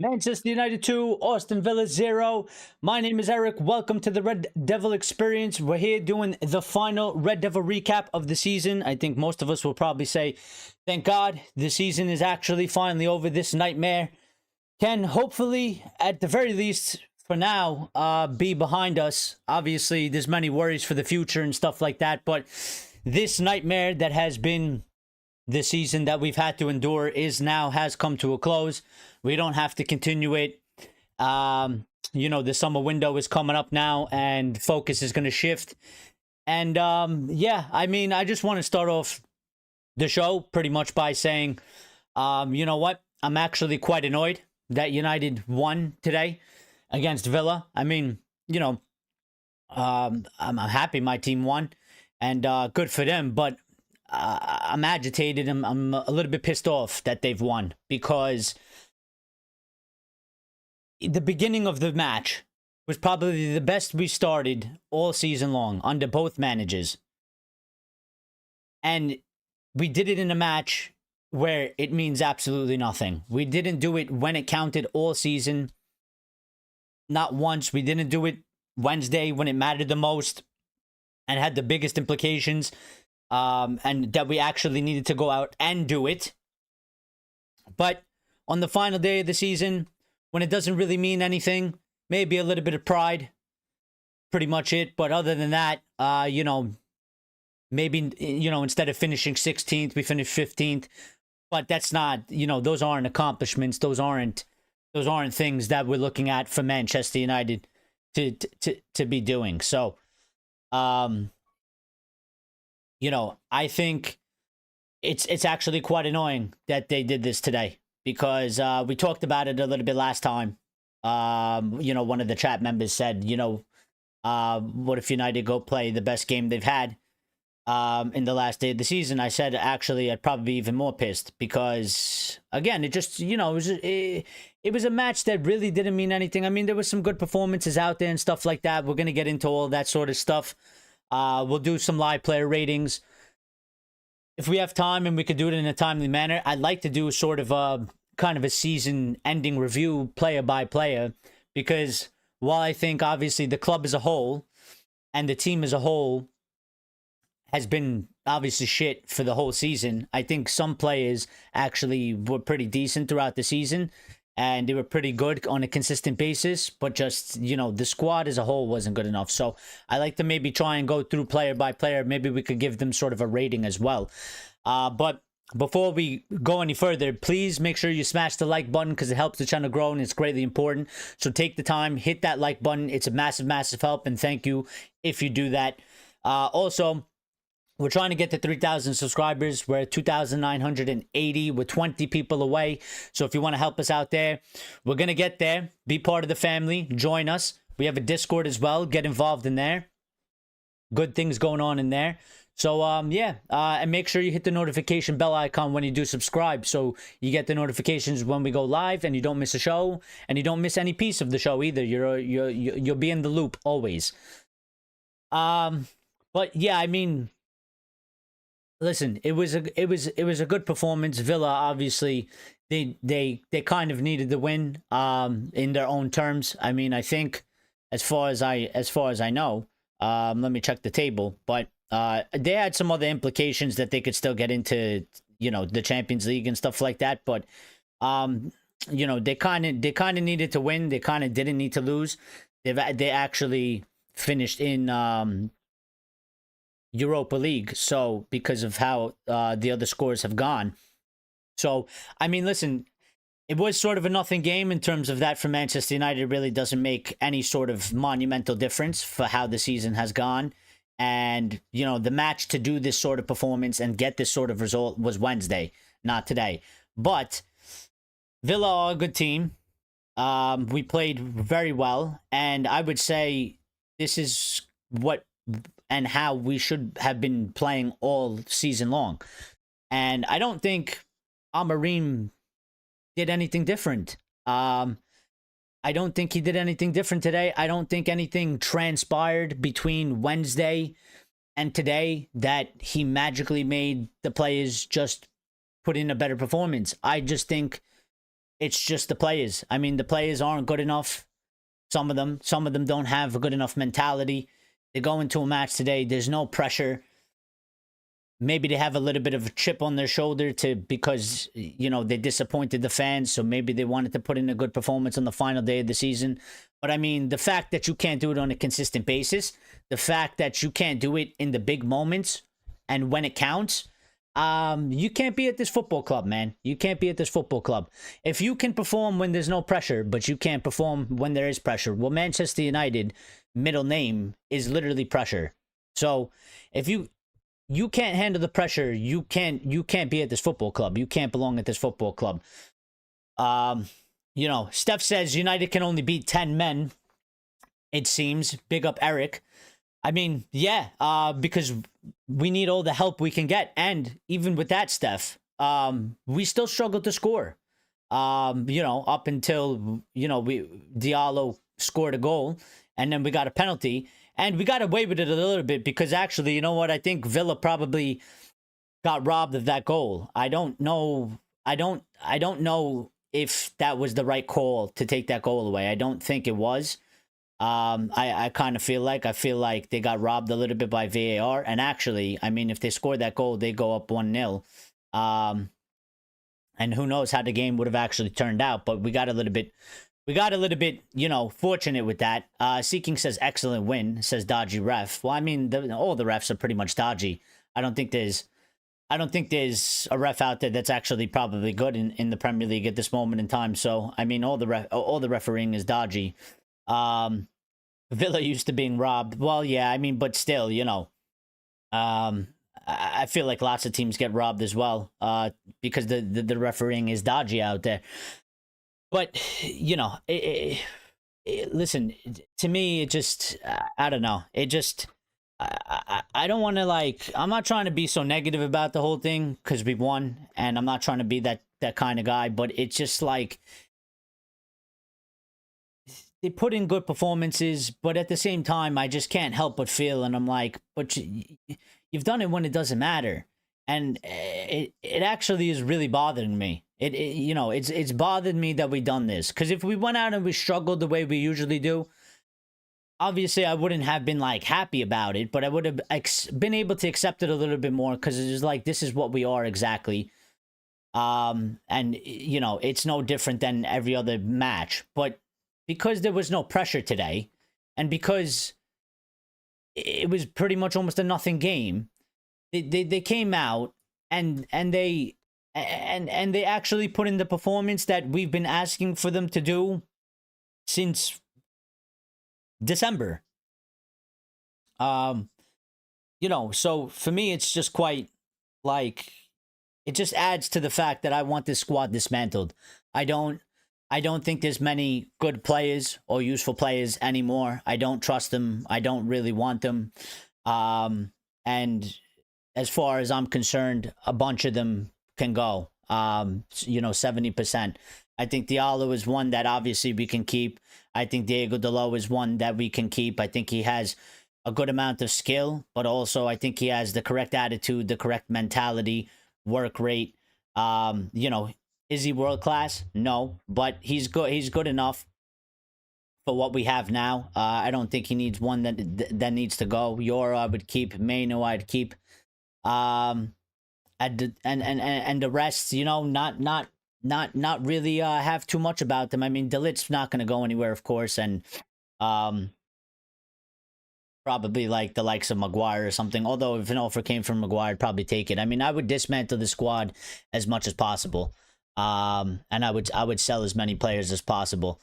Manchester United 2, Aston Villa 0. My name is Eric. Welcome to the Red Devil Experience. We're here doing the final Red Devil recap of the season. I think most of us will probably say, thank God, the season is actually finally over. This nightmare can hopefully, at the very least, for now, be behind us. Obviously, there's many worries for the future and stuff like that, but this nightmare that has been the season that we've had to endure has come to a close. We don't have to continue it. The summer window is coming up now and focus is going to shift. And I just want to start off the show pretty much by saying, you know what? I'm actually quite annoyed that United won today against Villa. I'm happy my team won and good for them, but I'm agitated. I'm a little bit pissed off that they've won because the beginning of the match was probably the best we started all season long under both managers. And we did it in a match where it means absolutely nothing. We didn't do it when it counted all season. Not once. We didn't do it Wednesday when it mattered the most and had the biggest implications. And that we actually needed to go out and do it. But on the final day of the season, when it doesn't really mean anything, maybe a little bit of pride, pretty much it. But other than that, maybe, instead of finishing 16th, we finished 15th. But that's not, those aren't accomplishments. Those aren't things that we're looking at for Manchester United to be doing. So, I think it's actually quite annoying that they did this today because we talked about it a little bit last time. One of the chat members said, what if United go play the best game they've had in the last day of the season? I said, actually, I'd probably be even more pissed because, again, it just, it was a match that really didn't mean anything. I mean, there was some good performances out there and stuff like that. We're going to get into all that sort of stuff. We'll do some live player ratings if we have time and we could do it in a timely manner. I'd like to do sort of a kind of a season ending review player by player, because while I think obviously the club as a whole and the team as a whole has been obviously shit for the whole season, I think some players actually were pretty decent throughout the season and they were pretty good on a consistent basis, but just, the squad as a whole wasn't good enough. So I like to maybe try and go through player by player. Maybe we could give them sort of a rating as well. But before we go any further, please make sure you smash the like button because it helps the channel grow and it's greatly important. So take the time, hit that like button. It's a massive, massive help, and thank you if you do that. Also, we're trying to get to 3,000 subscribers. We're at 2,980. We're 20 people away. So if you want to help us out there, we're going to get there. Be part of the family. Join us. We have a Discord as well. Get involved in there. Good things going on in there. So, and make sure you hit the notification bell icon when you do subscribe so you get the notifications when we go live and you don't miss a show and you don't miss any piece of the show either. You'll be in the loop always. But yeah, I mean, listen, it was a good performance. Villa, obviously, they kind of needed the win in their own terms. I mean, I think as far as I know, let me check the table, but they had some other implications that they could still get into, the Champions League and stuff like that, but they kind of needed to win. They kind of didn't need to lose. They actually finished in Europa League, so because of how the other scores have gone. So I mean, listen, it was sort of a nothing game in terms of that for Manchester United. It really doesn't make any sort of monumental difference for how the season has gone. And the match to do this sort of performance and get this sort of result was Wednesday, not today. But Villa are a good team. We played very well, and I would say this is what and how we should have been playing all season long. And I don't think Amorim did anything different. I don't think he did anything different today. I don't think anything transpired between Wednesday and today that he magically made the players just put in a better performance. I just think It's just the players. I mean, the players aren't good enough. Some of them don't have a good enough mentality. They go into a match today. There's no pressure. Maybe they have a little bit of a chip on their shoulder because, you know, they disappointed the fans. So maybe they wanted to put in a good performance on the final day of the season. But I mean, the fact that you can't do it on a consistent basis, the fact that you can't do it in the big moments and when it counts, you can't be at this football club, man. You can't be at this football club. If you can perform when there's no pressure, but you can't perform when there is pressure, well, Manchester United middle name is literally pressure. So if you can't handle the pressure, you can't be at this football club. You can't belong at this football club. You know, Steph says United can only beat 10 men, it seems. Big up Eric. I mean, yeah, because we need all the help we can get. And even with that, Steph, we still struggle to score. You know, up until, you know, Diallo scored a goal and then we got a penalty. And we got away with it a little bit because actually, you know what? I think Villa probably got robbed of that goal. I don't know. I don't know if that was the right call to take that goal away. I don't think it was. I kind of feel like they got robbed a little bit by VAR. And actually, I mean, if they scored that goal, they go up 1-0. And who knows how the game would have actually turned out. But we got a little bit, you know, fortunate with that. Seeking says excellent win, says dodgy ref. Well, I mean, all the refs are pretty much dodgy. I don't think there's a ref out there that's actually probably good in the Premier League at this moment in time. So, I mean, all the refereeing is dodgy. Villa used to being robbed. Well, yeah, I mean, but still, you know, I feel like lots of teams get robbed as well, because the refereeing is dodgy out there. But, you know, listen, to me, it just, I don't know. It just, I don't want to, like, I'm not trying to be so negative about the whole thing because we won. And I'm not trying to be that kind of guy. But it's just like, they put in good performances. But at the same time, I just can't help but feel. And I'm like, but you've done it when it doesn't matter. And it actually is really bothering me. You know, it's bothered me that we done this. Because if we went out and we struggled the way we usually do, obviously I wouldn't have been, like, happy about it. But I would have been able to accept it a little bit more. Because it's like, this is what we are exactly. And, you know, it's no different than every other match. But because there was no pressure today, and because it was pretty much almost a nothing game, they came out and they actually put in the performance that we've been asking for them to do since December. You know, so for me, it's just quite, like, it just adds to the fact that I want this squad dismantled. I don't think there's many good players or useful players anymore. I don't trust them. I don't really want them. And as far as I'm concerned, a bunch of them can go. You know, 70%. I think Diallo is one that obviously we can keep. I think Diego Dalot is one that we can keep. I think he has a good amount of skill, but also I think he has the correct attitude, the correct mentality, work rate. You know, is he world class? No, but he's good. He's good enough for what we have now. I don't think he needs one that needs to go. Yoro I would keep. Maino I'd keep. And the rest, you know, not really have too much about them. I mean, Delit's not going to go anywhere, of course, and probably like the likes of Maguire or something. Although if an offer came from Maguire, I'd probably take it. I mean, I would dismantle the squad as much as possible, and I would sell as many players as possible.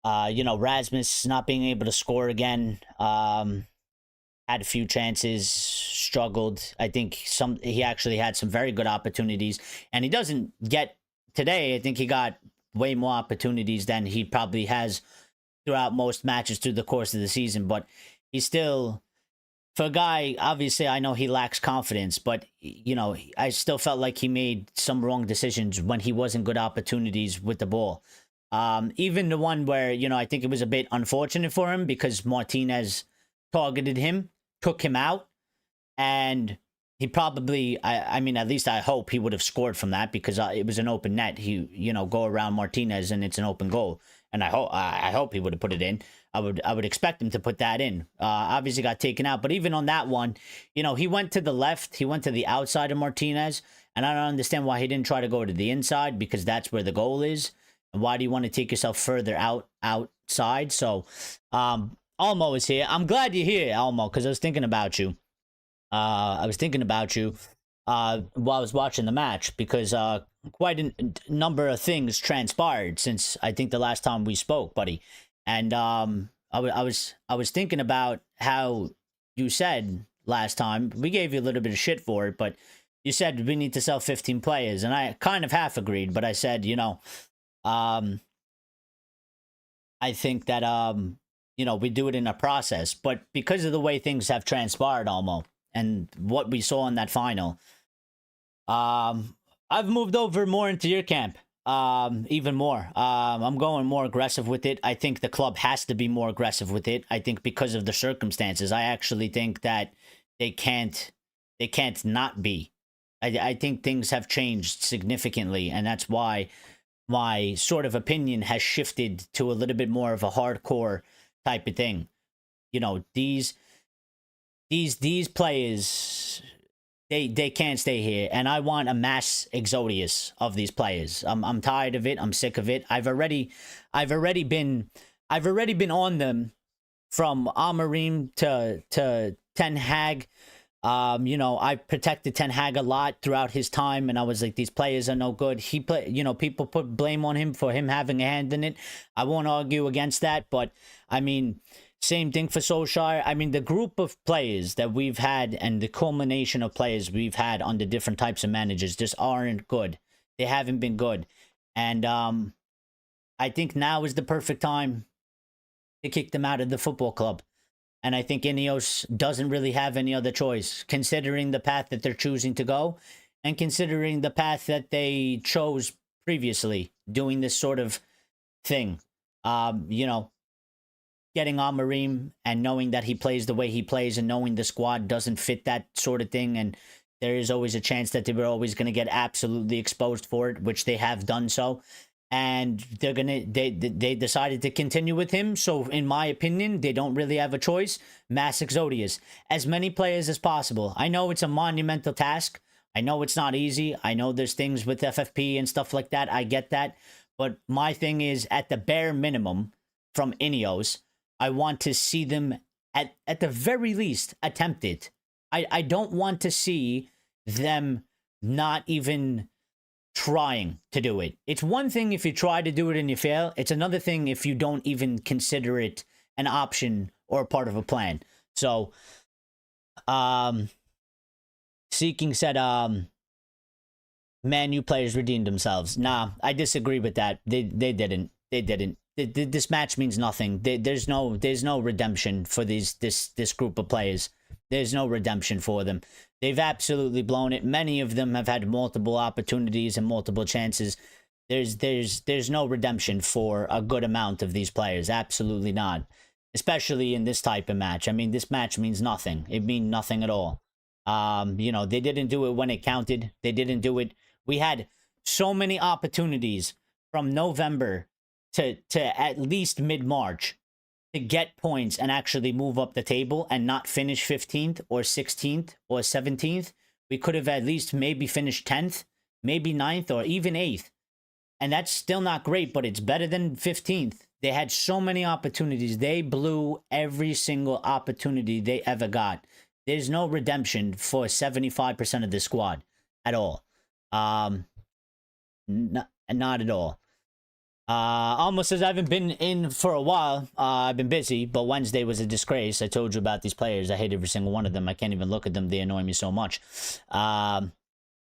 You know, Rasmus not being able to score again. Had a few chances, struggled. I think he actually had some very good opportunities, and he doesn't get today. I think he got way more opportunities than he probably has throughout most matches through the course of the season. But he's still, for a guy, obviously I know he lacks confidence, but you know, I still felt like he made some wrong decisions when he wasn't good opportunities with the ball. Even the one where, you know, I think it was a bit unfortunate for him because Martinez targeted him, took him out, and he probably, I mean, at least I hope he would have scored from that, because it was an open net. He, go around Martinez and it's an open goal. And I hope he would have put it in. I would expect him to put that in. Obviously got taken out, but even on that one, he went to the left. He went to the outside of Martinez, and I don't understand why he didn't try to go to the inside, because that's where the goal is. And why do you want to take yourself further outside? So, Almo is here. I'm glad you're here, Almo, because I was thinking about you. While I was watching the match, because quite a number of things transpired since I think the last time we spoke, buddy. And I was thinking about how you said last time, we gave you a little bit of shit for it, but you said we need to sell 15 players, and I kind of half agreed, but I said, I think that we do it in a process, but because of the way things have transpired, Almo, and what we saw in that final, I've moved over more into your camp, even more. I'm going more aggressive with it. I think the club has to be more aggressive with it. I think because of the circumstances, I actually think that they can't not be. I think things have changed significantly, and that's why my sort of opinion has shifted to a little bit more of a hardcore type of thing. These players, they can't stay here, and I want a mass exodus of these players. I'm tired of it. I'm sick of it. I've already been on them, from Amorim to Ten Hag. I protected Ten Hag a lot throughout his time, and I was like, these players are no good. People put blame on him for him having a hand in it. I won't argue against that, but I mean, same thing for Solskjaer. I mean, the group of players that we've had and the culmination of players we've had under different types of managers just aren't good. They haven't been good. And I think now is the perfect time to kick them out of the football club. And I think Ineos doesn't really have any other choice, considering the path that they're choosing to go, and considering the path that they chose previously, doing this sort of thing. Getting Amorim and knowing that he plays the way he plays, and knowing the squad doesn't fit that sort of thing, and there is always a chance that they were always going to get absolutely exposed for it, which they have done so. And they decided to continue with him. So in my opinion, they don't really have a choice. Mass exodus, as many players as possible. I know it's a monumental task. I know it's not easy. I know there's things with FFP and stuff like that. I get that. But my thing is, at the bare minimum, from Ineos, I want to see them at the very least attempt it. I don't want to see them not even trying to do it. It's one thing if you try to do it and you fail. It's another thing if you don't even consider it an option or a part of a plan. So, Seeking said, Man U players redeemed themselves. Nah, I disagree with that. They didn't. This match means nothing. There's no redemption for this group of players. There's no redemption for them. They've absolutely blown it. Many of them have had multiple opportunities and multiple chances. There's no redemption for a good amount of these players. Absolutely not. Especially in this type of match. I mean, this match means nothing. It means nothing at all. They didn't do it when it counted. They didn't do it. We had so many opportunities from November to at least mid-March to get points and actually move up the table and not finish 15th or 16th or 17th. We could have at least maybe finished 10th, maybe 9th, or even 8th. And that's still not great, but it's better than 15th. They had so many opportunities. They blew every single opportunity they ever got. There's no redemption for 75% of the squad at all. Not at all. Almost says I haven't been in for a while. I've been busy, but Wednesday was a disgrace. I told you about these players. I hate every single one of them. I can't even look at them. They annoy me so much. And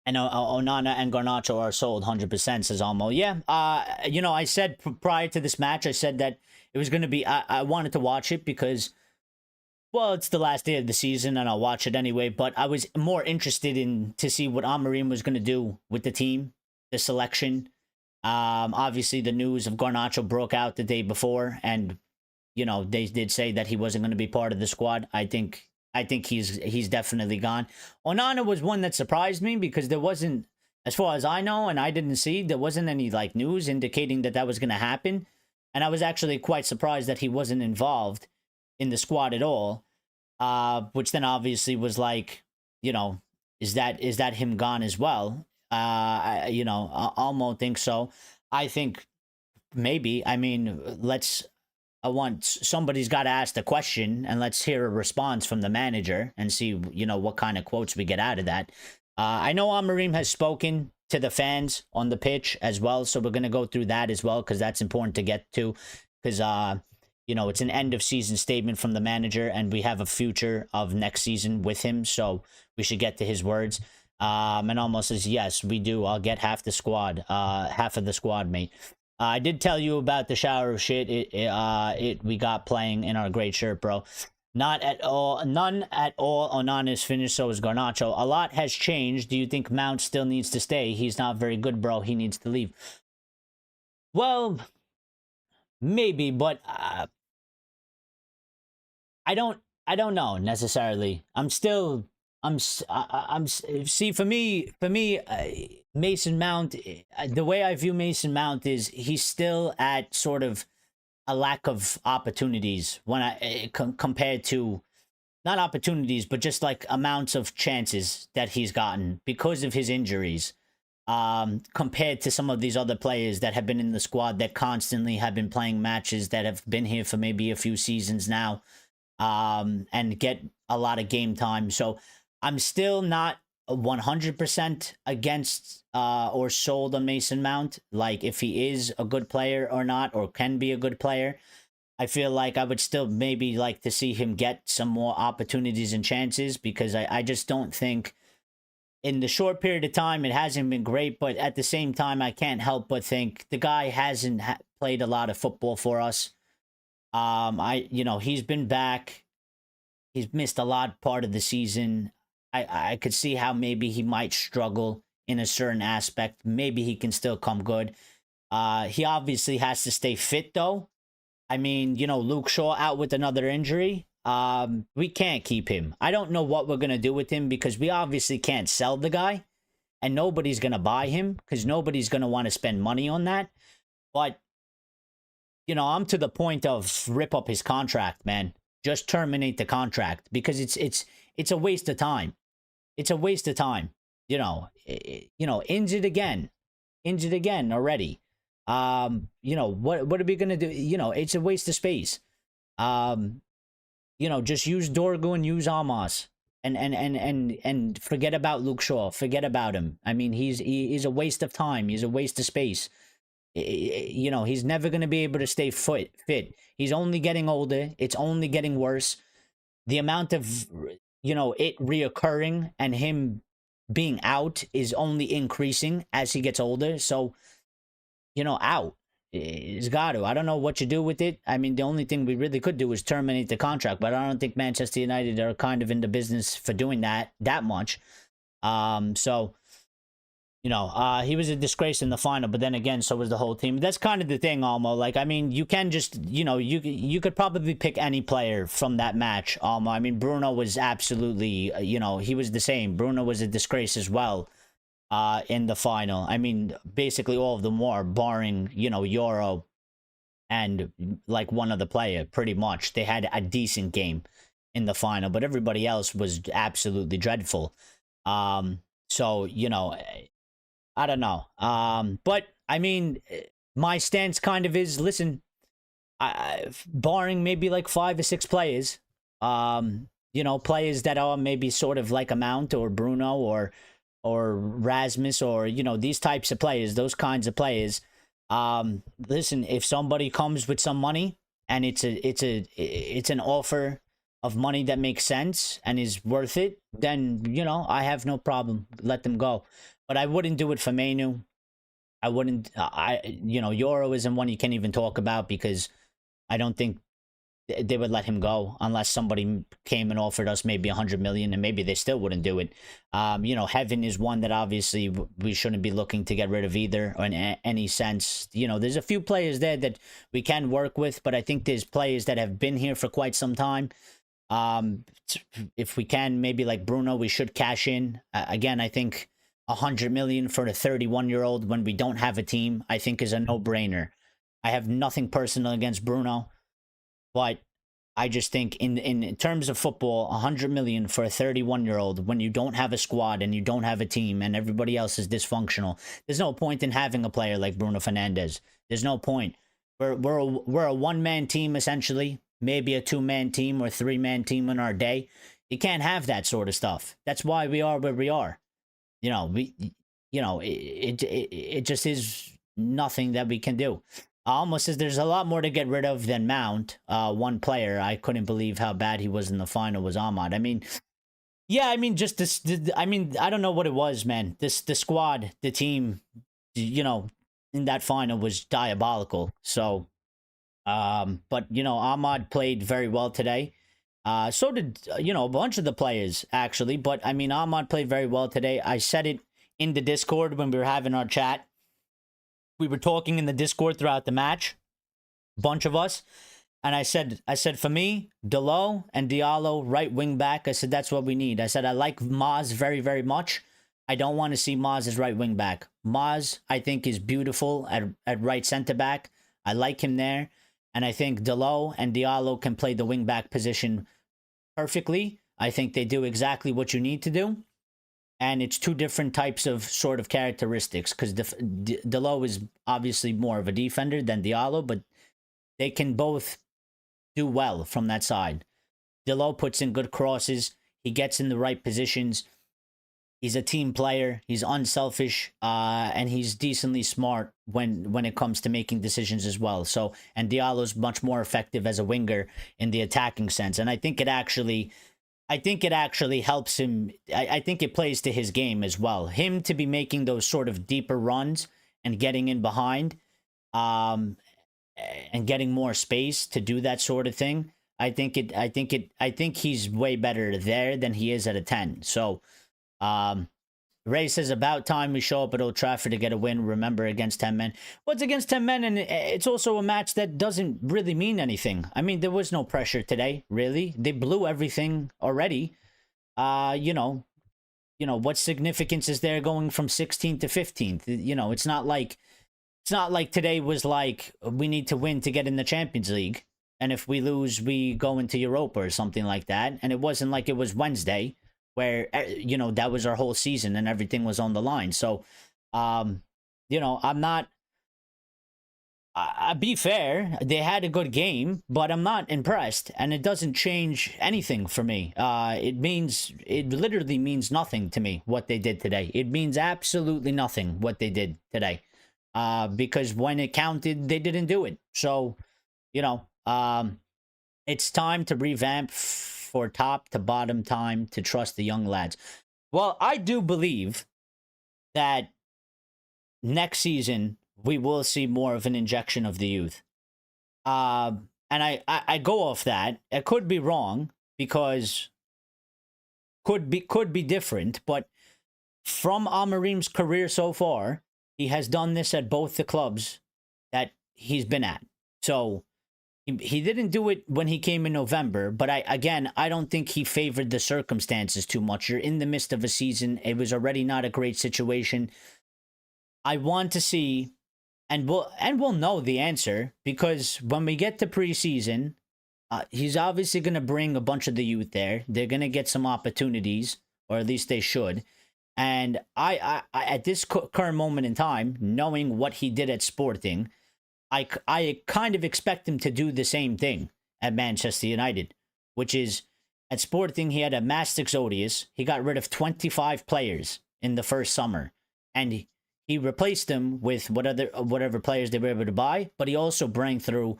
Onana and Garnacho are sold 100%, says Almo. Yeah, I said prior to this match, I said that it was going to be, I wanted to watch it because, well, it's the last day of the season and I'll watch it anyway, but I was more interested in to see what Amorim was going to do with the team, the selection. Obviously the news of Garnacho broke out the day before, and they did say that he wasn't going to be part of the squad. I think I think he's definitely gone. Onana was one that surprised me because there wasn't, as far as I know, and I didn't see, there wasn't any like news indicating that that was going to happen. And I was actually quite surprised that he wasn't involved in the squad at all. Which then obviously was like, you know, is that him gone as well? I almost think so. I think maybe. I mean, somebody's got to ask the question, and let's hear a response from the manager and see, you know, what kind of quotes we get out of that. I know Amorim has spoken to the fans on the pitch as well, so we're gonna go through that as well because that's important to get to, because you know, it's an end of season statement from the manager, and we have a future of next season with him, so we should get to his words. And almost says, yes, we do. I'll get half the squad, half of the squad, mate. I did tell you about the shower of shit we got playing in our great shirt, bro. Not at all. None at all. Onana is finished, so is Garnacho. A lot has changed. Do you think Mount still needs to stay? He's not very good, bro. He needs to leave. Well, maybe, but I don't know necessarily. See, for me, Mason Mount, the way I view Mason Mount is he's still at sort of a lack of opportunities when compared to, not opportunities, but just like amounts of chances that he's gotten because of his injuries, compared to some of these other players that have been in the squad that constantly have been playing matches, that have been here for maybe a few seasons now, and get a lot of game time. So I'm still not 100% against or sold on Mason Mount, like if he is a good player or not, or can be a good player. I feel like I would still maybe like to see him get some more opportunities and chances, because I just don't think in the short period of time it hasn't been great. But at the same time, I can't help but think the guy hasn't played a lot of football for us. He's been back. He's missed a lot part of the season. I could see how maybe he might struggle in a certain aspect. Maybe he can still come good. He obviously has to stay fit, though. I mean, Luke Shaw out with another injury. We can't keep him. I don't know what we're going to do with him, because we obviously can't sell the guy. And nobody's going to buy him, because nobody's going to want to spend money on that. But, I'm to the point of rip up his contract, man. Just terminate the contract, because it's a waste of time. It's a waste of time. Injured again already. What are we gonna do? It's a waste of space. Just use Dorgu and use Amos, and forget about Luke Shaw. Forget about him. I mean, he's a waste of time. He's a waste of space. He's never going to be able to stay fit. He's only getting older. It's only getting worse. The amount of, it reoccurring and him being out is only increasing as he gets older. So, out. It's got to. I don't know what you do with it. I mean, the only thing we really could do is terminate the contract, but I don't think Manchester United are kind of in the business for doing that much. He was a disgrace in the final, but then again, so was the whole team. That's kind of the thing, Almo. Like, I mean, you can just, you could probably pick any player from that match, Almo. I mean, Bruno was absolutely, he was the same. Bruno was a disgrace as well in the final. I mean, basically all of them were, barring, Euro and like one other player, pretty much. They had a decent game in the final, but everybody else was absolutely dreadful. So, I don't know. But I mean, my stance kind of is, listen, barring maybe like 5 or 6 players, players that are maybe sort of like a Mount or Bruno or Rasmus or, these types of players, those kinds of players. Listen, if somebody comes with some money and it's an offer of money that makes sense and is worth it, then, I have no problem. Let them go. But I wouldn't do it for Manu. I wouldn't, Euro isn't one you can even talk about, because I don't think they would let him go unless somebody came and offered us maybe 100 million, and maybe they still wouldn't do it. Heaven is one that obviously we shouldn't be looking to get rid of either, or in any sense. There's a few players there that we can work with, but I think there's players that have been here for quite some time If we can, maybe like Bruno, we should cash in. Again, I think 100 million for a 31-year-old when we don't have a team, I think is a no-brainer. I have nothing personal against Bruno, but I just think in terms of football, 100 million for a 31-year-old when you don't have a squad and you don't have a team and everybody else is dysfunctional. There's no point in having a player like Bruno Fernandes. There's no point. We're a one-man team essentially, maybe a two-man team or three-man team in our day. You can't have that sort of stuff. That's why we are where we are. It just is nothing that we can do. Almost says there's a lot more to get rid of than Mount. One player I couldn't believe how bad he was in the final was Ahmad. I mean, yeah, I mean, just this. I mean, I don't know what it was, man. The squad, the team, in that final was diabolical. So, but Ahmad played very well today. So did a bunch of the players actually. But I mean, Ahmad played very well today. I said it in the Discord when we were having our chat. We were talking in the Discord throughout the match, bunch of us, and I said for me, Delo and Diallo right wing back. I said that's what we need. I said I like Maz very, very much. I don't want to see Maz as right wing back. Maz, I think, is beautiful at right center back. I like him there, and I think Delo and Diallo can play the wing back position perfectly. I think they do exactly what you need to do. And it's two different types of sort of characteristics because Delo is obviously more of a defender than Diallo, but they can both do well from that side. Delo puts in good crosses. He gets in the right positions. He's a team player. He's unselfish, and he's decently smart when it comes to making decisions as well. So, and Diallo's much more effective as a winger in the attacking sense. And I think it actually helps him. I think it plays to his game as well. Him to be making those sort of deeper runs and getting in behind, and getting more space to do that sort of thing. I think he's way better there than he is at a 10. So, Ray says about time we show up at Old Trafford to get a win. Remember, against 10 men. Well, it's against 10 men, and it's also a match that doesn't really mean anything. I mean, there was no pressure today, really. They blew everything already. What significance is there going from 16th to 15th? It's not like today was like we need to win to get in the Champions League, and if we lose, we go into Europa or something like that. And it wasn't like it was Wednesday, where that was our whole season and everything was on the line. So I'm not, I be fair, they had a good game, but I'm not impressed, and it doesn't change anything for me. It literally means nothing to me what they did today. It means absolutely nothing what they did today, because when it counted, they didn't do it. So it's time to revamp for top to bottom, time to trust the young lads. Well, I do believe that next season we will see more of an injection of the youth. And I go off that. I could be wrong because could be different, but from Amorim's career so far, he has done this at both the clubs that he's been at. So he didn't do it when he came in November, but I don't think he favored the circumstances too much. You're in the midst of a season. It was already not a great situation. I want to see, and we'll know the answer, because when we get to preseason, he's obviously going to bring a bunch of the youth there. They're going to get some opportunities, or at least they should. And I at this current moment in time, knowing what he did at Sporting, I kind of expect him to do the same thing at Manchester United, which is at Sporting, he had a mass exodus. He got rid of 25 players in the first summer, and he replaced them with whatever players they were able to buy, but he also brought through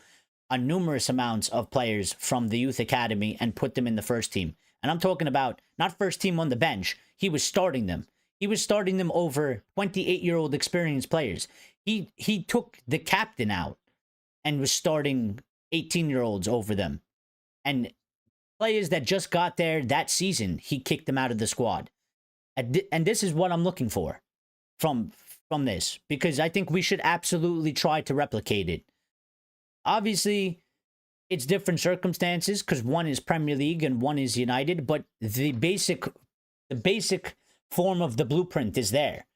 a numerous amounts of players from the youth academy and put them in the first team. And I'm talking about not first team on the bench. He was starting them. He was starting them over 28-year-old experienced players. He took the captain out and was starting 18-year-olds over them. And players that just got there that season, he kicked them out of the squad. And this is what I'm looking for from this, because I think we should absolutely try to replicate it. Obviously, it's different circumstances because one is Premier League and one is United, but the basic form of the blueprint is there.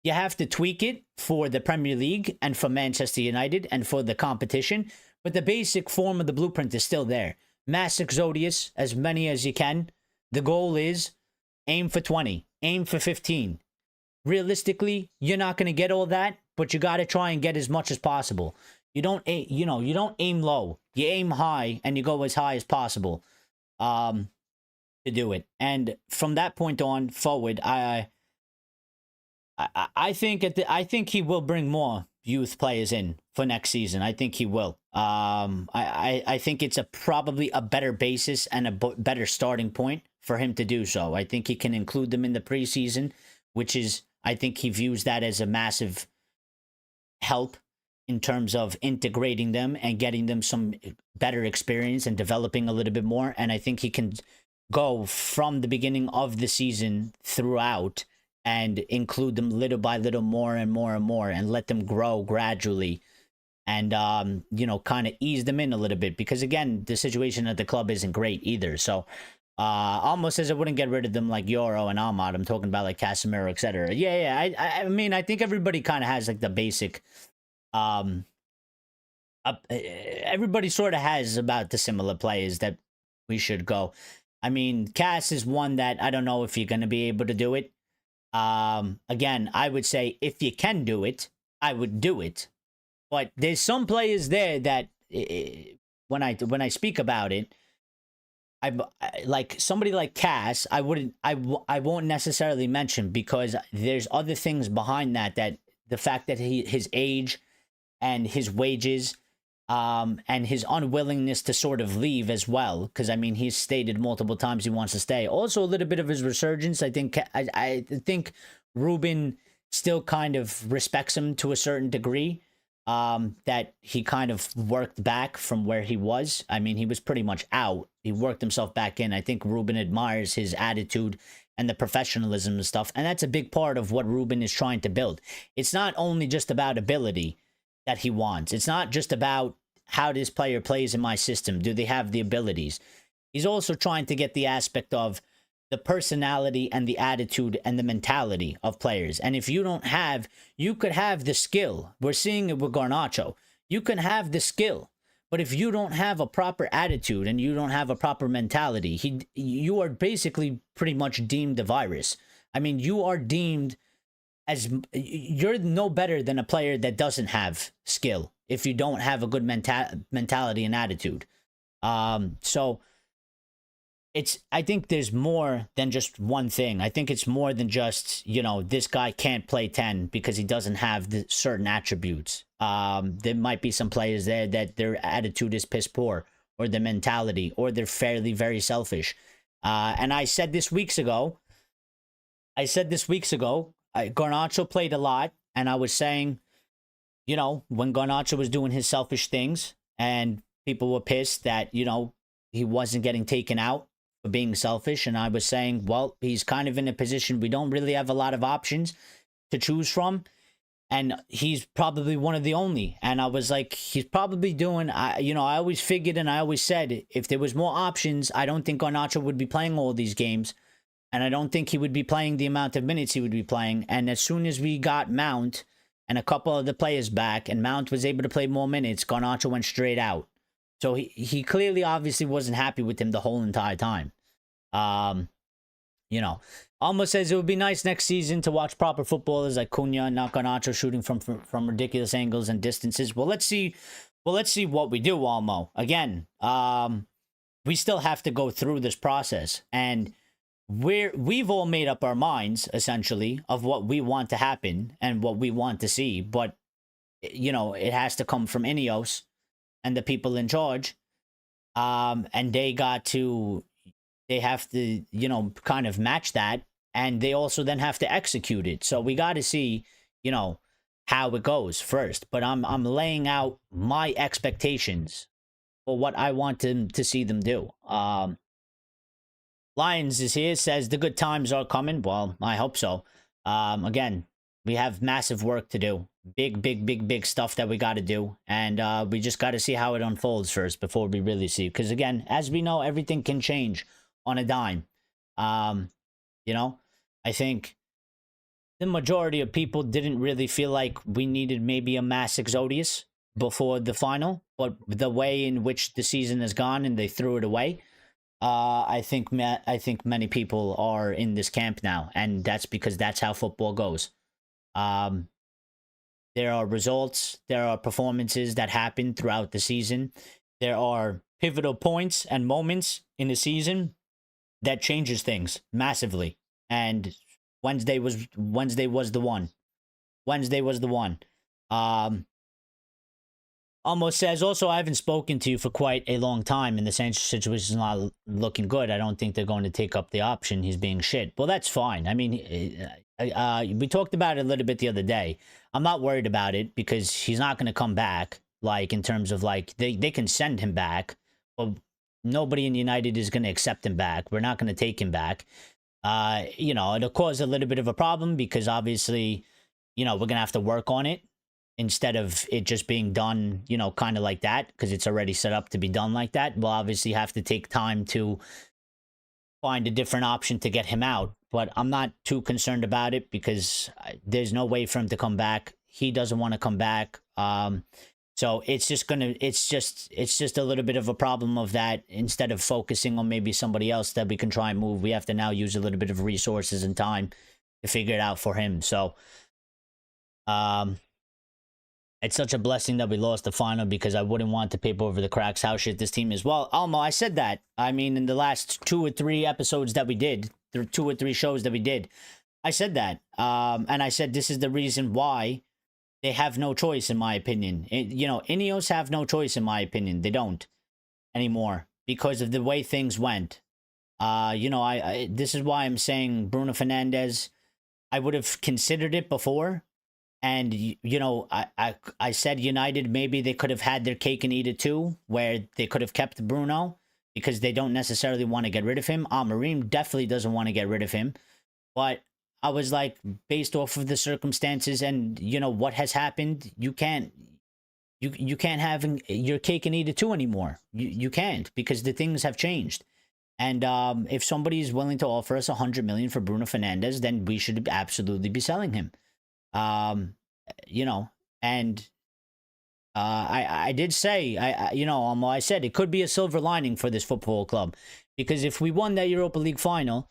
You have to tweak it for the Premier League and for Manchester United and for the competition, but the basic form of the blueprint is still there. Mass Exodus, as many as you can. The goal is aim for 20, aim for 15. Realistically, you're not going to get all that, but you got to try and get as much as possible. You don't aim low. You aim high and you go as high as possible to do it. And from that point on forward, I think he will bring more youth players in for next season. I think he will. I think it's probably a better basis and a better starting point for him to do so. I think he can include them in the preseason, which is, I think he views that as a massive help in terms of integrating them and getting them some better experience and developing a little bit more. And I think he can go from the beginning of the season throughout and include them little by little, more and more and more, and let them grow gradually and, kind of ease them in a little bit. Because, again, the situation at the club isn't great either. So, almost as I wouldn't get rid of them like Euro and Ahmad. I'm talking about like Casemiro, etc. Yeah. I mean, I think everybody kind of has like the basic. Everybody sort of has about the similar players that we should go. I mean, Cass is one that I don't know if you're going to be able to do it. Again, I would say if you can do it, I would do it. But there's some players there that when I speak about it, I like somebody like Cass, I won't necessarily mention, because there's other things behind that the fact that his age and his wages and his unwillingness to sort of leave as well, because I mean he's stated multiple times he wants to stay. Also a little bit of his resurgence. I think Ruben still kind of respects him to a certain degree. That he kind of worked back from where he was. I mean, he was pretty much out. He worked himself back in. I think Ruben admires his attitude and the professionalism and stuff. And that's a big part of what Ruben is trying to build. It's not only just about ability that he wants. It's not just about how this player plays in my system. Do they have the abilities? He's also trying to get the aspect of the personality and the attitude and the mentality of players. And if you don't have, you could have the skill. We're seeing it with Garnacho. You can have the skill, but if you don't have a proper attitude and you don't have a proper mentality, you are basically pretty much deemed a virus. I mean, you are deemed as, you're no better than a player that doesn't have skill if you don't have a good mentality and attitude. So I think there's more than just one thing. I think it's more than just, this guy can't play 10 because he doesn't have the certain attributes. There might be some players there that their attitude is piss poor, or their mentality, or they're very selfish. And I said this weeks ago, Garnacho played a lot, and I was saying, when Garnacho was doing his selfish things and people were pissed that, he wasn't getting taken out for being selfish. And I was saying, well, he's kind of in a position we don't really have a lot of options to choose from. And he's probably one of the only. And I was like, he's probably doing, I always figured and I always said, if there was more options, I don't think Garnacho would be playing all these games. And I don't think he would be playing the amount of minutes he would be playing. And as soon as we got Mount and a couple of the players back, and Mount was able to play more minutes, Garnacho went straight out. So he clearly obviously wasn't happy with him the whole entire time. Almost says it would be nice next season to watch proper footballers like Cunha and not Garnacho shooting from ridiculous angles and distances. Well, let's see what we do, Almo. Again, we still have to go through this process, and we've all made up our minds essentially of what we want to happen and what we want to see, but it has to come from Ineos and the people in charge, and they have to, kind of match that, and they also then have to execute it. So we got to see, how it goes first. But I'm laying out my expectations for what I want to see them do. Lions is here, says the good times are coming. Well, I hope so. Again, we have massive work to do. big stuff that we got to do, and we just got to see how it unfolds first before we really see. Because again, as we know, everything can change on a dime. You know, I think the majority of people didn't really feel like we needed maybe a mass Exodus before the final, but the way in which the season has gone and they threw it away, I think many people are in this camp now, and that's because that's how football goes. Um, there are results, there are performances that happen throughout the season. There are pivotal points and moments in the season that changes things massively. And Wednesday was the one. Wednesday was the one. Almost says, also, I haven't spoken to you for quite a long time, and the Saints situation is not looking good. I don't think they're going to take up the option. He's being shit. Well, that's fine. I mean, we talked about it a little bit the other day. I'm not worried about it because he's not going to come back, like, in terms of, like, they can send him back, but nobody in United is going to accept him back. We're not going to take him back. You know, it'll cause a little bit of a problem because, obviously, you know, we're going to have to work on it, instead of it just being done, you know, kind of like that, because it's already set up to be done like that. We'll obviously have to take time to find a different option to get him out. But I'm not too concerned about it because there's no way for him to come back. He doesn't want to come back. So it's just a little bit of a problem of that. Instead of focusing on maybe somebody else that we can try and move, we have to now use a little bit of resources and time to figure it out for him. So, it's such a blessing that we lost the final because I wouldn't want to paper over the cracks how shit this team is. Well, Almo, I said that. I mean, in the last 2 or 3 episodes that we did, the 2 or 3 shows that we did, I said that. And I said this is the reason why they have no choice, in my opinion. You know, Ineos have no choice, in my opinion. They don't anymore because of the way things went. You know, this is why I'm saying Bruno Fernandes, I would have considered it before. And, you know, I said United, maybe they could have had their cake and eat it too, where they could have kept Bruno because they don't necessarily want to get rid of him. Amorim definitely doesn't want to get rid of him. But I was like, based off of the circumstances and, you know, what has happened, you can't have your cake and eat it too anymore. You can't, because the things have changed. And if somebody is willing to offer us 100 million for Bruno Fernandes, then we should absolutely be selling him. You know, and I did say, I said it could be a silver lining for this football club, because if we won that Europa League final,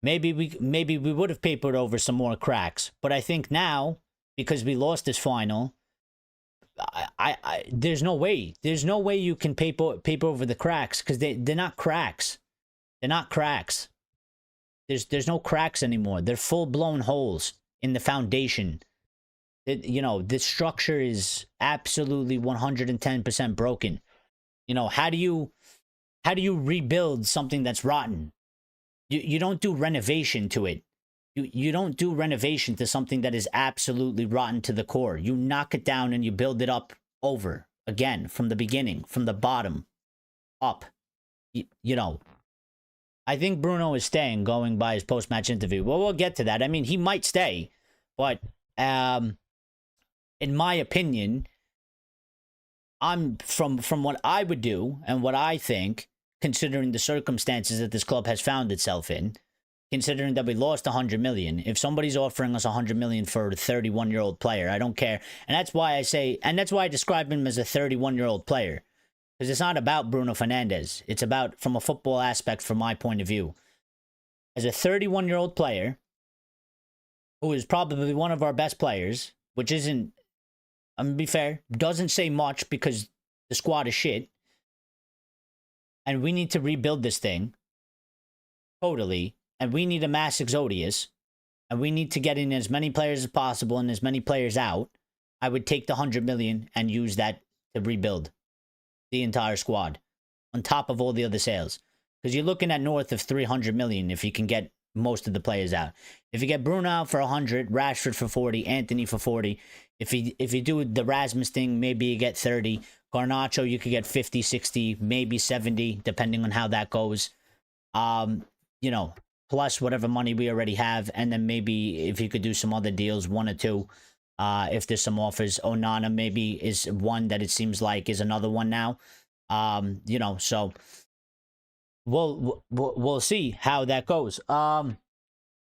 maybe we would have papered over some more cracks. But I think now, because we lost this final, there's no way you can paper over the cracks, because they're not cracks. They're not cracks. There's no cracks anymore. They're full-blown holes in the foundation. You know, the structure is absolutely 110% broken. You know, how do you rebuild something that's rotten? You don't do renovation to it. You don't do renovation to something that is absolutely rotten to the core. You knock it down and you build it up over again from the beginning, from the bottom up. You know, I think Bruno is staying, going by his post-match interview. Well, we'll get to that. I mean, he might stay, but in my opinion, I'm from what I would do and what I think, considering the circumstances that this club has found itself in, considering that we lost 100 million. If somebody's offering us 100 million for a 31-year-old player, I don't care. And that's why I describe him as a 31-year-old player. Because it's not about Bruno Fernandes. It's about, from a football aspect, from my point of view. As a 31-year-old player, who is probably one of our best players, which isn't, I'm going to be fair, doesn't say much because the squad is shit. And we need to rebuild this thing. Totally. And we need a mass exodus. And we need to get in as many players as possible and as many players out. I would take the 100 million and use that to rebuild the entire squad on top of all the other sales, because you're looking at north of 300 million if you can get most of the players out. If you get Bruno out for 100, Rashford for 40, Anthony for 40, if you do the Rasmus thing, maybe you get 30. Garnacho, you could get 50, 60, maybe 70, depending on how that goes. You know, plus whatever money we already have, and then maybe if you could do some other deals, 1 or 2. If there's some offers, Onana maybe is one that it seems like is another one now. You know, so we'll see how that goes.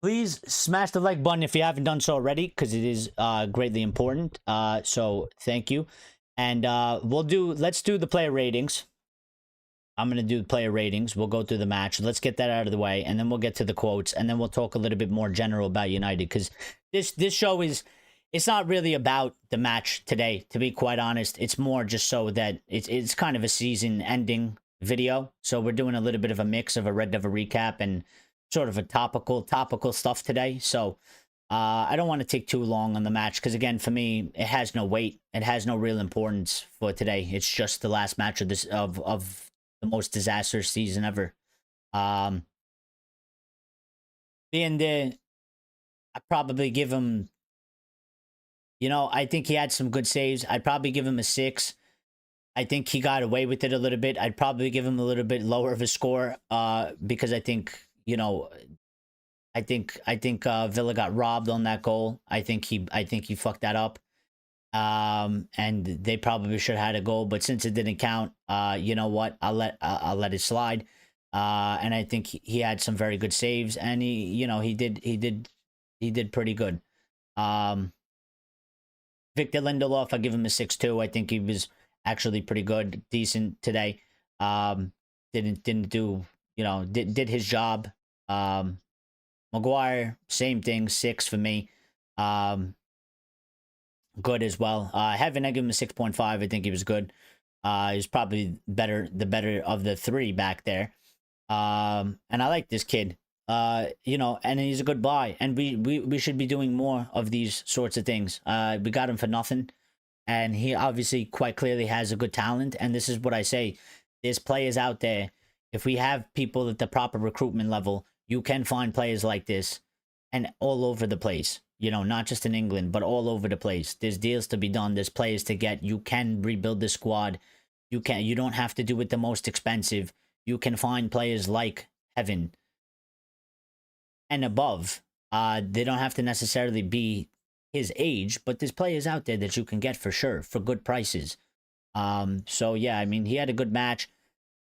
Please smash the like button if you haven't done so already, because it is greatly important. So thank you. And let's do the player ratings. I'm going to do the player ratings. We'll go through the match. Let's get that out of the way, and then we'll get to the quotes, and then we'll talk a little bit more general about United, because this show is, it's not really about the match today, to be quite honest. It's more just so that it's kind of a season ending video. So we're doing a little bit of a mix of a Red Devil recap and sort of a topical stuff today. So I don't want to take too long on the match, because again, for me, it has no weight. It has no real importance for today. It's just the last match of this of the most disastrous season ever. Being there, I'd probably give him, you know, I think he had some good saves. I'd probably give him a 6. I think he got away with it a little bit. I'd probably give him a little bit lower of a score, because I think, you know, I think Villa got robbed on that goal. I think he fucked that up. And they probably should have had a goal, but since it didn't count, you know what? I'll let it slide. And I think he had some very good saves, and he did pretty good. Victor Lindelof, I give him a 6 too. I think he was actually pretty good, decent today. Didn't do, you know, did his job. Maguire, same thing, 6 for me. Good as well. Heaven, I give him a 6.5. I think he was good. He's probably the better of the 3 back there. And I like this kid. You know, and he's a good buy. And we should be doing more of these sorts of things. We got him for nothing. And he obviously quite clearly has a good talent. And this is what I say. There's players out there. If we have people at the proper recruitment level, you can find players like this and all over the place. You know, not just in England, but all over the place. There's deals to be done. There's players to get. You can rebuild the squad. You don't have to do it the most expensive. You can find players like Heaven and above. They don't have to necessarily be his age, but there's players out there that you can get for sure for good prices. So yeah, I mean, he had a good match.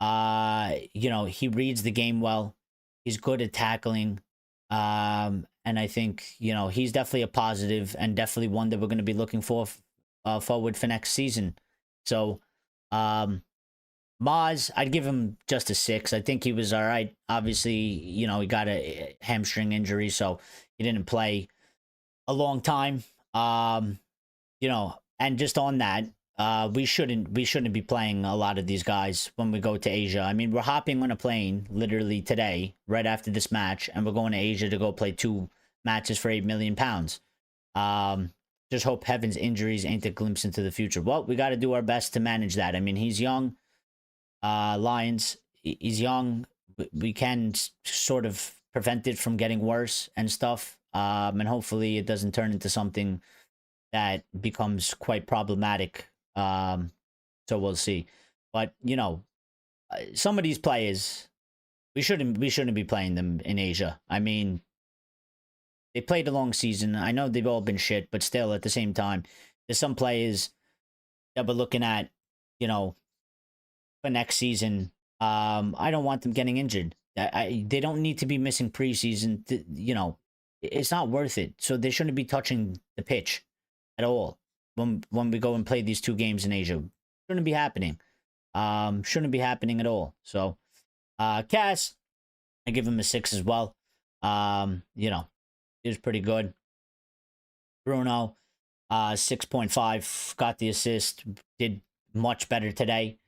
You know, he reads the game well. He's good at tackling. And I think, you know, he's definitely a positive and definitely one that we're going to be looking for forward for next season. So, Maz, I'd give him just a 6. I think he was all right. Obviously, you know, he got a hamstring injury, so he didn't play a long time. You know, and just on that, we shouldn't be playing a lot of these guys when we go to Asia. I mean, we're hopping on a plane literally today, right after this match, and we're going to Asia to go play 2 matches for £8 million. Just hope Heaven's injuries ain't a glimpse into the future. Well, we got to do our best to manage that. I mean, he's young. Lions, he's young. We can sort of prevent it from getting worse and stuff. And hopefully it doesn't turn into something that becomes quite problematic. So we'll see. But, you know, some of these players, we shouldn't be playing them in Asia. I mean, they played a long season. I know they've all been shit, but still, at the same time, there's some players that we're looking at, you know, for next season. I don't want them getting injured. They don't need to be missing preseason. You know, it's not worth it. So they shouldn't be touching the pitch at all when we go and play these 2 games in Asia. Shouldn't be happening. Shouldn't be happening at all. So, Cass, I give him a 6 as well. You know, he was pretty good. Bruno, 6.5, got the assist, did much better today.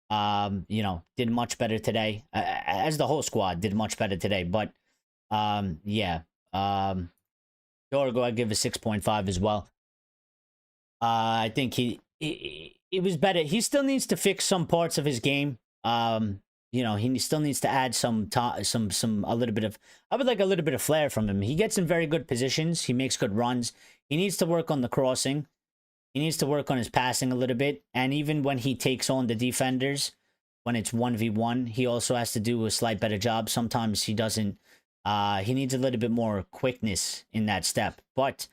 You know, did much better today. As the whole squad did much better today. But, yeah. Dorgo, I give a 6.5 as well. I think he was better. He still needs to fix some parts of his game. You know, he still needs to add a little bit of, I would like a little bit of flair from him. He gets in very good positions. He makes good runs. He needs to work on the crossing. He needs to work on his passing a little bit. And even when he takes on the defenders, when it's 1v1, he also has to do a slight better job. Sometimes he doesn't. He needs a little bit more quickness in that step. But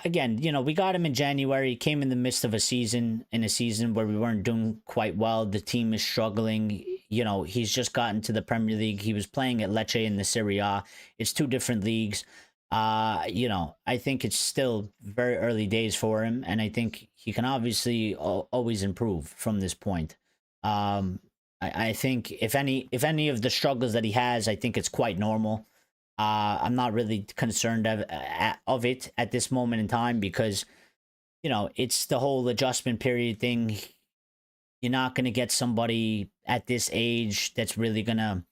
Again, we got him in January, came in the midst of in a season where we weren't doing quite well. The team is struggling. He's just gotten to the Premier League. He was playing at Lecce in the Serie A. It's two different leagues. I think it's still very early days for him, and I think he can obviously always improve from this point. I think if any of the struggles that he has, I think it's quite normal. I'm not really concerned of it at this moment in time because, it's the whole adjustment period thing. You're not going to get somebody at this age that's really going to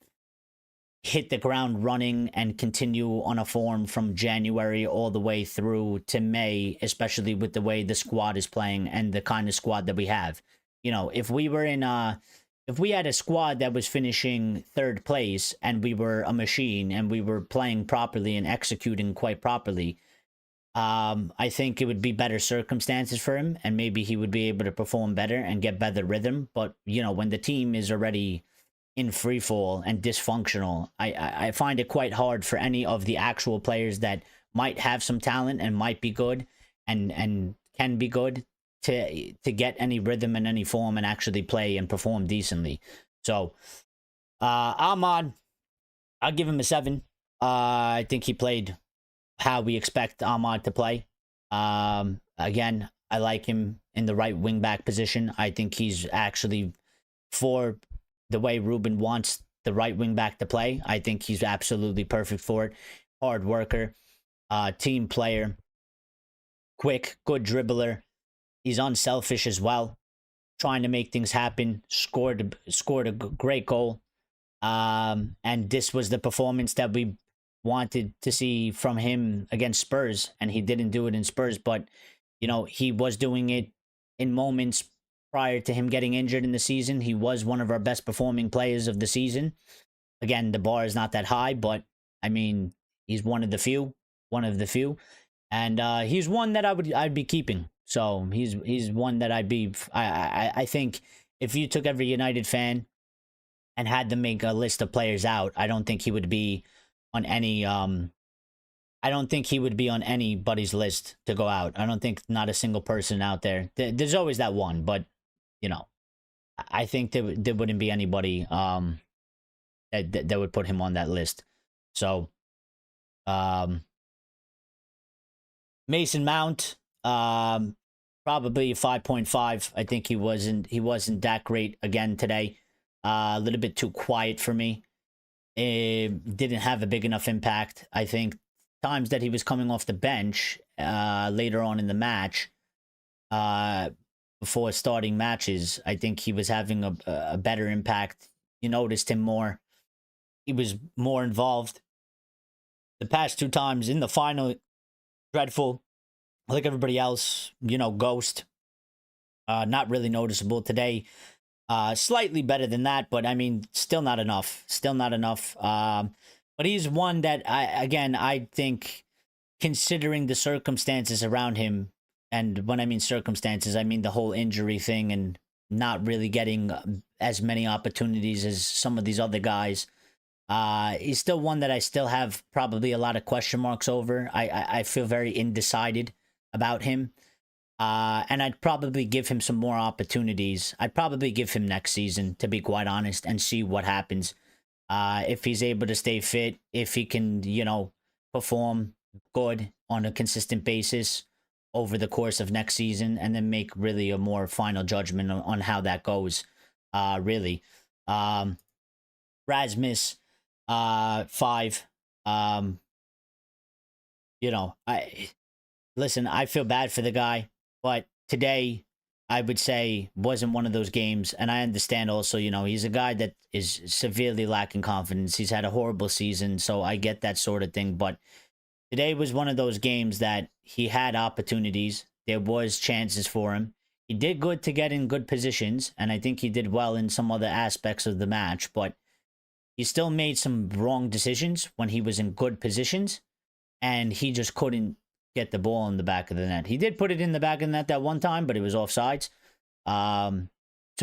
hit the ground running and continue on a form from January all the way through to May, especially with the way the squad is playing and the kind of squad that we have. If we had a squad that was finishing third place and we were a machine and we were playing properly and executing quite properly, I think it would be better circumstances for him and maybe he would be able to perform better and get better rhythm. But, when the team is already in free fall and dysfunctional, I find it quite hard for any of the actual players that might have some talent and might be good and can be good to get any rhythm and any form and actually play and perform decently. So Ahmad, I'll give him a 7. I think he played how we expect Ahmad to play. Again, I like him in the right wing back position. I think he's actually, for the way Ruben wants the right wing back to play, I think he's absolutely perfect for it. Hard worker, team player, quick, good dribbler. He's unselfish as well, trying to make things happen. Scored a great goal. And this was the performance that we wanted to see from him against Spurs, and he didn't do it in Spurs, but he was doing it in moments prior to him getting injured in the season. He was one of our best performing players of the season. Again, the bar is not that high, but I mean, he's one of the few, and he's one that I'd be keeping. So he's one that I think if you took every United fan and had them make a list of players out, I don't think he would be on any I don't think he would be on anybody's list to go out. I don't think not a single person out there. There's always that one, but I think there wouldn't be anybody that would put him on that list. So Mason Mount, probably a 5.5. I think he wasn't that great again today. A little bit too quiet for me. It didn't have a big enough impact. I think times that he was coming off the bench later on in the match, before starting matches, I think he was having a better impact. You noticed him more. He was more involved. The past 2 times in the final, dreadful. Like everybody else, ghost. Not really noticeable today. Slightly better than that, but I mean, still not enough. But he's one that I think, considering the circumstances around him, and when I mean circumstances, I mean the whole injury thing and not really getting as many opportunities as some of these other guys. He's still one that I still have probably a lot of question marks over. I feel very undecided about him. And I'd probably give him some more opportunities. I'd probably give him next season, to be quite honest, and see what happens. If he's able to stay fit, if he can, perform good on a consistent basis over the course of next season, and then make really a more final judgment on how that goes, really. Rasmus, 5. Listen, I feel bad for the guy, but today I would say wasn't one of those games. And I understand also, he's a guy that is severely lacking confidence. He's had a horrible season, so I get that sort of thing. But today was one of those games that he had opportunities. There was chances for him. He did good to get in good positions, and I think he did well in some other aspects of the match, but he still made some wrong decisions when he was in good positions, and he just couldn't get the ball in the back of the net. He did put it in the back of the net that one time, but it was offsides. So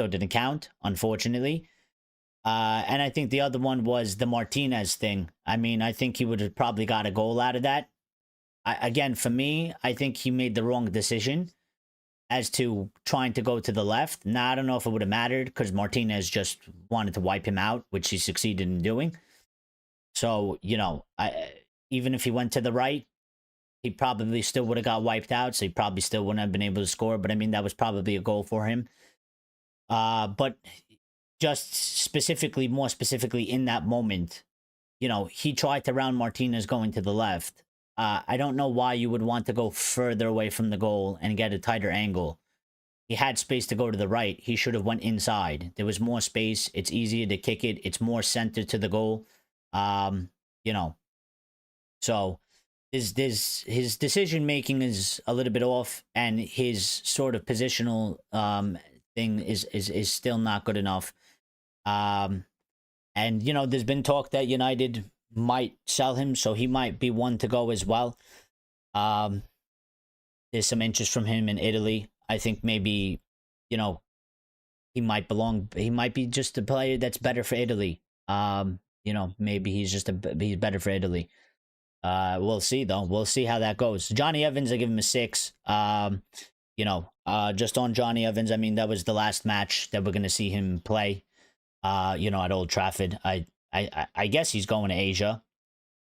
it didn't count, unfortunately. And I think the other one was the Martinez thing. I mean, I think he would have probably got a goal out of that. again, for me, I think he made the wrong decision as to trying to go to the left. Now, I don't know if it would have mattered because Martinez just wanted to wipe him out, which he succeeded in doing. So, even if he went to the right, he probably still would have got wiped out. So he probably still wouldn't have been able to score. But I mean, that was probably a goal for him. But just more specifically in that moment, he tried to round Martinez going to the left. I don't know why you would want to go further away from the goal and get a tighter angle. He had space to go to the right. He should have went inside. There was more space. It's easier to kick it. It's more centered to the goal. You know, so his decision making is a little bit off, and his sort of positional thing is still not good enough. And there's been talk that United might sell him, so he might be one to go as well. There's some interest from him in Italy. I think maybe, he might be just a player that's better for Italy. Maybe he's better for Italy. We'll see though. We'll see how that goes. Johnny Evans, I give him a 6. Just on Johnny Evans, I mean, that was the last match that we're gonna see him play. At Old Trafford. I guess he's going to Asia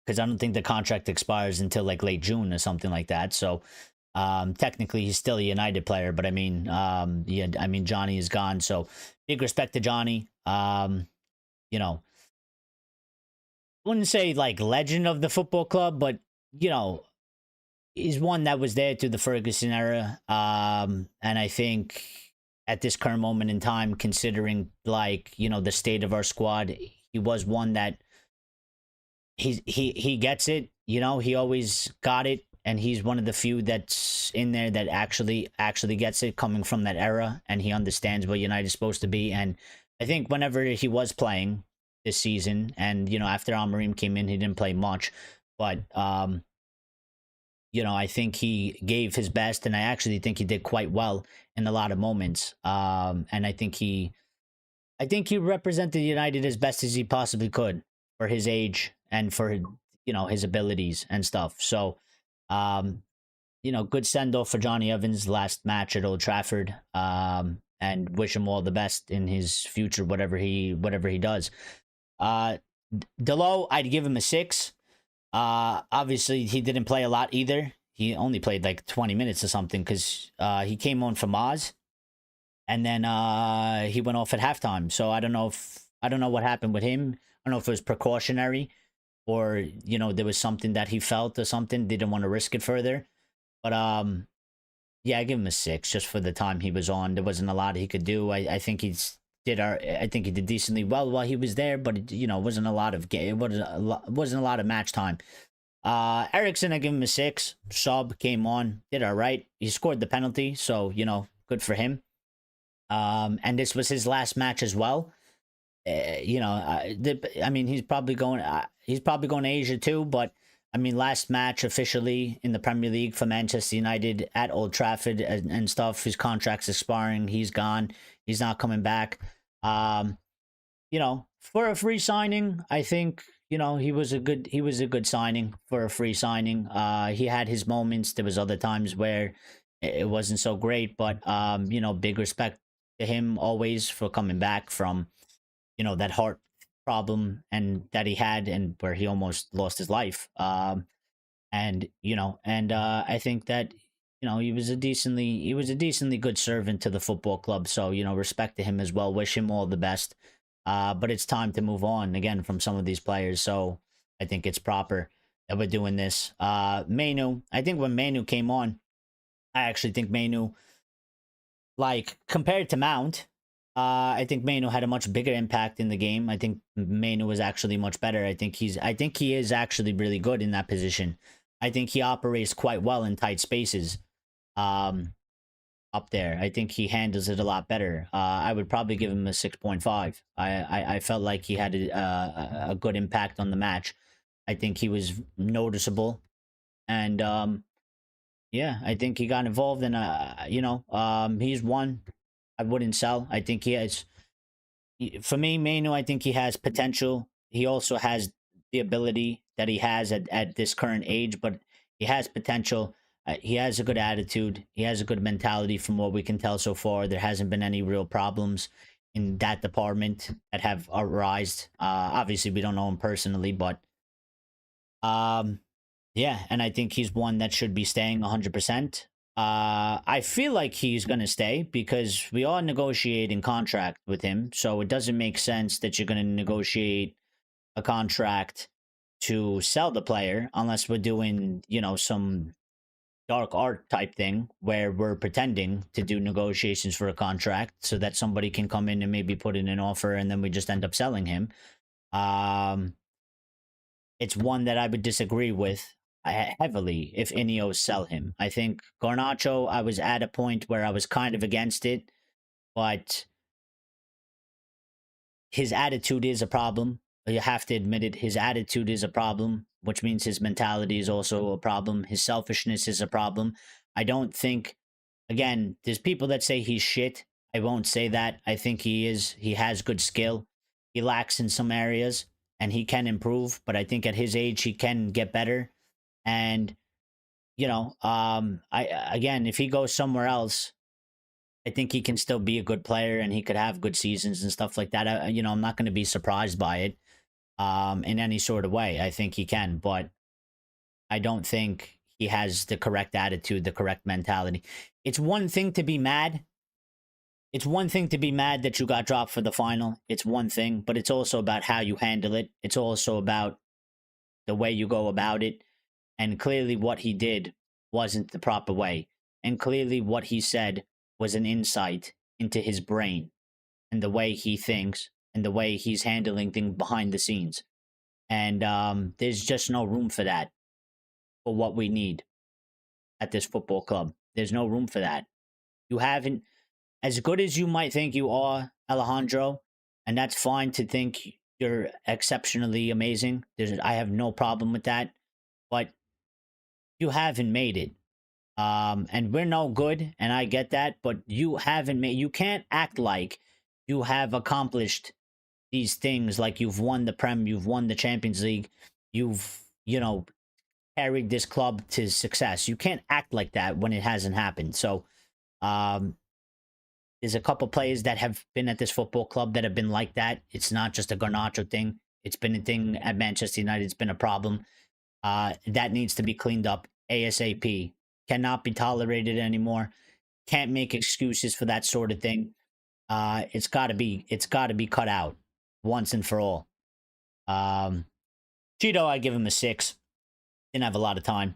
because I don't think the contract expires until like late June or something like that. So technically he's still a United player, but I mean, Johnny is gone. So big respect to Johnny. Wouldn't say like legend of the football club, but he's one that was there through the Ferguson era. And I think at this current moment in time, considering like, the state of our squad, he was one that he gets it, he always got it. And he's one of the few that's in there that actually gets it, coming from that era, and he understands what United is supposed to be. And I think whenever he was playing this season, and after Amorim came in, he didn't play much, but I think he gave his best, and I actually think he did quite well in a lot of moments. And I think he represented United as best as he possibly could for his age and for his abilities and stuff. So, good send off for Johnny Evans last match at Old Trafford. And wish him all the best in his future, whatever he does. Delo, I'd give him a 6. Obviously he didn't play a lot either. He only played like 20 minutes or something because he came on for Maz, and then he went off at halftime. So I don't know what happened with him. I don't know if it was precautionary, or there was something that he felt or something, didn't want to risk it further. But yeah, I give him a 6 just for the time he was on. There wasn't a lot he could do. I think he did decently well while he was there, but wasn't a lot of wasn't a lot of match time. Ericsson, I give him a 6. Sub came on, did all right. He scored the penalty, so good for him. And this was his last match as well. I mean, he's probably going to Asia too, but I mean, last match officially in the Premier League for Manchester United at Old Trafford and stuff. His contract's expiring. He's gone. He's not coming back. For a free signing, I think he was a good signing for a free signing. He had his moments. There was other times where it wasn't so great, but big respect to him always for coming back from that heart problem and that he had, and where he almost lost his life. I think that he was a decently good servant to the football club. So respect to him as well. Wish him all the best. But it's time to move on again from some of these players. So I think it's proper that we're doing this. Mainu, I think when Mainu came on, I actually think Mainu, like compared to Mount, I think Mainu had a much bigger impact in the game. I think Mainu was actually much better. I think he is actually really good in that position. I think he operates quite well in tight spaces. Up there, I think he handles it a lot better. I would probably give him a 6.5. I felt like he had a good impact on the match. I think he was noticeable, and yeah, I think he got involved, and he's one I wouldn't sell. I think he has, for me, Mainu, I think he has potential. He also has the ability that he has at this current age, but He has potential. He has a good attitude. He has a good mentality from what we can tell so far. There hasn't been any real problems in that department that have arisen. Obviously, we don't know him personally, but um, yeah, and I think he's one that should be staying 100%. I feel like he's going to stay because we are negotiating contract with him. So it doesn't make sense that you're going to negotiate a contract to sell the player unless we're doing, some dark art type thing where we're pretending to do negotiations for a contract so that somebody can come in and maybe put in an offer and then we just end up selling him. Um, it's one that I would disagree with heavily if Ineos sell him. I think Garnacho, I was at a point where I was kind of against it, but his attitude is a problem. You have to admit it. His attitude is a problem, which means his mentality is also a problem. His selfishness is a problem. I don't think, again, there's people that say he's shit. I won't say that. I think he is. He has good skill. He lacks in some areas and he can improve, but I think at his age, he can get better. And, if he goes somewhere else, I think he can still be a good player and he could have good seasons and stuff like that. I'm not going to be surprised by it in any sort of way. I think he can, but I don't think he has the correct attitude, the correct mentality. It's one thing to be mad. It's one thing to be mad that you got dropped for the final. It's one thing, but it's also about how you handle it. It's also about the way you go about it. And clearly what he did wasn't the proper way. And clearly what he said was an insight into his brain and the way he thinks and the way he's handling things behind the scenes. And there's just no room for that for what we need at this football club. There's no room for that. You haven't, as good as you might think you are, Alejandro, and that's fine to think you're exceptionally amazing. I have no problem with that. But you haven't made it. And we're no good, and I get that, but you haven't made, you can't act like you have accomplished these things, like you've won the Prem, you've won the Champions League, you've, carried this club to success. You can't act like that when it hasn't happened. So, there's a couple players that have been at this football club that have been like that. It's not just a Garnacho thing. It's been a thing at Manchester United. It's been a problem. That needs to be cleaned up ASAP. Cannot be tolerated anymore. Can't make excuses for that sort of thing. It's got to be cut out once and for all. Cheeto, I give him a 6. Didn't have a lot of time.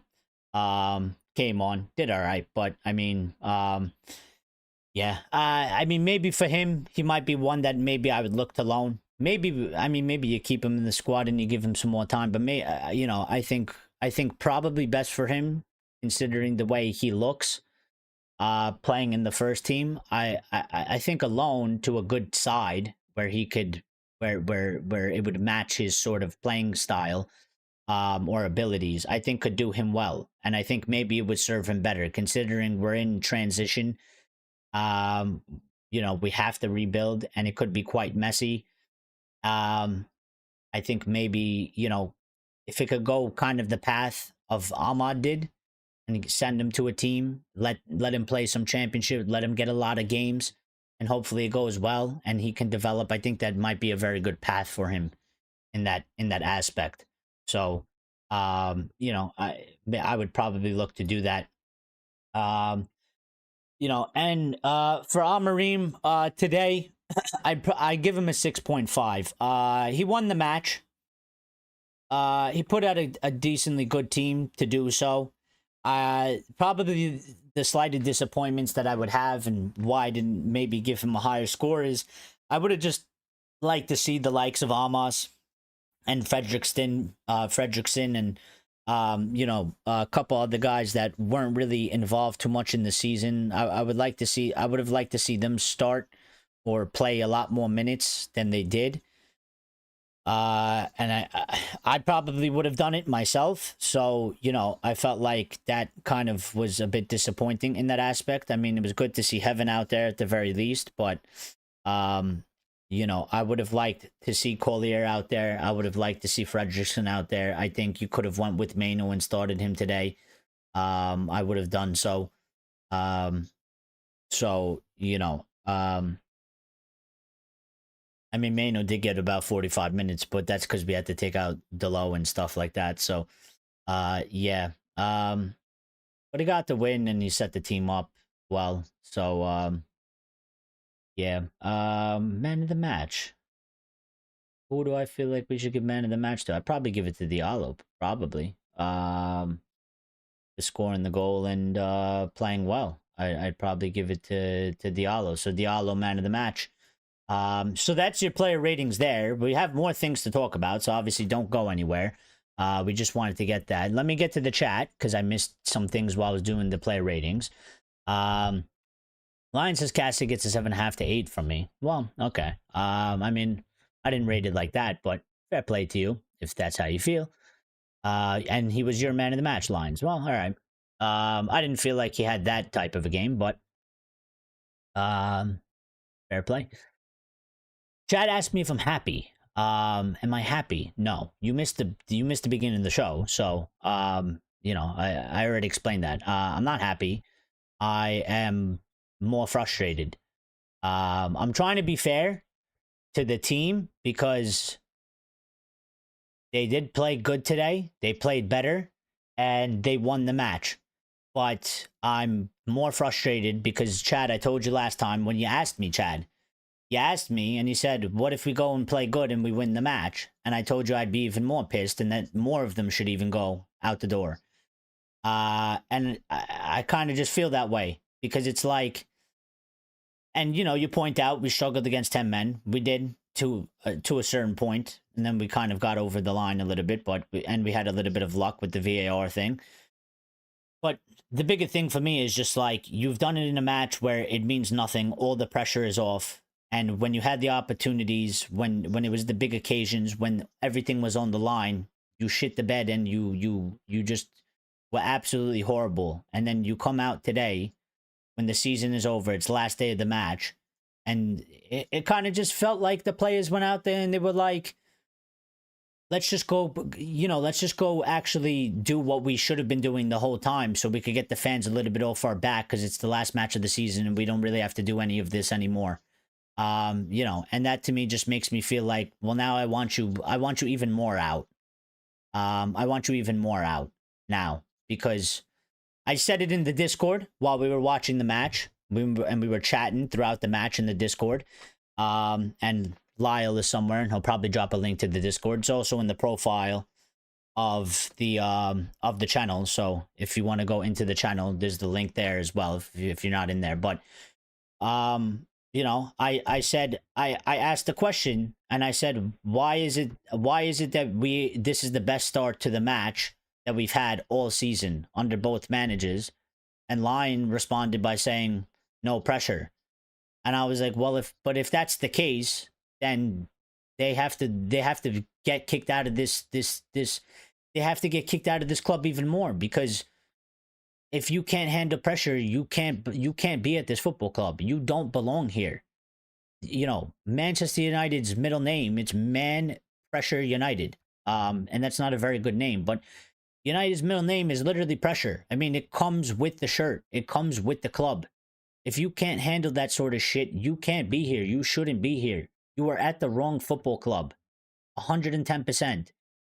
Came on, did all right, but I mean, yeah. Maybe for him, he might be one that maybe I would look to loan. Maybe you keep him in the squad and you give him some more time. But I think probably best for him, considering the way he looks, playing in the first team. I think a loan to a good side where he could, where it would match his sort of playing style, or abilities, I think could do him well. And I think maybe it would serve him better, considering we're in transition. We have to rebuild and it could be quite messy. I think maybe, if it could go kind of the path of Ahmad did and send him to a team, let him play some championship, let him get a lot of games, and hopefully it goes well and he can develop. I think that might be a very good path for him in that aspect. So, I would probably look to do that. And for Amarim today, I give him a 6.5. He won the match. He put out a decently good team to do so. Probably the slight disappointments that I would have and why I didn't maybe give him a higher score is I would have just liked to see the likes of Amos and Fredrickson and a couple other guys that weren't really involved too much in the season. I would have liked to see them start or play a lot more minutes than they did. And I probably would have done it myself. So, I felt like that kind of was a bit disappointing in that aspect. I mean, it was good to see Heaven out there at the very least, but, I would have liked to see Collier out there. I would have liked to see Fredrickson out there. I think you could have went with Mano and started him today. I would have done so. Um, so, I mean, Mano did get about 45 minutes, but that's because we had to take out Delo and stuff like that. So, yeah. But he got the win and he set the team up well. So, yeah. Man of the match. Who do I feel like we should give man of the match to? I'd probably give it to Diallo, probably. The scoring the goal and playing well. I'd probably give it to Diallo. So Diallo, man of the match. So that's your player ratings there. We have more things to talk about, so obviously don't go anywhere. We just wanted to get that. Let me get to the chat because I missed some things while I was doing the player ratings. Lion says Cassie gets a 7.5 to 8 from me. Well, okay. I mean, I didn't rate it like that, but fair play to you if that's how you feel. And he was your man of the match, Lions. Well, all right. I didn't feel like he had that type of a game, but fair play. Chad asked me if I'm happy. Am I happy? No. You missed the beginning of the show, so I already explained that. I'm not happy. I am more frustrated. I'm trying to be fair to the team because they did play good today. They played better and they won the match. But I'm more frustrated because, Chad, I told you last time when you asked me, Chad, you asked me and you said, what if we go and play good and we win the match? And I told you I'd be even more pissed and that more of them should even go out the door. And I kind of just feel that way because it's like, and you point out we struggled against 10 men. We did to a certain point, and then we kind of got over the line a little bit, but we had a little bit of luck with the VAR thing. But the bigger thing for me is just like you've done it in a match where it means nothing. All the pressure is off. And when you had the opportunities, when it was the big occasions, when everything was on the line, you shit the bed and you just were absolutely horrible. And then you come out today when the season is over, it's the last day of the match, and it kind of just felt like the players went out there and they were like, let's just go actually do what we should have been doing the whole time so we could get the fans a little bit off our back because it's the last match of the season and we don't really have to do any of this anymore. And that to me just makes me feel like, well, now I want you even more out. I want you even more out now because I said it in the Discord while we were watching the match. We were chatting throughout the match in the Discord. And Lyle is somewhere, and he'll probably drop a link to the Discord. It's also in the profile of the channel. So if you want to go into the channel, there's the link there as well if you're not in there. But I said I asked the question and I said, why is it that this is the best start to the match that we've had all season under both managers? And Lion responded by saying no pressure. And I was like, well, if that's the case, then they have to get kicked out of this they have to get kicked out of this club even more, because if you can't handle pressure, you can't be at this football club. You don't belong here. Manchester United's middle name, it's Man Pressure United. And that's not a very good name, but United's middle name is literally Pressure. I mean, it comes with the shirt. It comes with the club. If you can't handle that sort of shit, you can't be here. You shouldn't be here. You are at the wrong football club. 110%.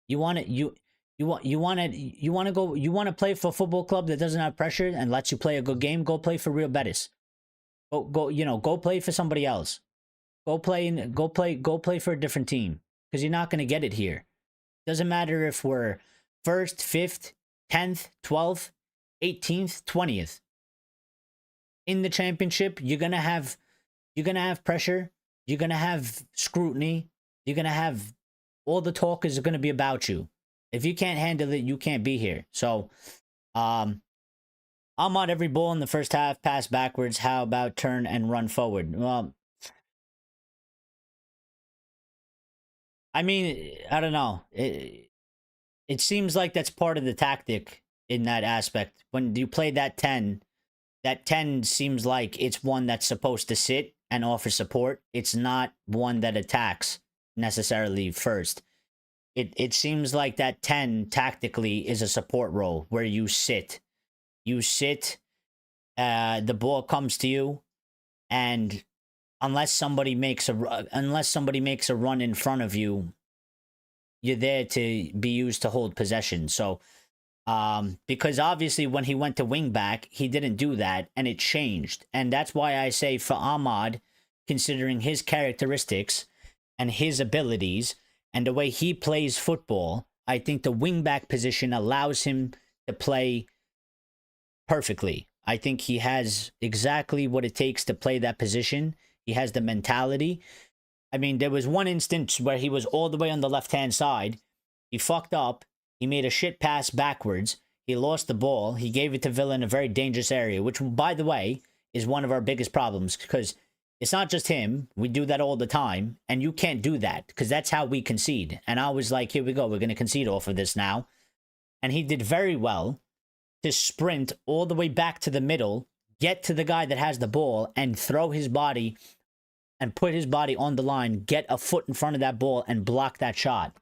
You want to play for a football club that doesn't have pressure and lets you play a good game? Go play for Real Betis. Go play for somebody else. Go play for a different team, because you're not going to get it here. Doesn't matter if we're 1st, 5th, 10th, 12th, 18th, 20th. In the championship, you're gonna have pressure. You're gonna have scrutiny. You're gonna have all the talk is gonna be about you. If you can't handle it, you can't be here. So, I'm on every ball in the first half. Pass backwards. How about turn and run forward? Well, I mean, I don't know. It seems like that's part of the tactic in that aspect. When you play that 10. That 10 seems like it's one that's supposed to sit and offer support. It's not one that attacks necessarily first. It seems like that 10 tactically is a support role where you sit You sit, the ball comes to you, and unless somebody makes a run in front of you, you're there to be used to hold possession. So, because obviously when he went to wing back, he didn't do that, and it changed. And that's why I say for Ahmad, considering his characteristics and his abilities and the way he plays football, I think the wing back position allows him to play perfectly. I think he has exactly what it takes to play that position. He has the mentality. I mean, there was one instance where he was all the way on the left-hand side. He fucked up. He made a shit pass backwards. He lost the ball. He gave it to Villa in a very dangerous area, which, by the way, is one of our biggest problems, because it's not just him. We do that all the time, and you can't do that because that's how we concede. And I was like, here we go. We're going to concede off of this now. And he did very well to sprint all the way back to the middle, get to the guy that has the ball, and throw his body and put his body on the line, get a foot in front of that ball, and block that shot.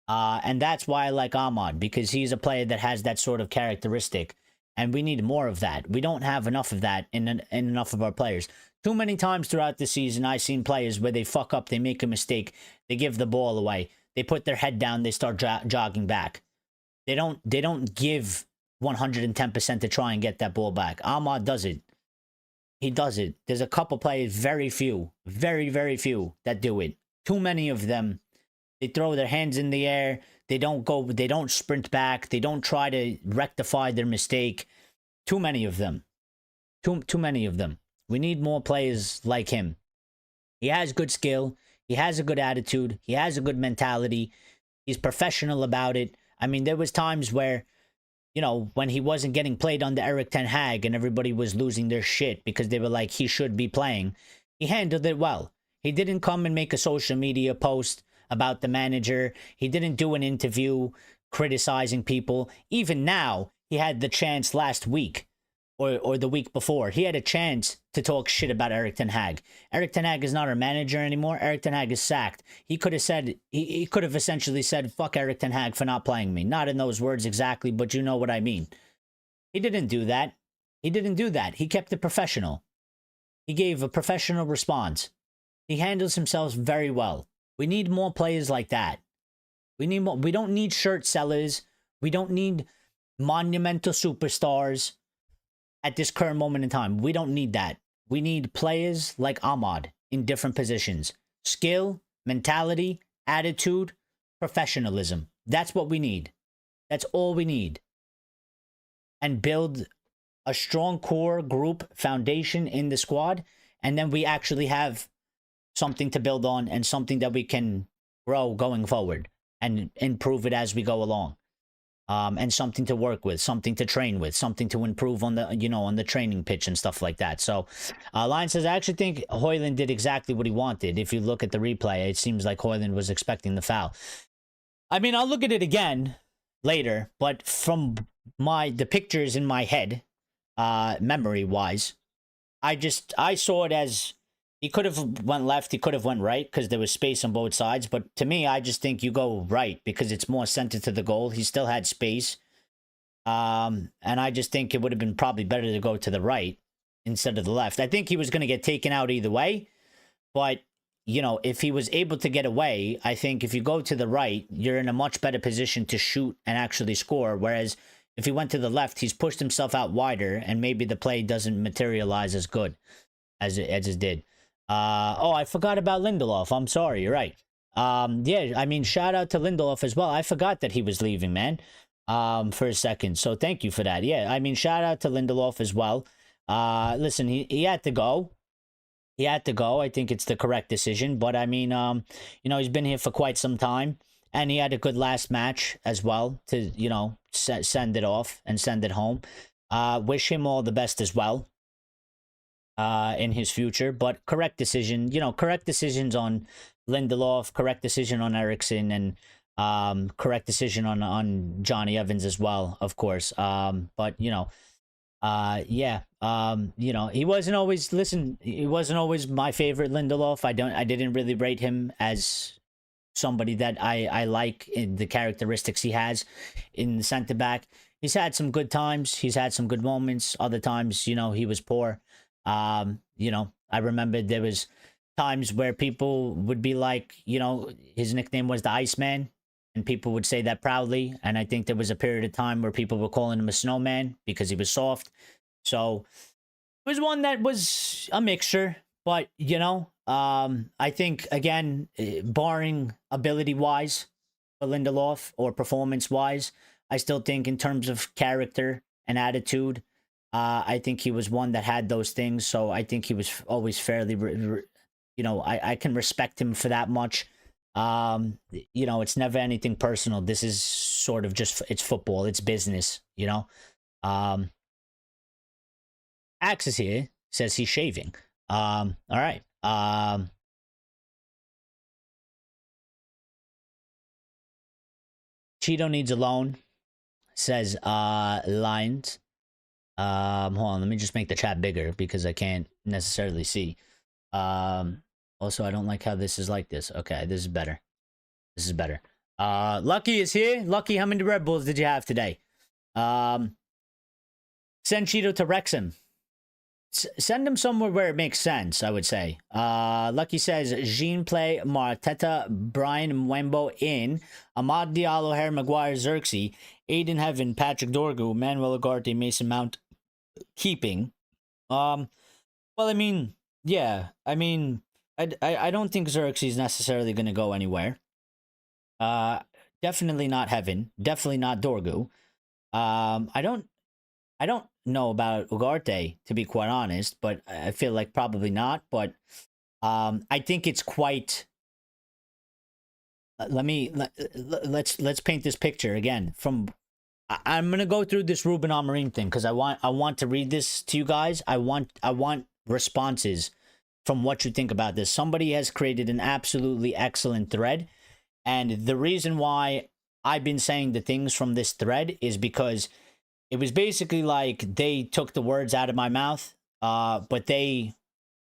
And that's why I like Ahmad, because he's a player that has that sort of characteristic. And we need more of that. We don't have enough of that in enough of our players. Too many times throughout the season, I've seen players where they fuck up, they make a mistake, they give the ball away, they put their head down, they start jogging back. They don't give 110% to try and get that ball back. Ahmad does it. He does it. There's a couple players, very few, very few that do it. Too many of them. They throw their hands in the air. They don't sprint back. They don't try to rectify their mistake. Too many of them. Too many of them. We need more players like him. He has good skill. He has a good attitude. He has a good mentality. He's professional about it. I mean, there was times where, you know, when he wasn't getting played under Erik ten Hag and everybody was losing their shit because they were like, he should be playing. He handled it well. He didn't come and make a social media post about the manager. He didn't do an interview criticizing people. Even now, he had the chance last week or the week before. He had a chance to talk shit about Erik ten Hag. Erik ten Hag is not our manager anymore. Erik ten Hag is sacked. He could have said, he could have essentially said, fuck Erik ten Hag for not playing me. Not in those words exactly, but you know what I mean. He didn't do that. He didn't do that. He kept it professional. He gave a professional response. He handles himself very well. We need more players like that. We need more. We don't need shirt sellers. We don't need monumental superstars at this current moment in time. We don't need that. We need players like Ahmad in different positions. Skill, mentality, attitude, professionalism. That's what we need. That's all we need. And build a strong core group foundation in the squad. And then we actually have something to build on and something that we can grow going forward and improve it as we go along. And something to work with, something to train with, something to improve on the, you know, on the training pitch and stuff like that. So, Lion says, I actually think Højlund did exactly what he wanted. If you look at the replay, it seems like Højlund was expecting the foul. I mean, I'll look at it again later, but from the pictures in my head, memory-wise, I saw it as he could have went left, he could have went right, because there was space on both sides. But to me, I just think you go right, because it's more centered to the goal. He still had space. And I just think it would have been probably better to go to the right instead of the left. I think he was going to get taken out either way. But, you know, if he was able to get away, I think if you go to the right, you're in a much better position to shoot and actually score. Whereas if he went to the left, he's pushed himself out wider, and maybe the play doesn't materialize as good as it did. Oh, I forgot about Lindelof. I'm sorry. You're right. Yeah, I mean, shout out to Lindelof as well. I forgot that he was leaving, man, for a second. So thank you for that. Yeah, I mean, shout out to Lindelof as well. Listen, he had to go. He had to go. I think it's the correct decision. But I mean, you know, he's been here for quite some time, and he had a good last match as well to, you know, send it off and send it home. Wish him all the best as well. In his future, but correct decision, you know, correct decisions on Lindelof, correct decision on Eriksen, and correct decision on Johnny Evans as well, of course. But you know, yeah, you know, he wasn't always my favorite Lindelof. I didn't really rate him as somebody that I like in the characteristics he has in the centre back. he's had some good times. He's had some good moments. Other times, he was poor. I remember there was times where people would be like, his nickname was the Iceman, and people would say that proudly. And I think there was a period of time where people were calling him a snowman because he was soft. So it was one that was a mixture, but I think again, barring ability wise for Lindelof or performance wise, I still think in terms of character and attitude, I think he was one that had those things. So I think he was always fairly, I can respect him for that much. It's never anything personal. This is sort of just, it's football, it's business, Axe is here, says he's shaving. All right. Cheeto needs a loan, says Lines. Hold on, let me just make the chat bigger because I can't necessarily see. Also, I don't like how this is like this. Okay, this is better. This is better. Lucky is here. Lucky, how many Red Bulls did you have today? Send Cheeto to Wrexham. Send him somewhere where it makes sense, I would say. Lucky says, Jean Play, Marteta, Brian Mwembo in, Ahmad Diallo, Harry Maguire, Xerxes, Aiden Heaven, Patrick Dorgu, Manuel Ugarte, Mason Mount, keeping. Well, I mean, yeah. I mean, I don't think Xerxes is necessarily going to go anywhere. Definitely not Heaven. Definitely not Dorgu. I don't know about Ugarte, to be quite honest, but I feel like probably not. But I think it's quite. Let's paint this picture again. I'm gonna go through this Ruben Amorim thing because I want to read this to you guys. I want responses from what you think about this. Somebody has created an absolutely excellent thread, and the reason why I've been saying the things from this thread is because it was basically like they took the words out of my mouth, but they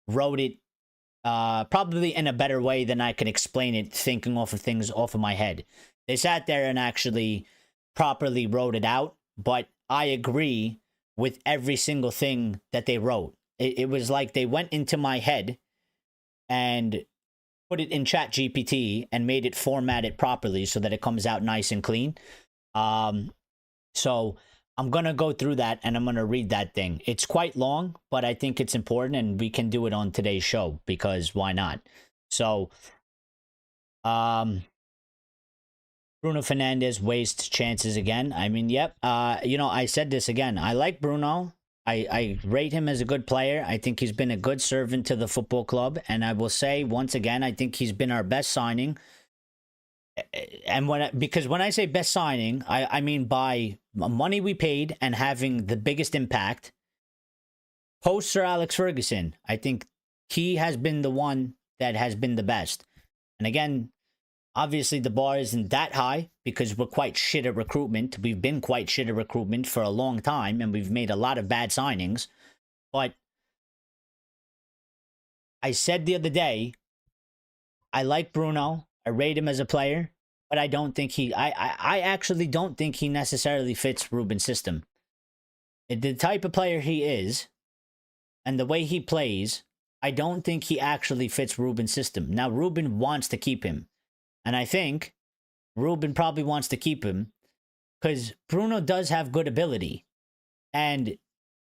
wrote it probably in a better way than I could explain it, thinking off of things off of my head. They sat there and actually properly wrote it out, but I agree with every single thing that they wrote. It was like they went into my head and put it in Chat GPT and made it format it properly so that it comes out nice and clean. So I'm going to go through that and I'm going to read that thing. It's quite long, but I think it's important and we can do it on today's show because why not? So, Bruno Fernandes wastes chances again. I mean, yep. I said this again. I like Bruno. I rate him as a good player. I think he's been a good servant to the football club. And I will say once again, I think he's been our best signing. And because when I say best signing, I mean by money we paid and having the biggest impact. Post Sir Alex Ferguson, I think he has been the one that has been the best. And again, obviously the bar isn't that high because we're quite shit at recruitment. We've been quite shit at recruitment for a long time and we've made a lot of bad signings. But I said the other day, I like Bruno. I rate him as a player, but I don't think I actually don't think he necessarily fits Ruben's system. The type of player he is and the way he plays, I don't think he actually fits Ruben's system. Now, Ruben wants to keep him. And I think Ruben probably wants to keep him because Bruno does have good ability. And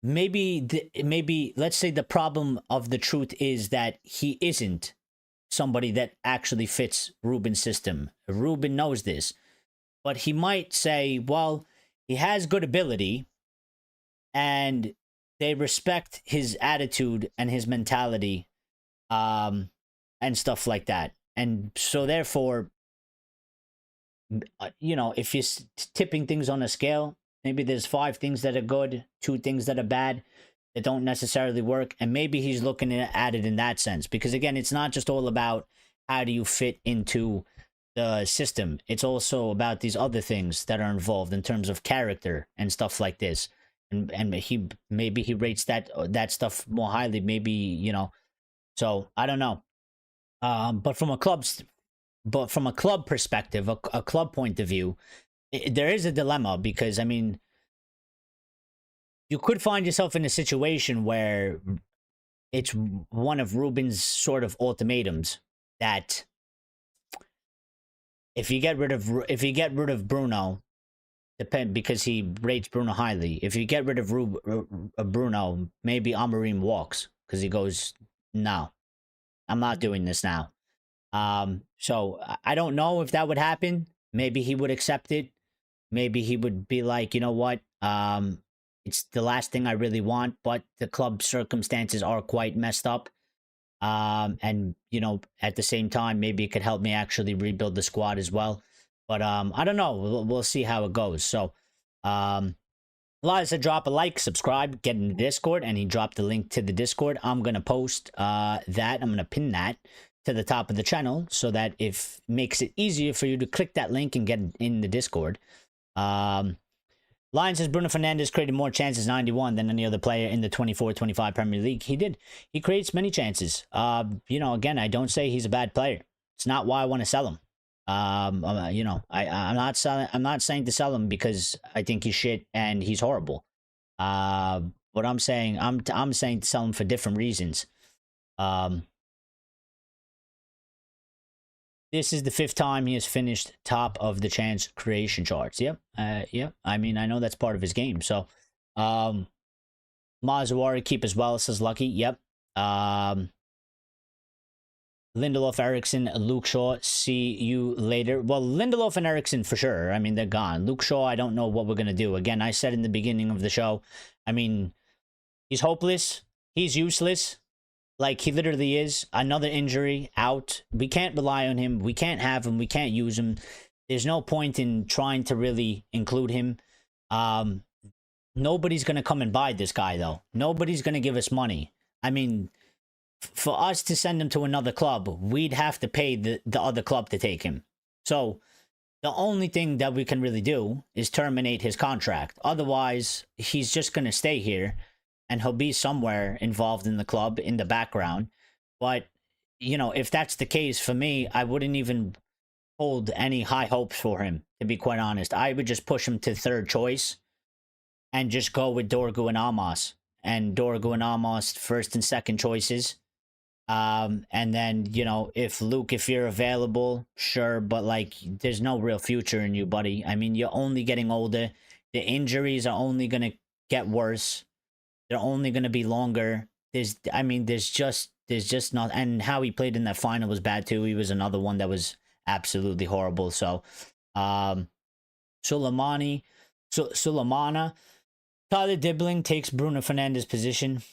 maybe let's say the problem of the truth is that he isn't somebody that actually fits Ruben's system. Ruben knows this. But he might say, well, he has good ability and they respect his attitude and his mentality and stuff like that. And so therefore, if you're tipping things on a scale, maybe there's 5 things that are good, 2 things that are bad, that don't necessarily work. And maybe he's looking at it in that sense. Because again, it's not just all about how do you fit into the system. It's also about these other things that are involved in terms of character and stuff like this. And he rates that stuff more highly. Maybe, so I don't know. But from a club perspective, a club point of view, there is a dilemma because I mean, you could find yourself in a situation where it's one of Ruben's sort of ultimatums that if you get rid of Bruno, because he rates Bruno highly. If you get rid of Bruno, maybe Amorim walks because he goes, no, I'm not doing this now. So I don't know if that would happen. Maybe he would accept it. Maybe he would be like, you know what? It's the last thing I really want, but the club circumstances are quite messed up. And you know, at the same time, maybe it could help me actually rebuild the squad as well. But I don't know. We'll see how it goes. So, Elias said, drop a like, subscribe, get in the Discord, and he dropped the link to the Discord. I'm gonna post that. I'm gonna pin that to the top of the channel so that if makes it easier for you to click that link and get in the Discord. Lion says Bruno Fernandes created more chances 91 than any other player in the 24-25 Premier League. He did. He creates many chances. You know, again, I don't say he's a bad player. It's not why I want to sell him. You know, I'm not saying to sell him because I think he's shit and he's horrible. What I'm saying, I'm saying to sell him for different reasons. This is the 5th time he has finished top of the chance creation charts. Yep. Yep. I mean, I know that's part of his game. So, Mazuari keep as well, says Lucky. Yep. Lindelof, Eriksson, Luke Shaw, see you later. Well, Lindelof and Eriksson for sure. I mean, they're gone. Luke Shaw, I don't know what we're going to do. Again, I said in the beginning of the show, I mean, he's hopeless. He's useless. Like, he literally is. Another injury, out. We can't rely on him. We can't have him. We can't use him. There's no point in trying to really include him. Nobody's going to come and buy this guy, though. Nobody's going to give us money. I mean, for us to send him to another club, we'd have to pay the other club to take him. So, the only thing that we can really do is terminate his contract. Otherwise, he's just going to stay here. And he'll be somewhere involved in the club in the background. But, you know, if that's the case for me, I wouldn't even hold any high hopes for him, to be quite honest. I would just push him to 3rd choice and just go with Dorgu and Amos. And Dorgu and Amos 1st and 2nd choices. And then, you know, if you're available, sure. But, like, there's no real future in you, buddy. I mean, you're only getting older. The injuries are only going to get worse. They're only going to be longer. There's just not. And how he played in that final was bad too. He was another one that was absolutely horrible. So, Suleimana, Tyler Dibbling takes Bruno Fernandes' position.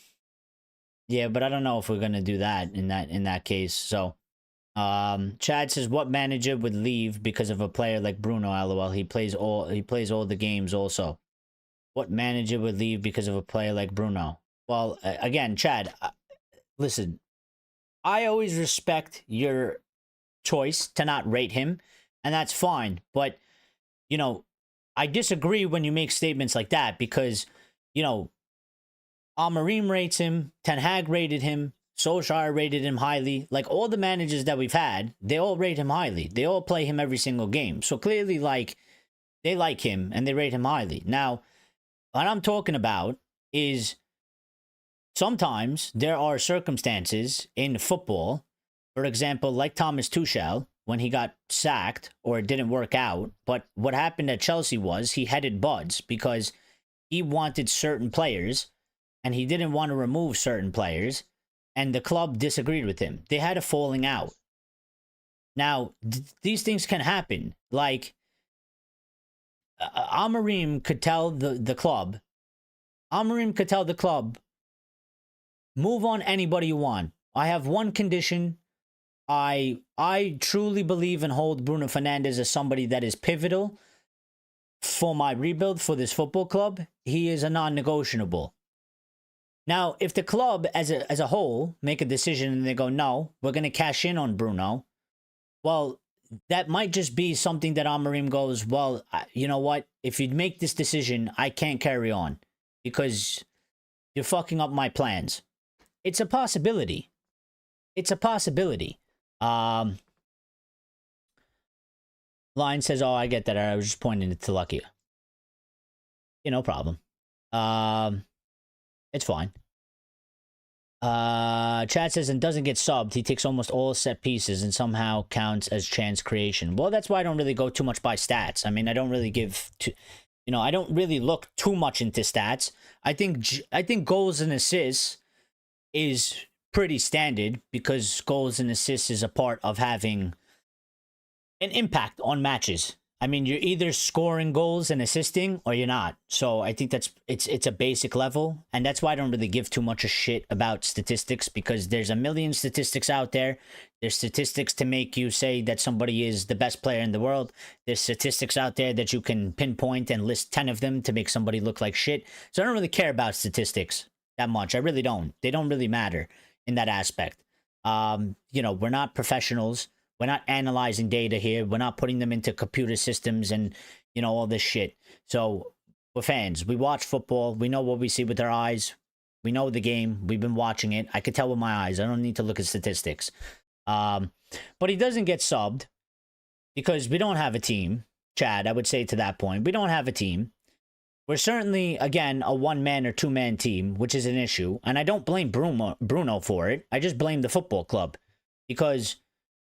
Yeah, but I don't know if we're going to do that in that case. So, Chad says, what manager would leave because of a player like Bruno? LOL. He plays all the games also. What manager would leave because of a player like Bruno? Well, again, Chad, listen, I always respect your choice to not rate him, and that's fine. But, you know, I disagree when you make statements like that because, you know, Amorim rates him, Ten Hag rated him, Solskjaer rated him highly. Like, all the managers that we've had, they all rate him highly. They all play him every single game. So clearly, like, they like him and they rate him highly. Now, what I'm talking about is sometimes there are circumstances in football, for example, like Thomas Tuchel, when he got sacked or it didn't work out. But what happened at Chelsea was he headed buds because he wanted certain players and he didn't want to remove certain players, and the club disagreed with him. They had a falling out. Now, these things can happen. Like, Amorim could tell the club, move on anybody you want. I have one condition. I truly believe and hold Bruno Fernandes as somebody that is pivotal for my rebuild for this football club. He is a non-negotiable. Now, if the club as a whole make a decision and they go, no, we're going to cash in on Bruno, well, that might just be something that Amorim goes, well, you know what? If you make this decision, I can't carry on because you're fucking up my plans. It's a possibility. It's a possibility. Line says, oh, I get that. I was just pointing it to Lucky. Yeah, no problem. Um, it's fine. Chad says, and doesn't get subbed. He takes almost all set pieces and somehow counts as chance creation. Well, that's why I don't really go too much by stats. I mean, I don't really give to, I don't really look too much into stats. I think goals and assists is pretty standard because goals and assists is a part of having an impact on matches. I mean, you're either scoring goals and assisting or you're not. So I think it's a basic level, and that's why I don't really give too much a shit about statistics, because there's a million statistics out there. There's statistics to make you say that somebody is the best player in the world. There's statistics out there that you can pinpoint and list 10 of them to make somebody look like shit. So I don't really care about statistics that much. I really don't. They don't really matter in that aspect. We're not professionals. We're not analyzing data here. We're not putting them into computer systems and, all this shit. So we're fans. We watch football. We know what we see with our eyes. We know the game. We've been watching it. I could tell with my eyes. I don't need to look at statistics. But he doesn't get subbed because we don't have a team. Chad, I would say to that point, we don't have a team. We're certainly, again, a one-man or two-man team, which is an issue. And I don't blame Bruno for it. I just blame the football club. Because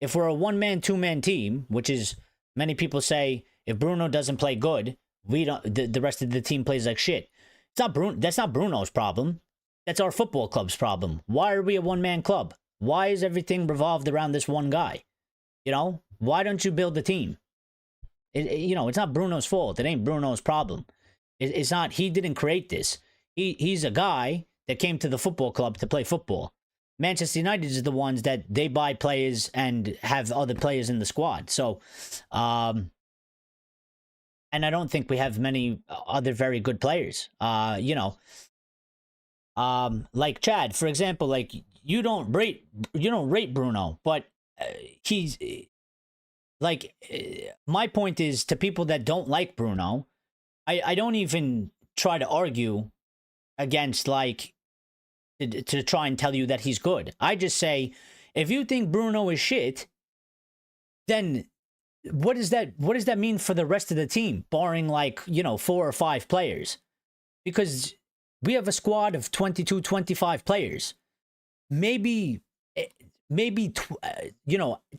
if we're a one-man, two-man team, which is, many people say, if Bruno doesn't play good, we don't. The rest of the team plays like shit. It's not Bruno. That's not Bruno's problem. That's our football club's problem. Why are we a one-man club? Why is everything revolved around this one guy? Why don't you build a team? It's not Bruno's fault. It ain't Bruno's problem. It's not. He didn't create this. He's a guy that came to the football club to play football. Manchester United is the ones that they buy players and have other players in the squad. So, and I don't think we have many other very good players. Like Chad, for example, like you don't rate Bruno, but he's like, my point is to people that don't like Bruno, I don't even try to argue against to try and tell you that he's good. I just say, if you think Bruno is shit, then what does that mean for the rest of the team, barring 4 or 5 players? Because we have a squad of 22, 25 players. Maybe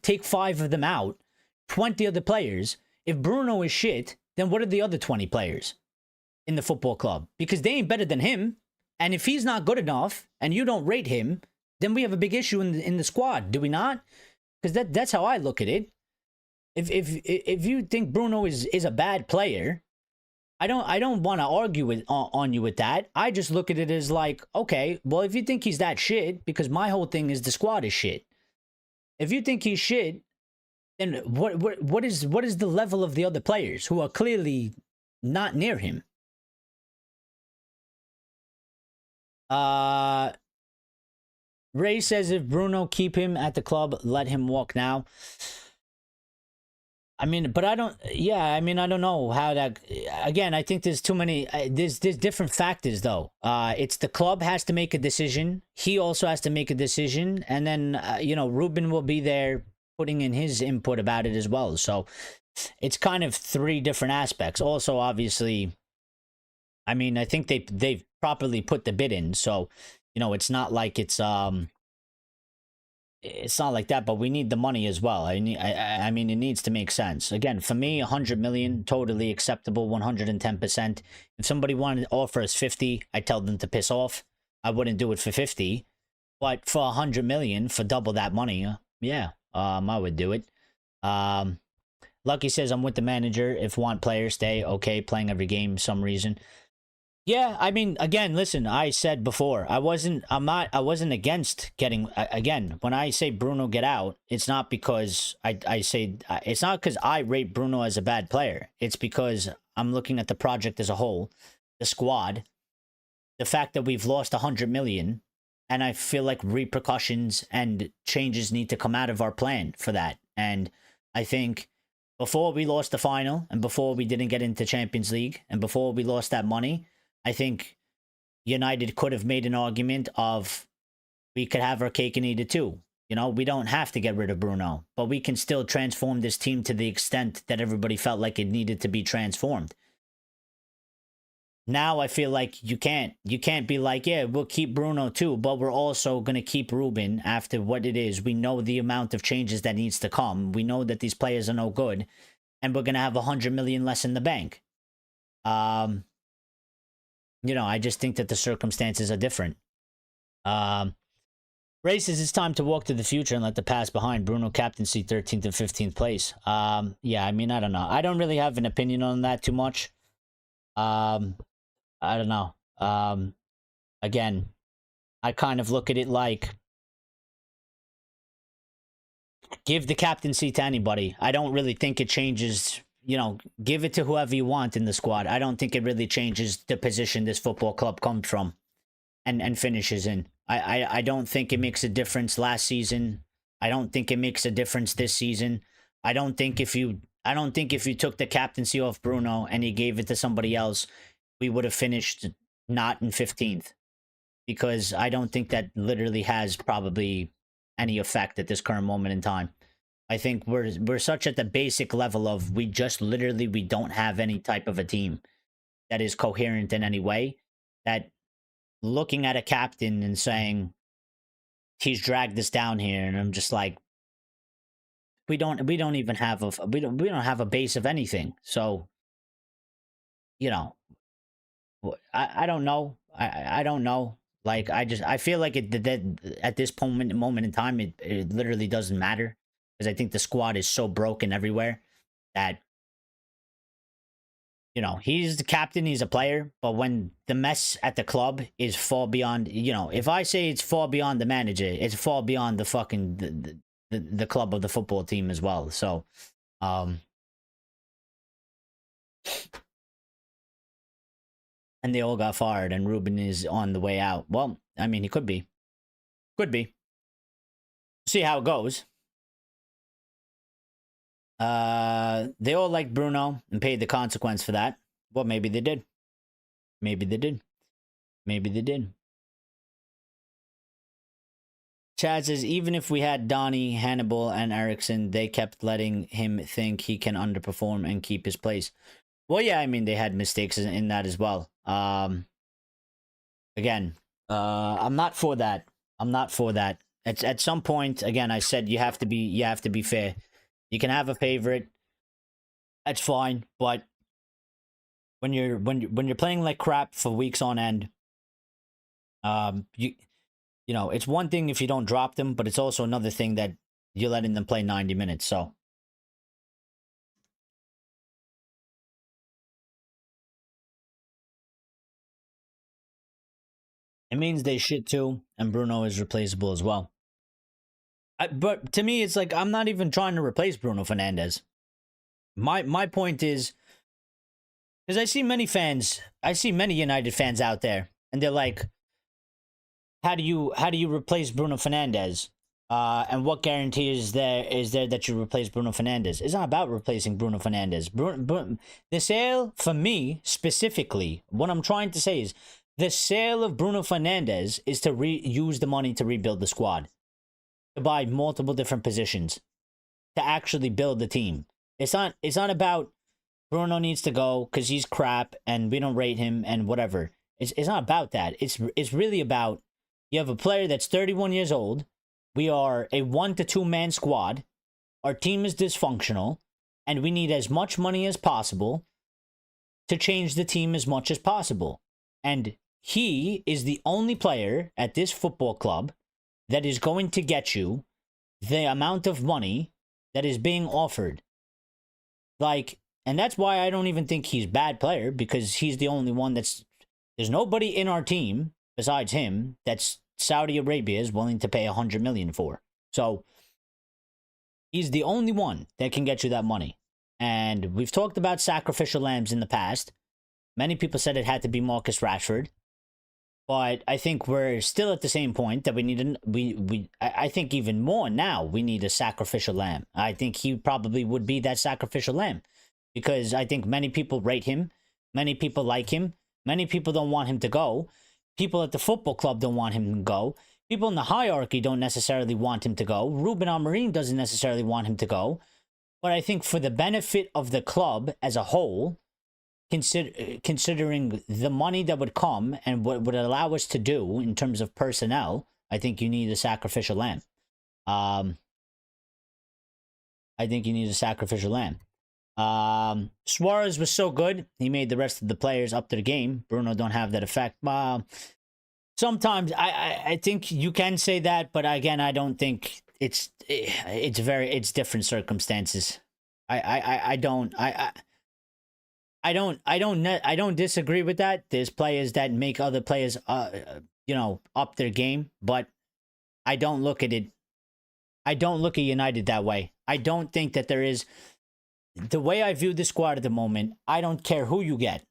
take 5 of them out, 20 other players. If Bruno is shit, then what are the other 20 players in the football club? Because they ain't better than him. And if he's not good enough and you don't rate him, then we have a big issue in the squad, do we not? Because that's how I look at it. If you think Bruno is a bad player, I don't want to argue on you with that. I just look at it as like, okay, well, if you think he's that shit, because my whole thing is the squad is shit. If you think he's shit, then what is the level of the other players who are clearly not near him? Ray says, if Bruno keep him at the club, let him walk now. I mean, but I don't know how that, again, I think there's too many, there's different factors though. It's the club has to make a decision. He also has to make a decision. And then, Ruben will be there putting in his input about it as well. So it's kind of 3 different aspects. Also, obviously, I mean, I think they've properly put the bid in. So, it's not like it's not like that, but we need the money as well. I mean, it needs to make sense. Again, for me, 100 million, totally acceptable, 110%. If somebody wanted to offer us 50, I tell them to piss off. I wouldn't do it for 50, but for 100 million, for double that money, yeah, I would do it. Lucky says, I'm with the manager. If want players, stay. Okay, playing every game, some reason. Yeah, I mean, again, listen, I said before, I wasn't against getting, again, when I say Bruno get out, it's not because it's not because I rate Bruno as a bad player. It's because I'm looking at the project as a whole, the squad, the fact that we've lost 100 million, and I feel like repercussions and changes need to come out of our plan for that. And I think before we lost the final, and before we didn't get into Champions League, and before we lost that money, I think United could have made an argument of we could have our cake and eat it too. We don't have to get rid of Bruno, but we can still transform this team to the extent that everybody felt like it needed to be transformed. Now I feel like you can't be like, yeah, we'll keep Bruno too, but we're also going to keep Ruben after what it is. We know the amount of changes that needs to come. We know that these players are no good, and we're going to have 100 million less in the bank. You know, I just think that the circumstances are different. Races, it's time to walk to the future and let the past behind. Bruno captaincy 13th and 15th place. Yeah, I mean, I don't know. I don't really have an opinion on that too much. I don't know. Again, I kind of look at it like, give the captaincy to anybody. I don't really think it changes, you know, give it to whoever you want in the squad. I don't think it really changes the position this football club comes from and finishes in. I don't think it makes a difference last season. I don't think it makes a difference this season. I don't think if you took the captaincy off Bruno and you gave it to somebody else, we would have finished not in 15th. Because I don't think that literally has probably any effect at this current moment in time. I think we're such at the basic level of we don't have any type of a team that is coherent in any way, that looking at a captain and saying he's dragged us down here, and I'm just like, we don't even have we don't have a base of anything. So, you know, I don't know. I don't know. Like, I feel like that at this moment in time, it literally doesn't matter, because I think the squad is so broken everywhere that, you know, he's the captain, he's a player, but when the mess at the club is far beyond, you know, if I say it's far beyond the manager, it's far beyond the fucking the club of the football team as well. So, and they all got fired, and Ruben is on the way out. Well, I mean, he could be. See how it goes. They all liked Bruno and paid the consequence for that. Well, maybe they did. Maybe they did. Chad says, even if we had Donny, Hannibal, and Eriksson, they kept letting him think he can underperform and keep his place. Well, yeah, I mean, they had mistakes in that as well. Again, I'm not for that. At some point, again, I said you have to be fair. You can have a favorite, that's fine, but when you're playing like crap for weeks on end, you know, it's one thing if you don't drop them, but it's also another thing that you're letting them play 90 minutes. So it means they shit too, and Bruno is replaceable as well. But to me, it's like, I'm not even trying to replace Bruno Fernandes. My point is, because I see many United fans out there, and they're like, how do you replace Bruno Fernandes? And what guarantee is there that you replace Bruno Fernandes? It's not about replacing Bruno Fernandes. The sale, for me specifically, what I'm trying to say is, the sale of Bruno Fernandes is to use the money to rebuild the squad, to buy multiple different positions, to actually build the team. It's not about Bruno needs to go because he's crap and we don't rate him and whatever. It's not about that. It's really about, you have a player that's 31 years old. We are a 1 to 2 man squad. Our team is dysfunctional, and we need as much money as possible to change the team as much as possible. And he is the only player at this football club that is going to get you the amount of money that is being offered. Like, and that's why I don't even think he's a bad player, because he's the only one there's nobody in our team besides him that's Saudi Arabia is willing to pay 100 million for. So he's the only one that can get you that money. And we've talked about sacrificial lambs in the past. Many people said it had to be Marcus Rashford. But I think we're still at the same point that we need I think even more now, we need a sacrificial lamb. I think he probably would be that sacrificial lamb, because I think many people rate him. Many people like him. Many people don't want him to go. People at the football club don't want him to go. People in the hierarchy don't necessarily want him to go. Ruben Amorim doesn't necessarily want him to go. But I think for the benefit of the club as a whole, considering the money that would come and what would allow us to do in terms of personnel, I think you need a sacrificial lamb. I think you need a sacrificial lamb. Suarez was so good, he made the rest of the players up to the game. Bruno don't have that effect. Sometimes I think you can say that, but again, I don't think it's different circumstances. I don't disagree with that. There's players that make other players up their game, but I don't look at it. I don't look at United that way. I don't think that there is, the way I view the squad at the moment, I don't care who you get.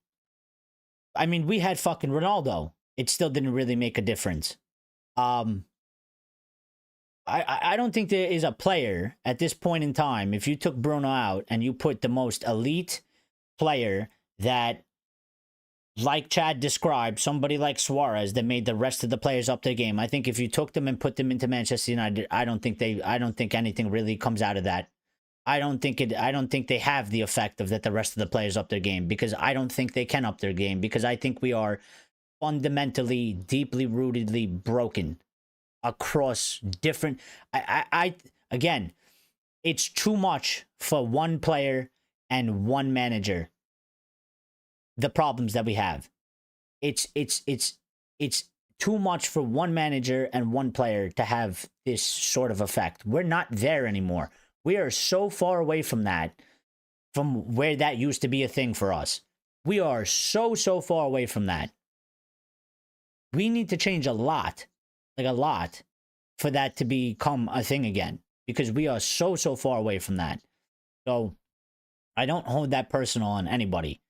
I mean, we had fucking Ronaldo. It still didn't really make a difference. I don't think there is a player at this point in time, if you took Bruno out and you put the most elite player that, like Chad described, somebody like Suarez that made the rest of the players up their game. I think if you took them and put them into Manchester United, I don't think anything really comes out of that. I don't think they have the effect of that the rest of the players up their game, because I don't think they can up their game, because I think we are fundamentally, deeply rootedly broken across different. Again, it's too much for one player and one manager. The problems that we have, it's too much for one manager and one player to have this sort of effect. We're not there anymore. We are so far away from that, from where that used to be a thing for us. We are so far away from that. We need to change a lot, for that to become a thing again, because we are so far away from that. So I don't hold that personal on anybody.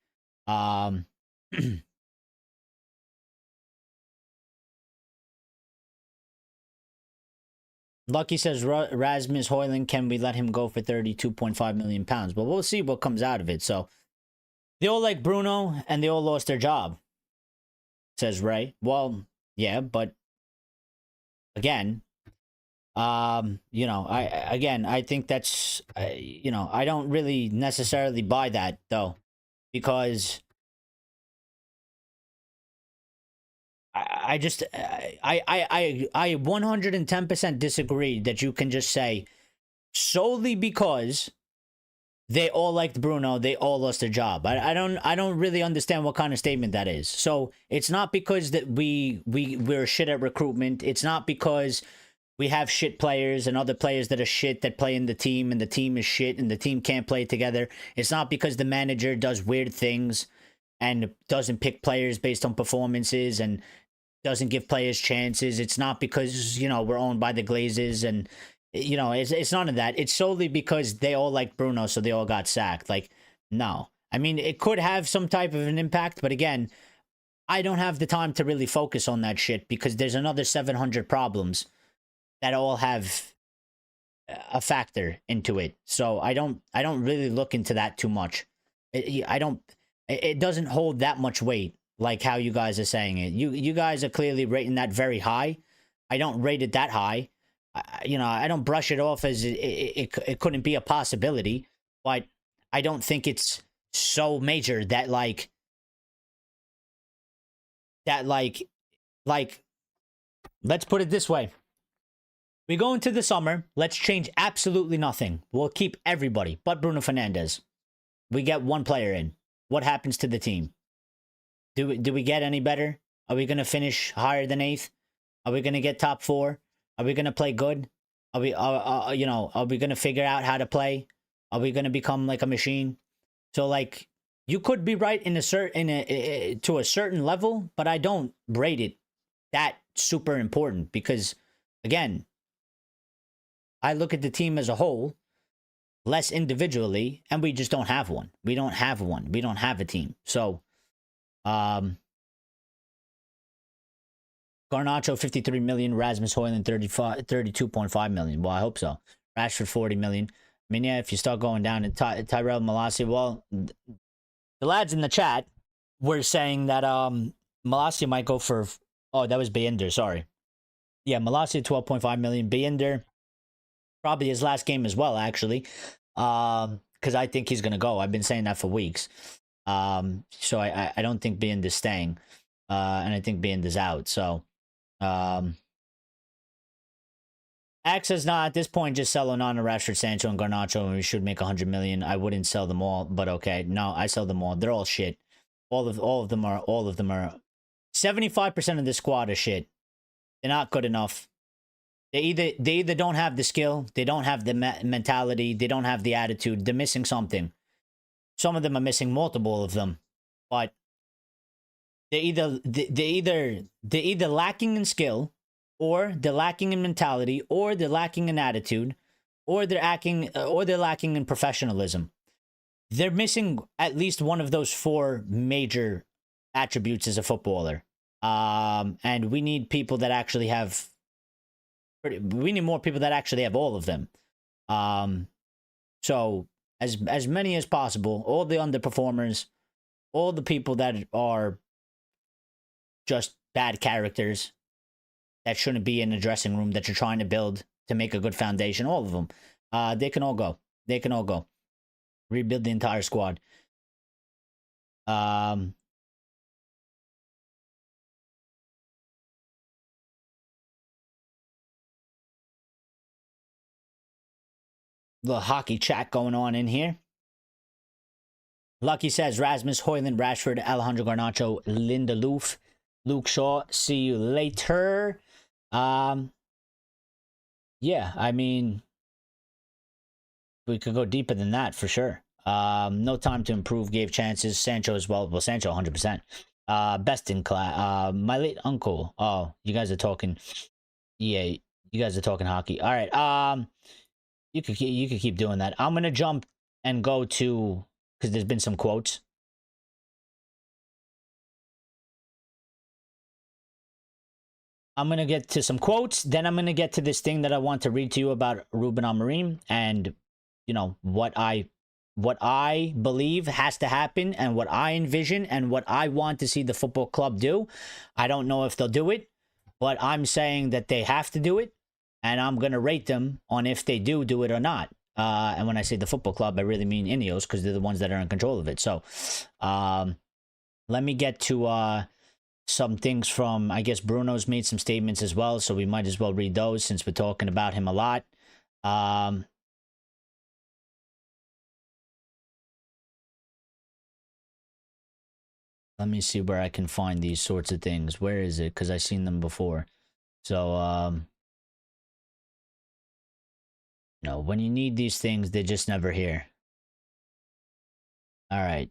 Lucky says Rasmus Højlund, can we let him go for 32.5 million pounds? But we'll see what comes out of it. So they all like Bruno and they all lost their job, says Ray. Well, yeah, but again, I think that's, I don't really necessarily buy that though, because I 110% disagree that you can just say solely because they all liked Bruno, they all lost their job. I don't really understand what kind of statement that is. So it's not because that we're shit at recruitment. It's not because we have shit players and other players that are shit that play in the team and the team is shit and the team can't play together. It's not because the manager does weird things and doesn't pick players based on performances and doesn't give players chances. It's not because, we're owned by the Glazers and, it's none of that. It's solely because they all like Bruno, so they all got sacked. Like, no. I mean, it could have some type of an impact, but again, I don't have the time to really focus on that shit because there's another 700 problems that all have a factor into it. So I don't really look into that too much. It doesn't hold that much weight like how you guys are saying it. You guys are clearly rating that very high. I don't rate it that high. I don't brush it off as it couldn't be a possibility, but I don't think it's so major that let's put it this way. We go into the summer, let's change absolutely nothing. We'll keep everybody but Bruno Fernandes. We get one player in. What happens to the team? Do we get any better? Are we going to finish higher than 8th? Are we going to get top 4? Are we going to play good? Are we going to figure out how to play? Are we going to become like a machine? So you could be right to a certain level, but I don't rate it that super important because again, I look at the team as a whole, less individually, and we just don't have one. We don't have one. We don't have a team. So, Garnacho, 53 million. Rasmus Højlund, 32.5 million. Well, I hope so. Rashford, 40 million. I mean, yeah, if you start going down to Tyrell Malacia, well, the lads in the chat were saying that Malacia might go for... Oh, that was Beinder, sorry. Yeah, Malacia, 12.5 million. Beinder, probably his last game as well, actually. Because I think he's going to go. I've been saying that for weeks. So I don't think Bind is staying, and I think Bind is out. So, Axe says, nah, at this point, just sell Onana, Rashford, Sancho, and Garnacho, and we should make 100 million. I wouldn't sell them all, but okay. No, I sell them all. They're all shit. All of them are 75% of this squad are shit. They're not good enough. They either don't have the skill, they don't have the mentality, they don't have the attitude. They're missing something. Some of them are missing multiple of them, but they're either lacking in skill, or they're lacking in mentality, or they're lacking in attitude, or they're lacking in professionalism. They're missing at least one of those four major attributes as a footballer. And we need people that actually have. We need more people that actually have all of them. So as many as possible, all the underperformers, all the people that are just bad characters that shouldn't be in the dressing room that you're trying to build to make a good foundation, all of them, they can all go. They can all go. Rebuild the entire squad. The hockey chat going on in here. Lucky says Rasmus Højlund, Rashford, Alejandro Garnacho, Lindelof, Luke Shaw. See you later. Yeah, I mean, we could go deeper than that for sure. No time to improve. Gave chances. Sancho as well. Well, Sancho 100%. Best in class. My late uncle. Oh, you guys are talking. Yeah, you guys are talking hockey. All right. You could keep doing that. I'm gonna jump and go to, because there's been some quotes. I'm gonna get to some quotes. Then I'm gonna get to this thing that I want to read to you about Ruben Amorim, and you know what I believe has to happen, and what I envision, and what I want to see the football club do. I don't know if they'll do it, but I'm saying that they have to do it. And I'm going to rate them on if they do it or not. And when I say the football club, I really mean Ineos, because they're the ones that are in control of it. So let me get to some things from, I guess Bruno's made some statements as well. So we might as well read those since we're talking about him a lot. Let me see where I can find these sorts of things. Where is it? Because I've seen them before. So, no, when you need these things, they're just never here. All right.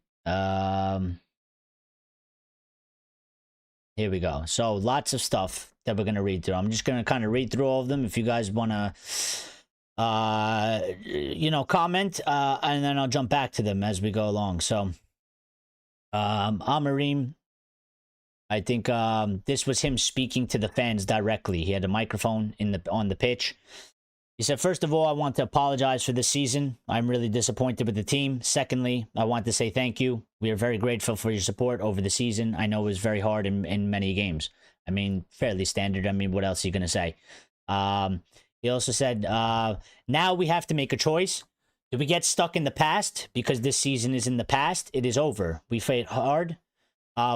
Here we go. So lots of stuff that we're going to read through. I'm just going to kind of read through all of them. If you guys want to, comment, and then I'll jump back to them as we go along. So, Amorim, I think this was him speaking to the fans directly. He had a microphone on the pitch. He said, first of all, I want to apologize for this season. I'm really disappointed with the team. Secondly, I want to say thank you. We are very grateful for your support over the season. I know it was very hard in many games. I mean, fairly standard. I mean, what else are you going to say? He also said, now we have to make a choice. Do we get stuck in the past? Because this season is in the past. It is over. We fight hard.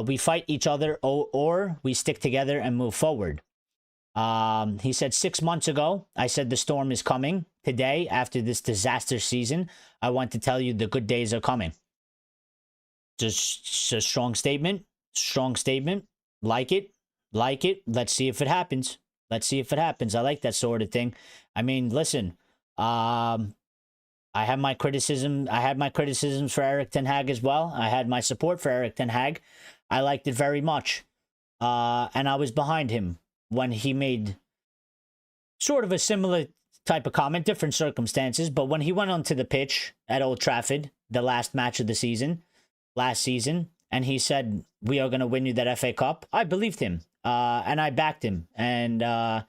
We fight each other, or we stick together and move forward. He said 6 months ago, I said the storm is coming. Today, after this disaster season, I want to tell you the good days are coming. Just a strong statement. Strong statement. Like it. Like it. Let's see if it happens. Let's see if it happens. I like that sort of thing. I mean, listen, I have my criticism. I had my criticisms for Erik ten Hag as well. I had my support for Erik ten Hag. I liked it very much. And I was behind him when he made sort of a similar type of comment, different circumstances, but when he went onto the pitch at Old Trafford, the last match of the season, last season, and he said, we are going to win you that FA Cup, I believed him, and I backed him, and I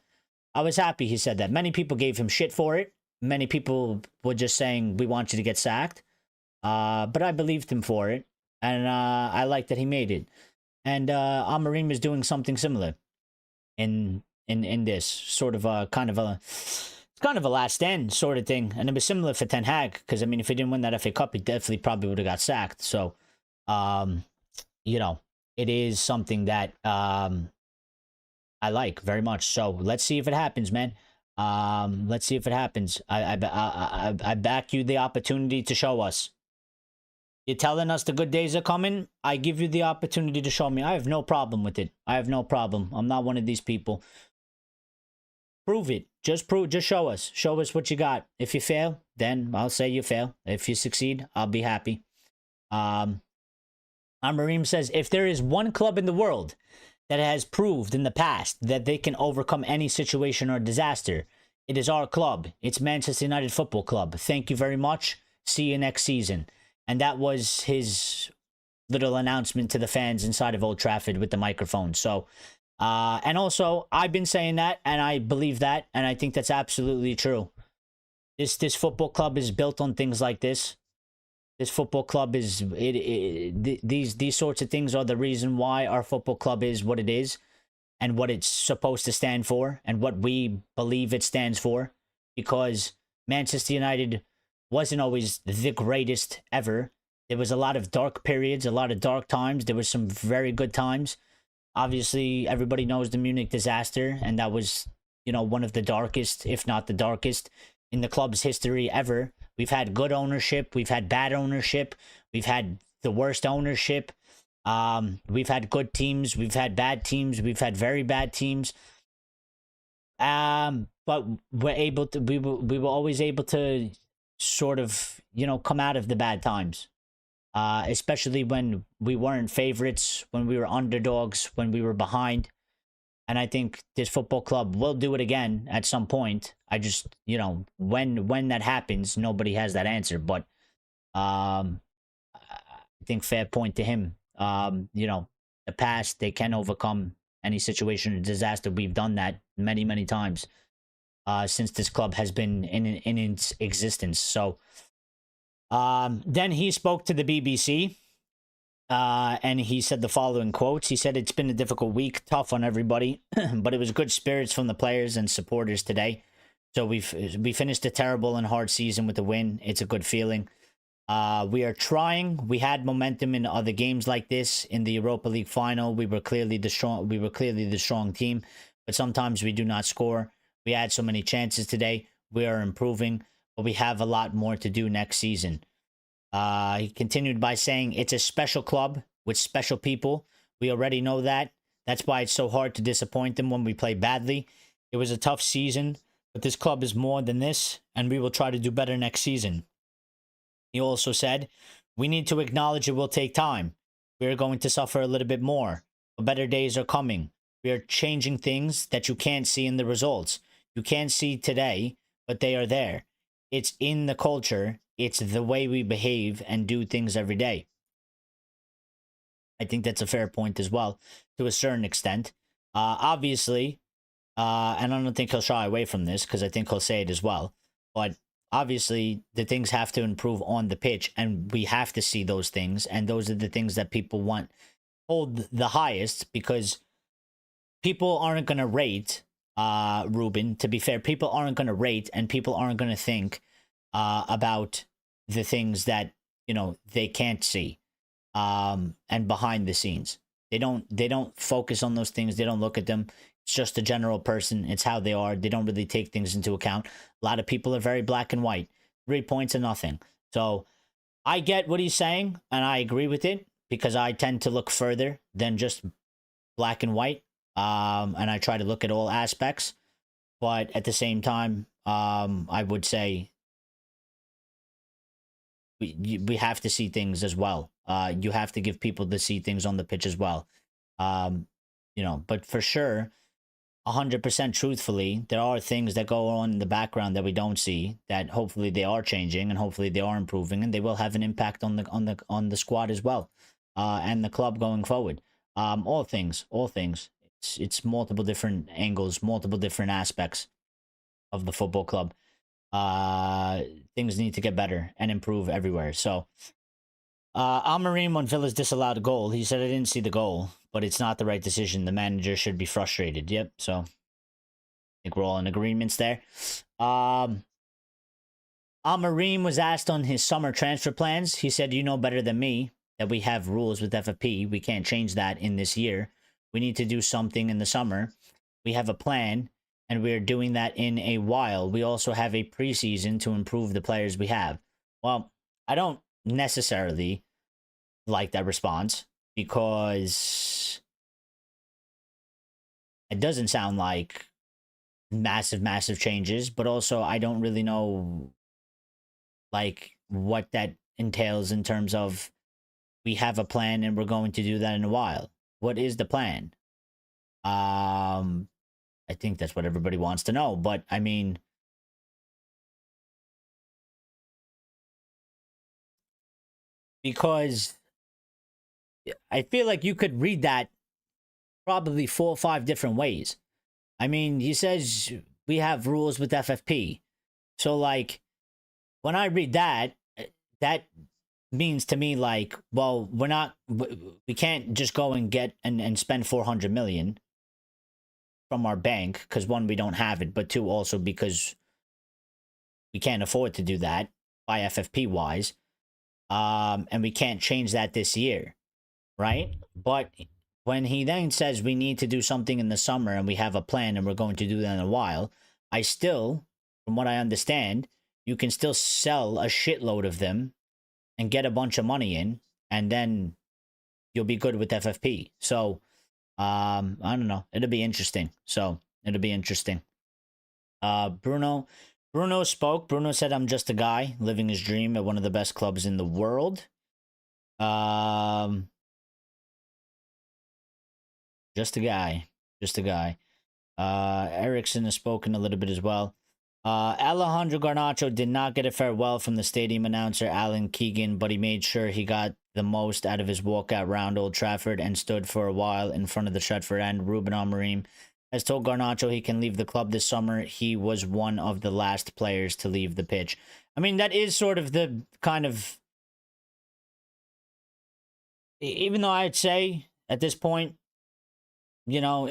was happy he said that. Many people gave him shit for it. Many people were just saying, we want you to get sacked, but I believed him for it, and I like that he made it. And Amorim is doing something similar in this sort of a kind of a last stand sort of thing. And it was similar for Ten Hag, because I mean, if he didn't win that FA Cup, he definitely probably would have got sacked. So um, you know, it is something that I like very much. So let's see if it happens, man. Let's see if it happens. I back you the opportunity to show us. You're telling us the good days are coming. I give you the opportunity to show me. I have no problem with it. I have no problem. I'm not one of these people. Prove it. Just prove. Just show us. Show us what you got. If you fail, then I'll say you fail. If you succeed, I'll be happy. Amarim says, if there is one club in the world that has proved in the past that they can overcome any situation or disaster, it is our club. It's Manchester United Football Club. Thank you very much. See you next season. And that was his little announcement to the fans inside of Old Trafford with the microphone. So, and also, I've been saying that, and I believe that, and I think that's absolutely true. This football club is built on things like this. This football club is these sorts of things are the reason why our football club is what it is, and what it's supposed to stand for, and what we believe it stands for. Because Manchester United wasn't always the greatest ever. There was a lot of dark periods, a lot of dark times. There was some very good times. Obviously, everybody knows the Munich disaster, and that was, one of the darkest, if not the darkest, in the club's history ever. We've had good ownership. We've had bad ownership. We've had the worst ownership. We've had good teams. We've had bad teams. We've had very bad teams. But we were always able to sort of, come out of the bad times. Especially when we weren't favorites, when we were underdogs, when we were behind. And I think this football club will do it again at some point. I just, when that happens, nobody has that answer. But I think fair point to him. The past, they can overcome any situation or disaster. We've done that many, many times since this club has been in its existence. So then he spoke to the BBC. And he said the following quotes. He said, it's been a difficult week, tough on everybody, but it was good spirits from the players and supporters today. So we finished a terrible and hard season with a win. It's a good feeling. We are trying. We had momentum in other games like this. In the Europa League final, we were clearly the strong team, but sometimes we do not score. We had so many chances today. We are improving, but we have a lot more to do next season. He continued by saying, it's a special club with special people. We already know that. That's why it's so hard to disappoint them when we play badly. It was a tough season, but this club is more than this, and we will try to do better next season. He also said, we need to acknowledge it will take time. We are going to suffer a little bit more, but better days are coming. We are changing things that you can't see in the results. You can't see today, but they are there. It's in the culture. It's the way we behave and do things every day. I think that's a fair point as well, to a certain extent. Obviously, and I don't think he'll shy away from this, because I think he'll say it as well. But obviously, the things have to improve on the pitch, and we have to see those things. And those are the things that people hold the highest, because people aren't going to rate, Ruben, to be fair. People aren't going to rate, and people aren't going to think about the things that they can't see, and behind the scenes. They don't focus on those things. They don't look at them. It's just a general person. It's how they are. They don't really take things into account. A lot of people are very black and white. 3 points and nothing. So I get what he's saying, and I agree with it, because I tend to look further than just black and white, and I try to look at all aspects. But at the same time, I would say we have to see things as well. You have to give people to see things on the pitch as well. But for sure, 100% truthfully, there are things that go on in the background that we don't see, that hopefully they are changing, and hopefully they are improving, and they will have an impact on the squad as well, and the club going forward. All things. It's multiple different angles, multiple different aspects of the football club. Things need to get better and improve everywhere. So, Amarim on Villa's disallowed goal. He said, I didn't see the goal, but it's not the right decision. The manager should be frustrated. Yep. So, I think we're all in agreements there. Amarim was asked on his summer transfer plans. He said, you know better than me. that we have rules with FFP. We can't change that in this year. We need to do something in the summer. We have a plan, and we're doing that in a while. We also have a preseason to improve the players we have. Well, I don't necessarily like that response because it doesn't sound like massive changes, but also I don't really know like what that entails in terms of we have a plan and we're going to do that in a while. What is the plan? I think that's what everybody wants to know, but I mean, because I feel like you could read that probably 4 or 5 different ways. I mean, he says we have rules with FFP. So like when I read that, that means to me like, well, we can't just go and get and spend 400 million from our bank because one, we don't have it, but two, also because we can't afford to do that by FFP wise. And we can't change that this year, right? But when he then says we need to do something in the summer and we have a plan and we're going to do that in a while, I still, from what I understand, you can still sell a shitload of them and get a bunch of money in, and then you'll be good with FFP. So, I don't know. It'll be interesting. Bruno spoke. Bruno said, I'm just a guy living his dream at one of the best clubs in the world. Just a guy. Erickson has spoken a little bit as well. Alejandro Garnacho did not get a farewell from the stadium announcer Alan Keegan, but he made sure he got the most out of his walkout round Old Trafford and stood for a while in front of the Stretford end. Ruben Amorim has told Garnacho he can leave the club this summer. He was one of the last players to leave the pitch. I mean, that is sort of the kind of... Even though I'd say at this point, you know,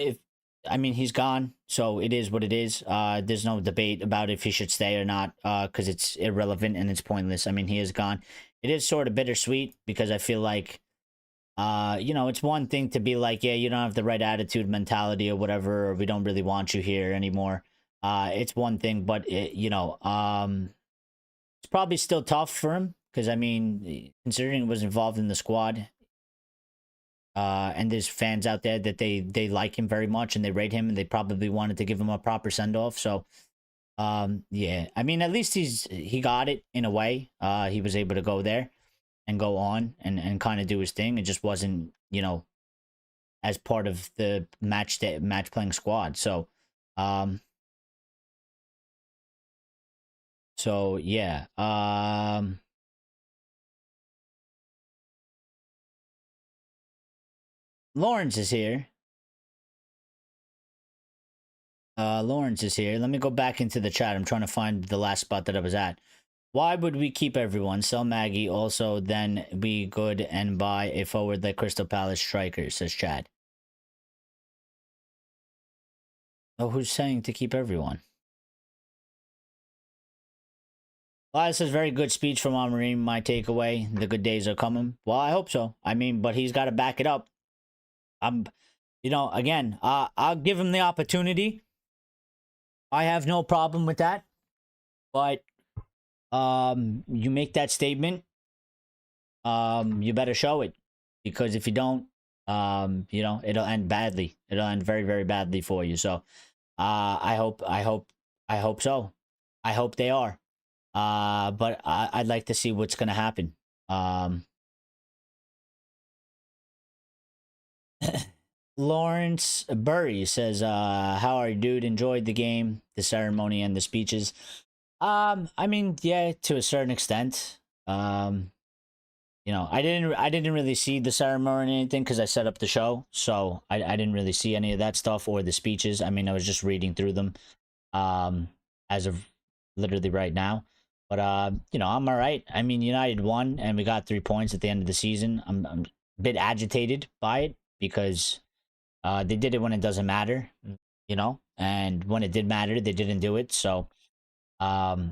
he's gone, so it is what it is. There's no debate about if he should stay or not, because it's irrelevant and it's pointless. I mean, he is gone. It is sort of bittersweet because I feel like, it's one thing to be like, yeah, you don't have the right attitude, mentality, or whatever, or we don't really want you here anymore. It's one thing, but it's probably still tough for him because I mean, considering he was involved in the squad. And there's fans out there that they like him very much and they rate him and they probably wanted to give him a proper send-off. So, yeah, I mean, at least he got it in a way. He was able to go there and go on and kind of do his thing. It just wasn't, as part of the match playing squad. So, yeah, Lawrence is here. Lawrence is here. Let me go back into the chat. I'm trying to find the last spot that I was at. Why would we keep everyone? Sell Maggie. Also, then be good and buy a forward like Crystal Palace striker, says Chad. Oh, who's saying to keep everyone? Elias says, very good speech from Amorim. My takeaway, the good days are coming. Well, I hope so. I mean, but he's got to back it up. Again, I'll give him the opportunity. I have no problem with that. But you make that statement, you better show it. Because if you don't, it'll end badly. It'll end very, very badly for you. So I hope so. I hope they are. But I'd like to see what's gonna happen. Lawrence Burry says, how are you, dude? Enjoyed the game, the ceremony, and the speeches. I mean, yeah, to a certain extent. I didn't really see the ceremony or anything because I set up the show, so I didn't really see any of that stuff or the speeches. I mean, I was just reading through them, as of literally right now. But I'm all right. I mean, United won and we got 3 points at the end of the season. I'm a bit agitated by it because they did it when it doesn't matter, and when it did matter, they didn't do it. So it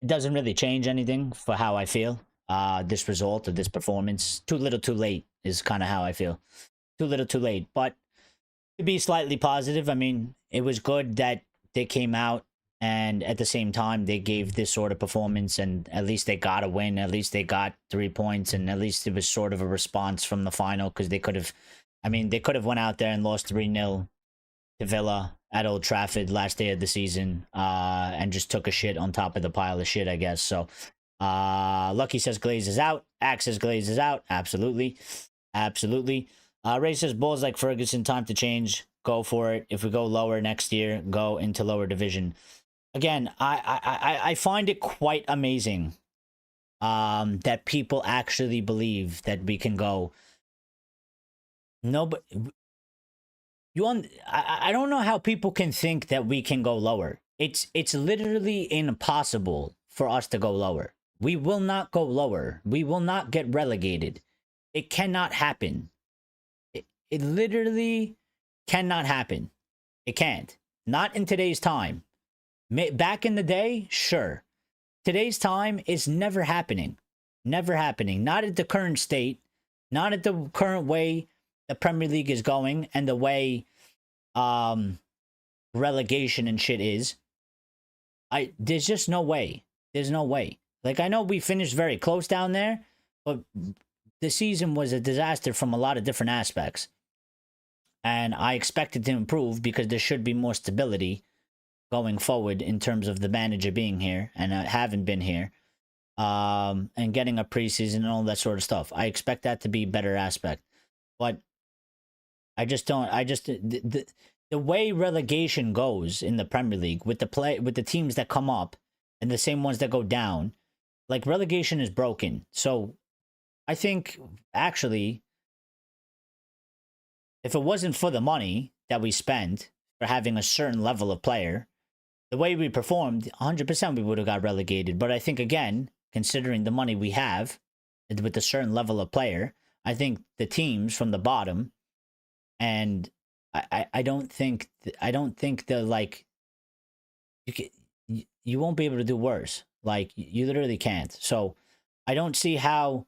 doesn't really change anything for how I feel. this result or this performance. Too little, too late is kind of how I feel. Too little, too late. But to be slightly positive, I mean, it was good that they came out and at the same time they gave this sort of performance, and at least they got a win. At least they got 3 points, and at least it was sort of a response from the final, because they could have, I mean, they could have went out there and lost 3-0 to Villa at Old Trafford last day of the season, and just took a shit on top of the pile of shit, I guess. So Lucky says Glaze is out. Axe says Glaze is out. Absolutely. Absolutely. Ray says Bulls like Ferguson, time to change. Go for it. If we go lower next year, go into lower division. Again, I find it quite amazing that people actually believe that we can go. No, but I don't know how people can think that we can go lower. It's literally impossible for us to go lower. We will not go lower. We will not get relegated. It cannot happen. It literally cannot happen. It can't. Not in today's time. Back in the day, sure. Today's time is never happening. Never happening. Not at the current state. Not at the current way the Premier League is going and the way relegation and shit is. There's just no way. There's no way. Like, I know we finished very close down there, but the season was a disaster from a lot of different aspects. And I expect it to improve because there should be more stability going forward in terms of the manager being here and having been here, and getting a preseason and all that sort of stuff. I expect that to be a better aspect. But I just don't. The way relegation goes in the Premier League with the teams that come up and the same ones that go down, like, relegation is broken. So I think actually, if it wasn't for the money that we spent for having a certain level of player, the way we performed, 100% we would have got relegated. But I think, again, considering the money we have with a certain level of player, I think the teams from the bottom, and I don't think they're like, you won't be able to do worse. Like, you literally can't. So I don't see how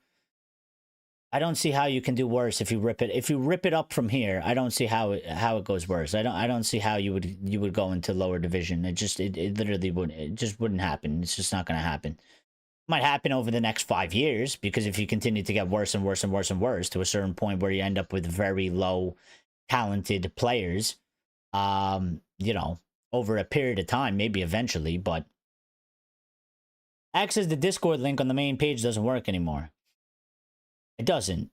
you can do worse if you rip it. If you rip it up from here, I don't see how it goes worse. I don't see how you would go into lower division. It literally wouldn't happen. It's just not going to happen. It might happen over the next 5 years, because if you continue to get worse and worse and worse and worse to a certain point where you end up with very low talented players, you know, over a period of time, maybe eventually. But access the Discord link on the main page doesn't work anymore. It doesn't.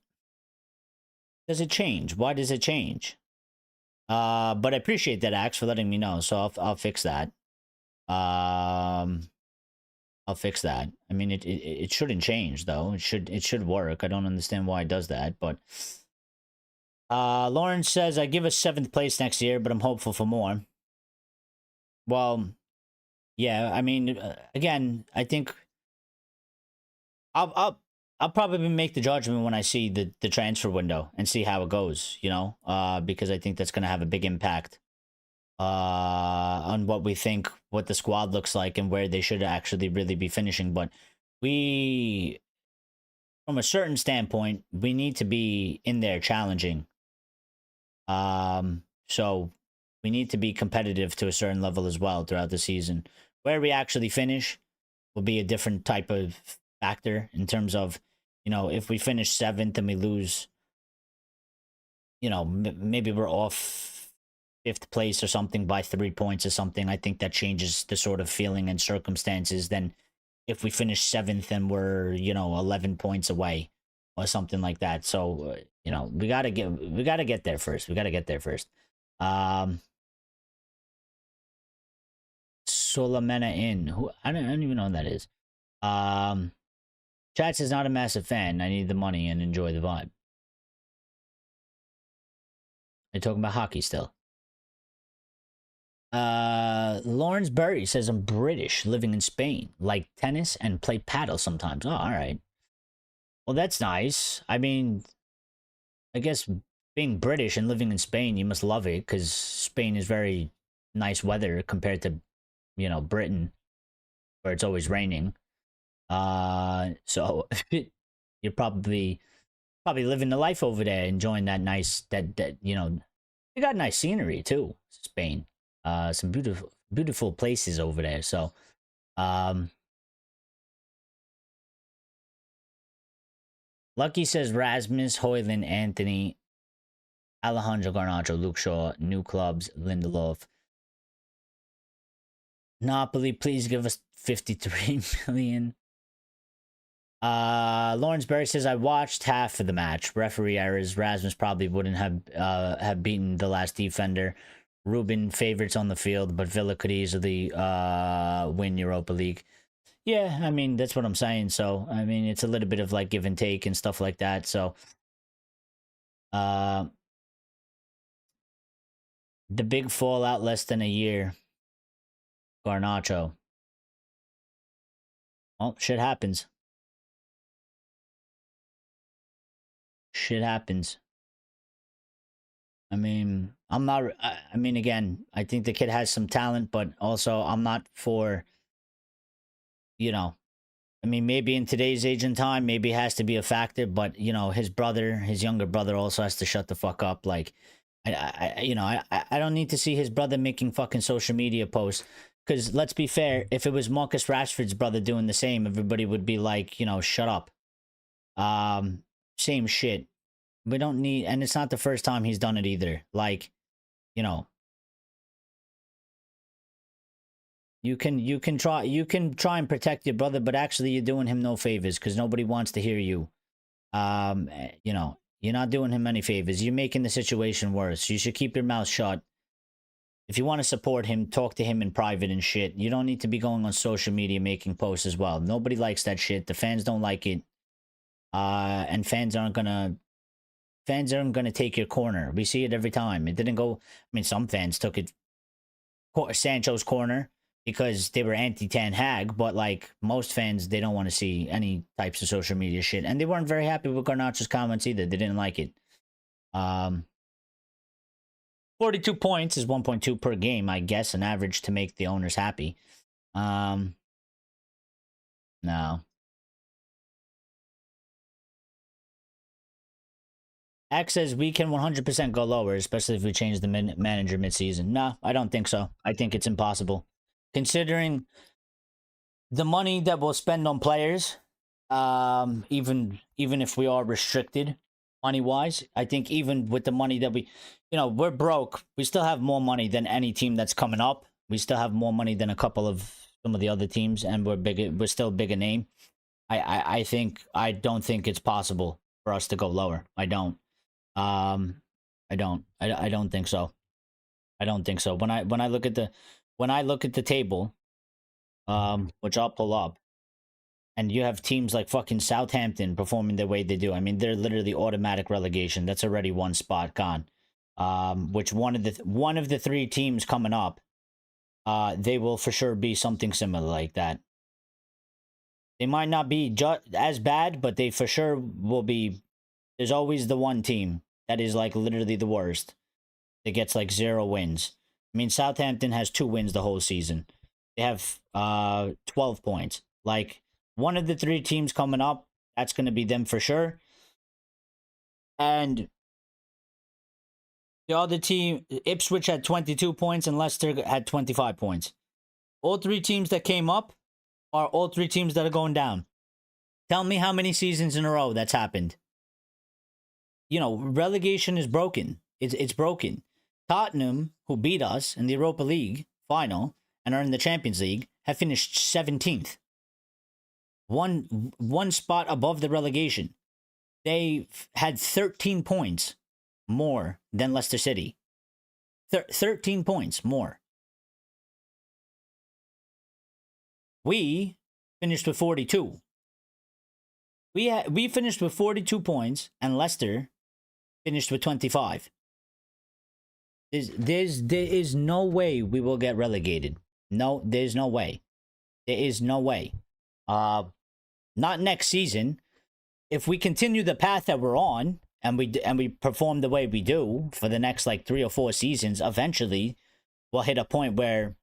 Does it change? Why does it change? But I appreciate that, Axe, for letting me know. So I'll fix that. I'll fix that. I mean, it shouldn't change though. It should work. I don't understand why it does that. But Lawrence says, I give us 7th place next year, but I'm hopeful for more. Well, yeah. I mean, again, I think I'll probably make the judgment when I see the transfer window and see how it goes, you know, because I think that's going to have a big impact on what we think, what the squad looks like, and where they should actually really be finishing. But we, from a certain standpoint, we need to be in there challenging. So we need to be competitive to a certain level as well throughout the season. Where we actually finish will be a different type of factor in terms of, you know, if we finish 7th and we lose, you know, maybe we're off 5th place or something by 3 points or something. I think that changes the sort of feeling and circumstances than if we finish 7th and we're, you know, 11 points away or something like that. So, you know, we gotta get there first. We gotta get there first. Solamena Inn, who I don't even know who that is. Chat says not a massive fan. I need the money and enjoy the vibe. They're talking about hockey still. Lawrence Berry says I'm British, living in Spain, like tennis and play paddle sometimes. Oh, all right. Well, that's nice. I mean, I guess being British and living in Spain, you must love it, because Spain is very nice weather compared to, you know, Britain, where it's always raining. So you're probably living the life over there, enjoying that nice that you know. You got nice scenery too, Spain. Some beautiful places over there. So, um, Lucky says Rasmus, Hoyland, Anthony, Alejandro Garnacho, Luke Shaw, new clubs, Lindelof. Napoli, please give us 53 million. Lawrence Berry says I watched half of the match. Referee errors. Rasmus probably wouldn't have beaten the last defender. Ruben favorites on the field, but Villa could easily win Europa League. Yeah, I mean that's what I'm saying. So I mean it's a little bit of like give and take and stuff like that. So the big fallout less than a year. Garnacho. Oh, shit happens. Shit happens. I mean, I'm not. I mean, again, I think the kid has some talent, but also I'm not for. You know, I mean, maybe in today's age and time, maybe it has to be a factor, but you know, his brother, his younger brother, also has to shut the fuck up. Like, I don't need to see his brother making fucking social media posts. Because let's be fair, if it was Marcus Rashford's brother doing the same, everybody would be like, you know, shut up. Same shit. We don't need, and it's not the first time he's done it either. Like, you know, you can try and protect your brother, but actually you're doing him no favors because nobody wants to hear you. You know, you're not doing him any favors. You're making the situation worse. You should keep your mouth shut. If you want to support him, talk to him in private and shit. You don't need to be going on social media making posts as well. Nobody likes that shit. The fans don't like it. And fans aren't gonna take your corner. We see it every time. It didn't go. I mean, some fans took it Sancho's corner because they were anti Ten Hag, but like most fans, they don't want to see any types of social media shit, and they weren't very happy with Garnacho's comments either. They didn't like it. 42 points is 1.2 per game, I guess, an average to make the owners happy. No. X says we can 100% go lower, especially if we change the manager midseason. No, I don't think so. I think it's impossible. Considering the money that we'll spend on players, even if we are restricted money-wise, I think even with the money that we, you know, we're broke. We still have more money than any team that's coming up. We still have more money than a couple of some of the other teams, and we're still a bigger name. I don't think it's possible for us to go lower. I don't. I don't think so. I don't think so. When I look at the table, which I'll pull up, and you have teams like fucking Southampton performing the way they do. I mean, they're literally automatic relegation. That's already one spot gone. Which one of the three teams coming up, they will for sure be something similar like that. They might not be as bad, but they for sure will be. There's always the one team that is like literally the worst that gets like 0 wins. I mean, Southampton has 2 wins the whole season. They have 12 points. Like, one of the 3 teams coming up, that's going to be them for sure. And the other team, Ipswich had 22 points and Leicester had 25 points. All 3 teams that came up are all 3 teams that are going down. Tell me how many seasons in a row that's happened. You know, relegation is broken. It's broken. Tottenham, who beat us in the Europa League final and are in the Champions League, have finished 17th. One spot above the relegation. They had 13 points more than Leicester City. 13 points more. We finished with 42. We finished with 42 points, and Leicester finished with 25. There is no way we will get relegated. No, there's no way. There is no way. Not next season. If we continue the path that we're on, and we perform the way we do for the next like 3 or 4 seasons, eventually we'll hit a point where,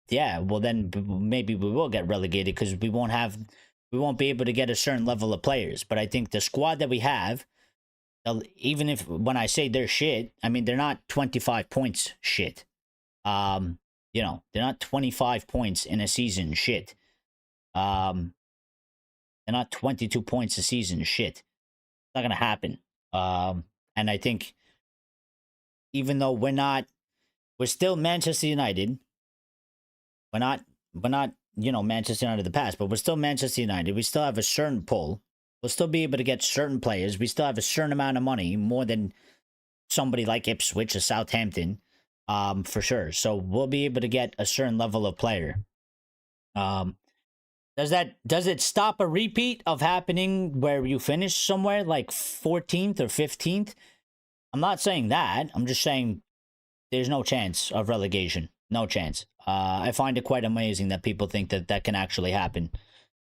yeah, well then maybe we will get relegated because we won't have we won't be able to get a certain level of players. But I think the squad that we have, even if when I say they're shit, I mean they're not 25 points shit. You know, they're not 25 points in a season shit. They're not 22 points a season shit. It's not gonna happen. And I think even though we're still Manchester United. We're not, you know, Manchester United of the past, but we're still Manchester United. We still have a certain pull. We'll still be able to get certain players. We still have a certain amount of money, more than somebody like Ipswich or Southampton, for sure. So we'll be able to get a certain level of player. Does it stop a repeat of happening where you finish somewhere like 14th or 15th? I'm not saying that. I'm just saying there's no chance of relegation. No chance. I find it quite amazing that people think that that can actually happen.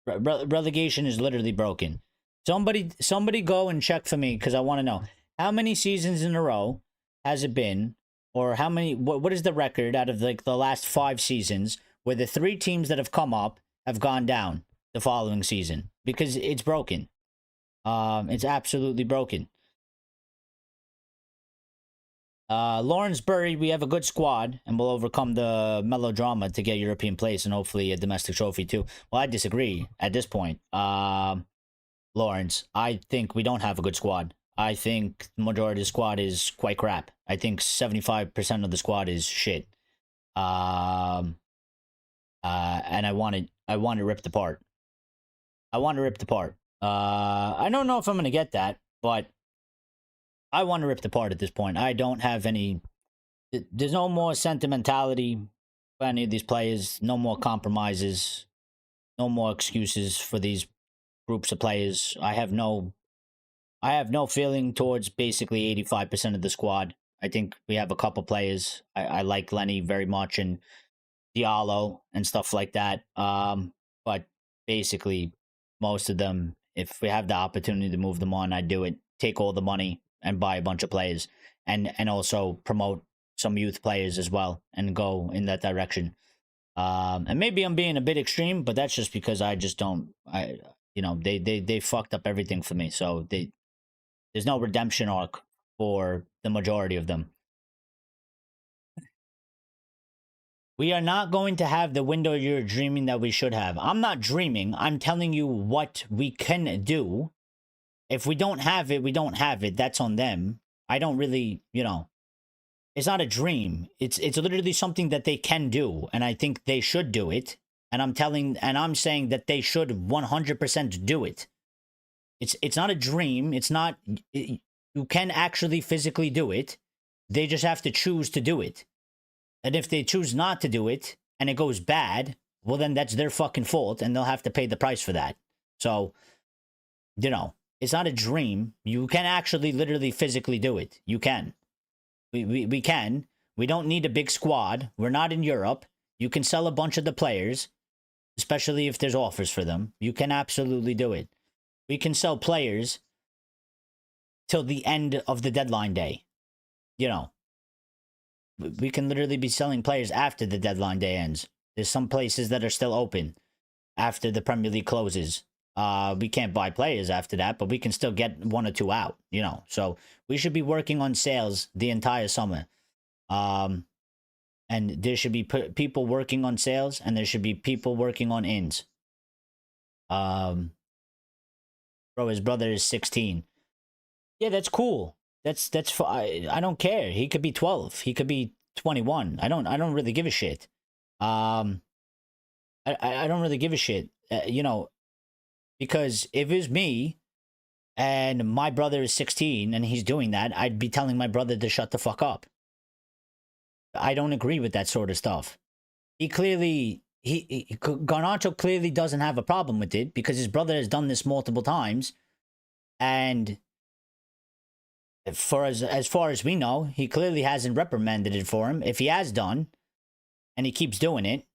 Relegation is literally broken. Somebody go and check for me, because I want to know how many seasons in a row has it been, or how many. What is the record out of like the last 5 seasons where the 3 teams that have come up have gone down the following season? Because it's broken. It's absolutely broken. Lawrence Bury, we have a good squad, and we'll overcome the melodrama to get European place and hopefully a domestic trophy too. Well, I disagree at this point. Lawrence, I think we don't have a good squad. I think the majority of the squad is quite crap. I think 75% of the squad is shit. And I want to rip apart. I want to rip apart. I don't know if I'm going to get that, but I want to rip apart at this point. I don't have any. There's no more sentimentality for any of these players. No more compromises. No more excuses for these groups of players. I have no feeling towards basically 85% of the squad. I think we have a couple players. I like Lenny very much and Diallo and stuff like that. But basically, most of them, if we have the opportunity to move them on, I'd do it. Take all the money and buy a bunch of players, and also promote some youth players as well, and go in that direction. And maybe I'm being a bit extreme, but that's just because I just don't. They fucked up everything for me. So there's no redemption arc for the majority of them. We are not going to have the window you're dreaming that we should have. I'm not dreaming. I'm telling you what we can do. If we don't have it, we don't have it. That's on them. I don't really, it's not a dream. It's literally something that they can do, and I think they should do it. And I'm saying that they should 100% do it. It's not a dream. It's not. You can actually physically do it. They just have to choose to do it. And if they choose not to do it and it goes bad, well, then that's their fucking fault, and they'll have to pay the price for that. So, it's not a dream. You can actually literally physically do it. You can. We can. We don't need a big squad. We're not in Europe. You can sell a bunch of the players, especially if there's offers for them. You can absolutely do it. We can sell players till the end of the deadline day. We can literally be selling players after the deadline day ends. There's some places that are still open after the Premier League closes. We can't buy players after that, but we can still get 1 or 2 out, So we should be working on sales the entire summer. And there should be people working on sales, and there should be people working on ins. Bro, his brother is 16. Yeah, that's cool. That's I don't care. He could be 12. He could be 21. I don't really give a shit. I don't really give a shit. Because if it was me and my brother is 16 and he's doing that, I'd be telling my brother to shut the fuck up. I don't agree with that sort of stuff. Garnacho clearly doesn't have a problem with it, because his brother has done this multiple times, and as far as we know, he clearly hasn't reprimanded it for him. If he has done, and he keeps doing it,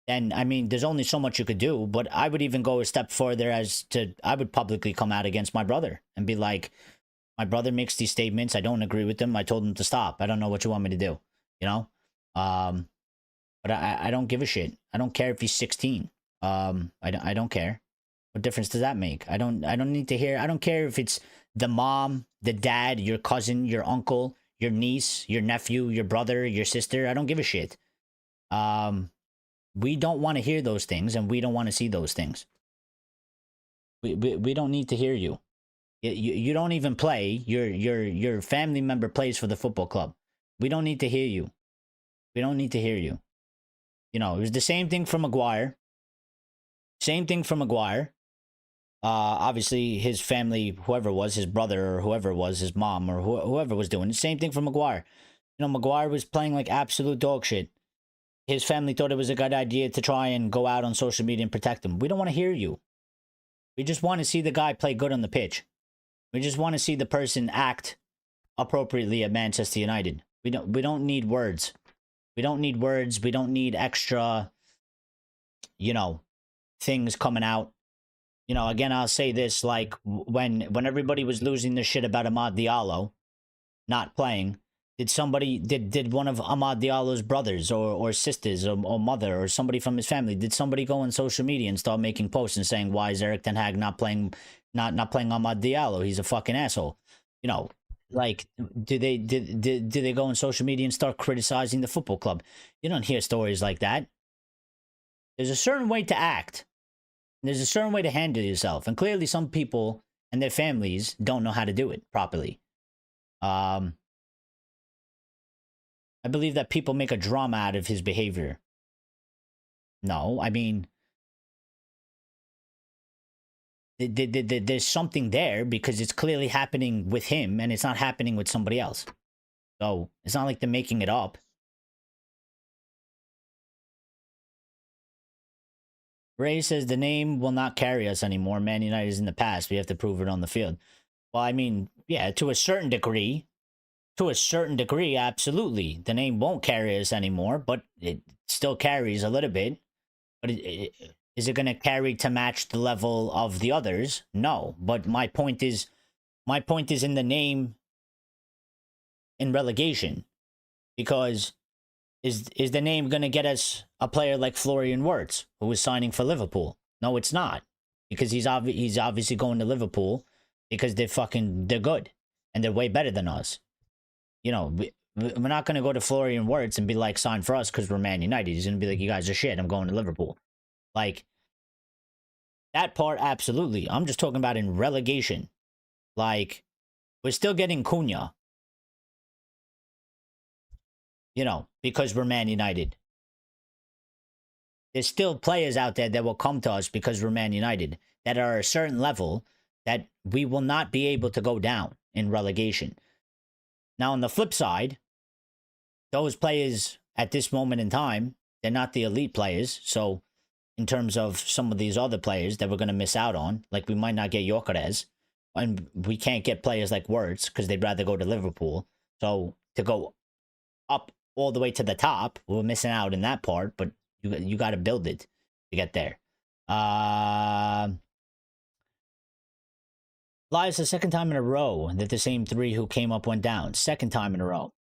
then, I mean, there's only so much you could do. But I would even go a step further I would publicly come out against my brother and be like, my brother makes these statements. I don't agree with them. I told him to stop. I don't know what you want me to do, But I don't give a shit. I don't care if he's 16. I don't care. What difference does that make? I don't need to hear. I don't care if it's the mom, the dad, your cousin, your uncle, your niece, your nephew, your brother, your sister. I don't give a shit. Um, we don't want to hear those things, and we don't want to see those things. We don't need to hear you. You don't even play. Your family member plays for the football club. We don't need to hear you. We don't need to hear you. You know, it was the same thing for Maguire. Same thing for Maguire. Obviously, his family, whoever it was, his brother or whoever it was, his mom or whoever was doing the same thing for Maguire. You know, Maguire was playing like absolute dog shit. His family thought it was a good idea to try and go out on social media and protect him. We don't want to hear you. We just want to see the guy play good on the pitch. We just want to see the person act appropriately at Manchester United. We don't need words. We don't need words. We don't need extra, you know, things coming out. You know, again, I'll say this, like when everybody was losing their shit about Amad Diallo not playing, did one of Amad Diallo's brothers or sisters or mother or somebody from his family, did somebody go on social media and start making posts and saying, why is Eric Ten Hag not playing Amad Diallo? He's a fucking asshole. You know, like, do they go on social media and start criticizing the football club? You don't hear stories like that. There's a certain way to act. There's a certain way to handle yourself. And clearly some people and their families don't know how to do it properly. I believe that people make a drama out of his behavior. No, I mean, there's something there because it's clearly happening with him and it's not happening with somebody else. So it's not like they're making it up. Ray says the name will not carry us anymore. Man United is in the past. We have to prove it on the field. Well, I mean, yeah, to a certain degree. To a certain degree, absolutely. The name won't carry us anymore, but it still carries a little bit. But is it going to carry to match the level of the others? No. But my point is in the name in relegation. Because is the name going to get us a player like Florian Wirtz, who is signing for Liverpool? No, it's not. Because he's obviously going to Liverpool because they're good. And they're way better than us. You know, we're not going to go to Florian Wirtz and be like, sign for us because we're Man United. He's going to be like, you guys are shit. I'm going to Liverpool. Like, that part, absolutely. I'm just talking about in relegation. Like, we're still getting Cunha. You know, because we're Man United. There's still players out there that will come to us because we're Man United that are a certain level that we will not be able to go down in relegation. Now, on the flip side, those players at this moment in time, they're not the elite players. So, in terms of some of these other players that we're going to miss out on, like we might not get Gyökeres, and we can't get players like Wirtz because they'd rather go to Liverpool. So, to go up all the way to the top, we're missing out in that part, but you got to build it to get there. Lies the second time in a row that the same three who came up went down. Second time in a row.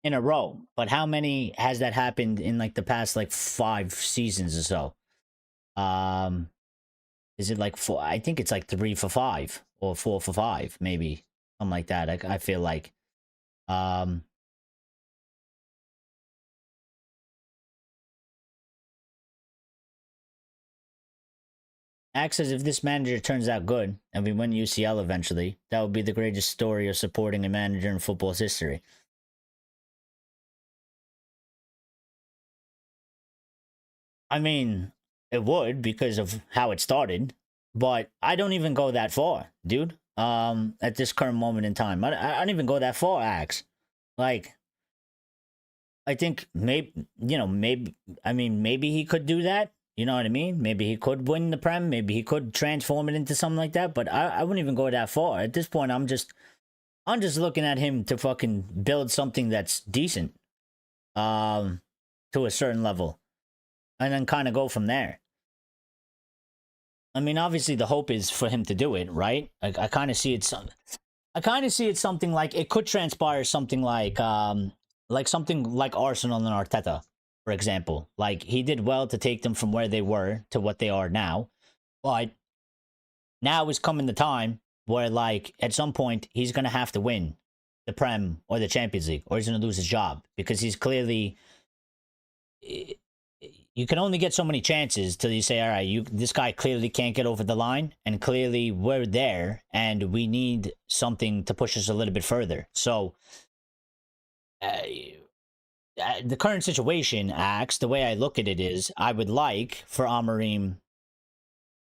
In a row. But how many has that happened in like the past like 5 seasons or so? Is it like 4? I think it's like 3 for 5 or 4 for 5, maybe. Something like that. I feel like. Axe says if this manager turns out good and we win UCL eventually, that would be the greatest story of supporting a manager in football's history. I mean, it would because of how it started, but I don't even go that far, dude. At this current moment in time, I don't even go that far, Axe. Like, I think maybe maybe he could do that. You know what I mean? Maybe he could win the Prem. Maybe he could transform it into something like that. But I wouldn't even go that far. At this point, I'm just looking at him to fucking build something that's decent, to a certain level, and then kind of go from there. I mean, obviously, the hope is for him to do it, right? I kind of see it. I kind of see it something like it could transpire something like something like Arsenal and Arteta, for example. Like, he did well to take them from where they were to what they are now. But now is coming the time where, like, at some point, he's going to have to win the Prem or the Champions League, or he's going to lose his job, because he's clearly... You can only get so many chances till you say, all right, this guy clearly can't get over the line, and clearly we're there, and we need something to push us a little bit further. So, the current situation, Axe, the way I look at it is, I would like for Amorim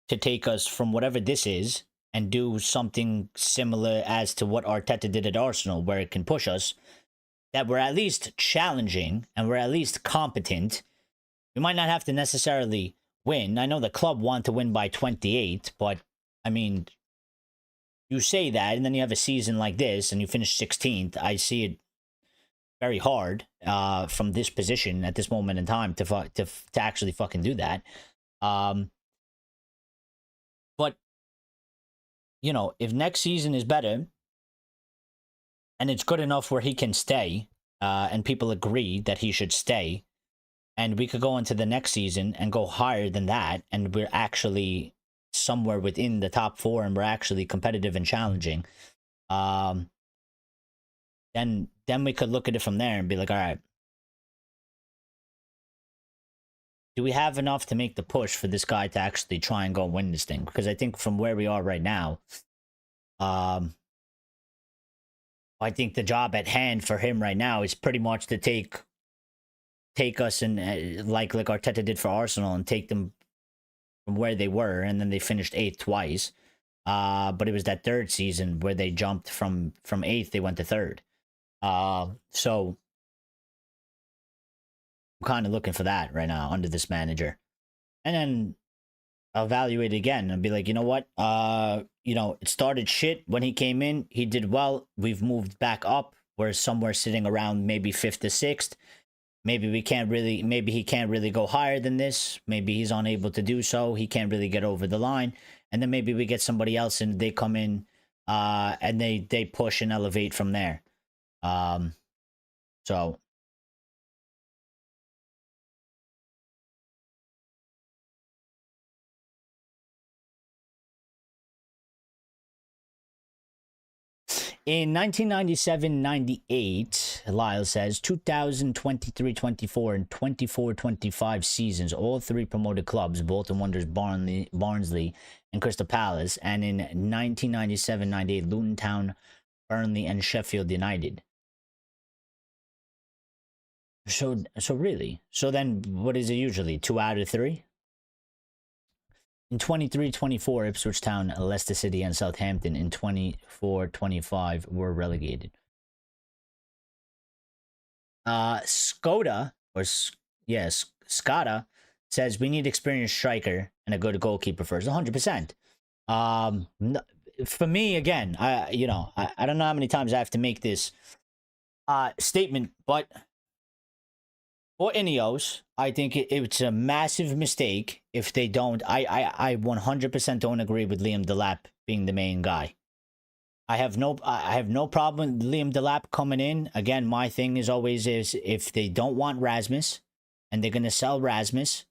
to take us from whatever this is and do something similar as to what Arteta did at Arsenal, where it can push us, that we're at least challenging and we're at least competent. We might not have to necessarily win. I know the club want to win by 28, but, I mean, you say that, and then you have a season like this, and you finish 16th. I see it very hard from this position at this moment in time to actually fucking do that. But, you know, if next season is better, and it's good enough where he can stay, and people agree that he should stay, and we could go into the next season and go higher than that, and we're actually somewhere within the top 4, and we're actually competitive and challenging, then we could look at it from there and be like, all right, do we have enough to make the push for this guy to actually try and go win this thing? Because I think from where we are right now, I think the job at hand for him right now is pretty much to take us and like Arteta did for Arsenal, and take them from where they were, and then they finished 8th twice. But it was that third season where they jumped from 8th, they went to 3rd. So I'm kind of looking for that right now under this manager, and then evaluate it again and be like, you know what? You know, it started shit when he came in. He did well. We've moved back up. We're somewhere sitting around maybe 5th to 6th. Maybe he can't really go higher than this. Maybe he's unable to do so. He can't really get over the line. And then maybe we get somebody else and they come in and they push and elevate from there. So in 1997-98, Lyle says, 2023-24 and 24-25 seasons, all 3 promoted clubs, Bolton Wanderers, Barnsley, and Crystal Palace, and in 1997-98, Luton Town, Burnley, and Sheffield United. So really? So then what is it usually? 2 out of 3? In 23-24, Ipswich Town, Leicester City, and Southampton in 24-25 were relegated. Skoda says we need experienced striker and a good goalkeeper first. 100%. For me, again, I don't know how many times I have to make this statement, but for Ineos, I think it's a massive mistake if they don't. I 100% don't agree with Liam Delap being the main guy. I have no problem with Liam Delap coming in. Again, my thing is always if they don't want Rasmus and they're gonna sell Rasmus,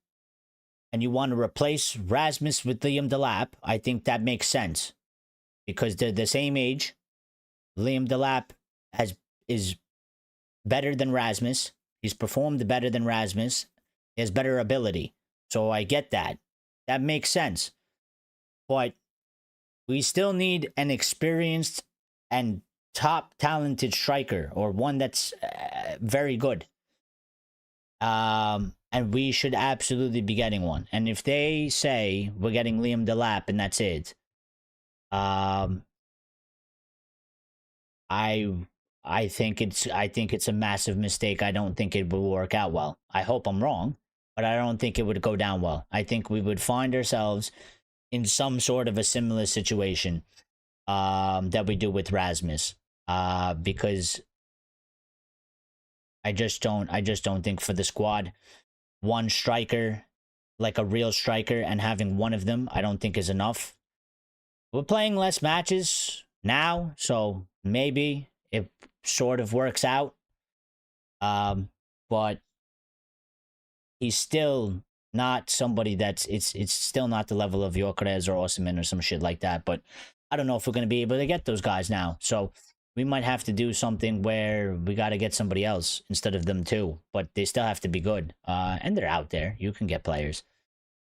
and you want to replace Rasmus with Liam Delap, I think that makes sense because they're the same age. Liam Delap is better than Rasmus. He's performed better than Rasmus. He has better ability. So I get that. That makes sense. But we still need an experienced and top talented striker, or one that's very good. And we should absolutely be getting one. And if they say we're getting Liam Delap and that's it, I think it's a massive mistake. I don't think it will work out well. I hope I'm wrong, but I don't think it would go down well. I think we would find ourselves in some sort of a similar situation that we do with Rasmus, because I just don't think for the squad, one striker, like a real striker, and having one of them, I don't think is enough. We're playing less matches now, so maybe it sort of works out. But he's still not somebody that's it's still not the level of Yorkerez or Osimhen or some shit like that. But I don't know if we're gonna be able to get those guys now. So we might have to do something where we got to get somebody else instead of them too. But they still have to be good. And they're out there. You can get players.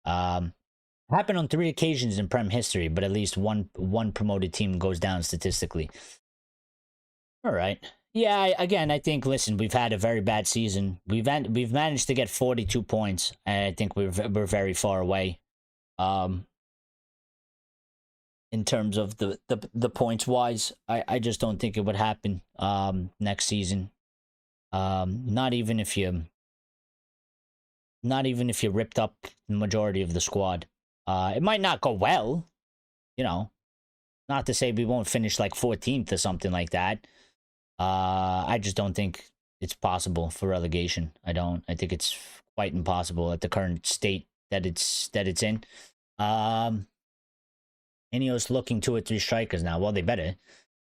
Happened on 3 occasions in Prem history, but at least one promoted team goes down statistically. All right. Yeah, again, I think, listen, we've had a very bad season. We've managed to get 42 points, and I think we're very far away. In terms of the points wise, I just don't think it would happen next season. Not even if you ripped up the majority of the squad. It might not go well, you know. Not to say we won't finish like 14th or something like that. I just don't think it's possible for relegation. I don't. I think it's quite impossible at the current state that it's in. Ineos looking 2 or 3 strikers now. Well, they better.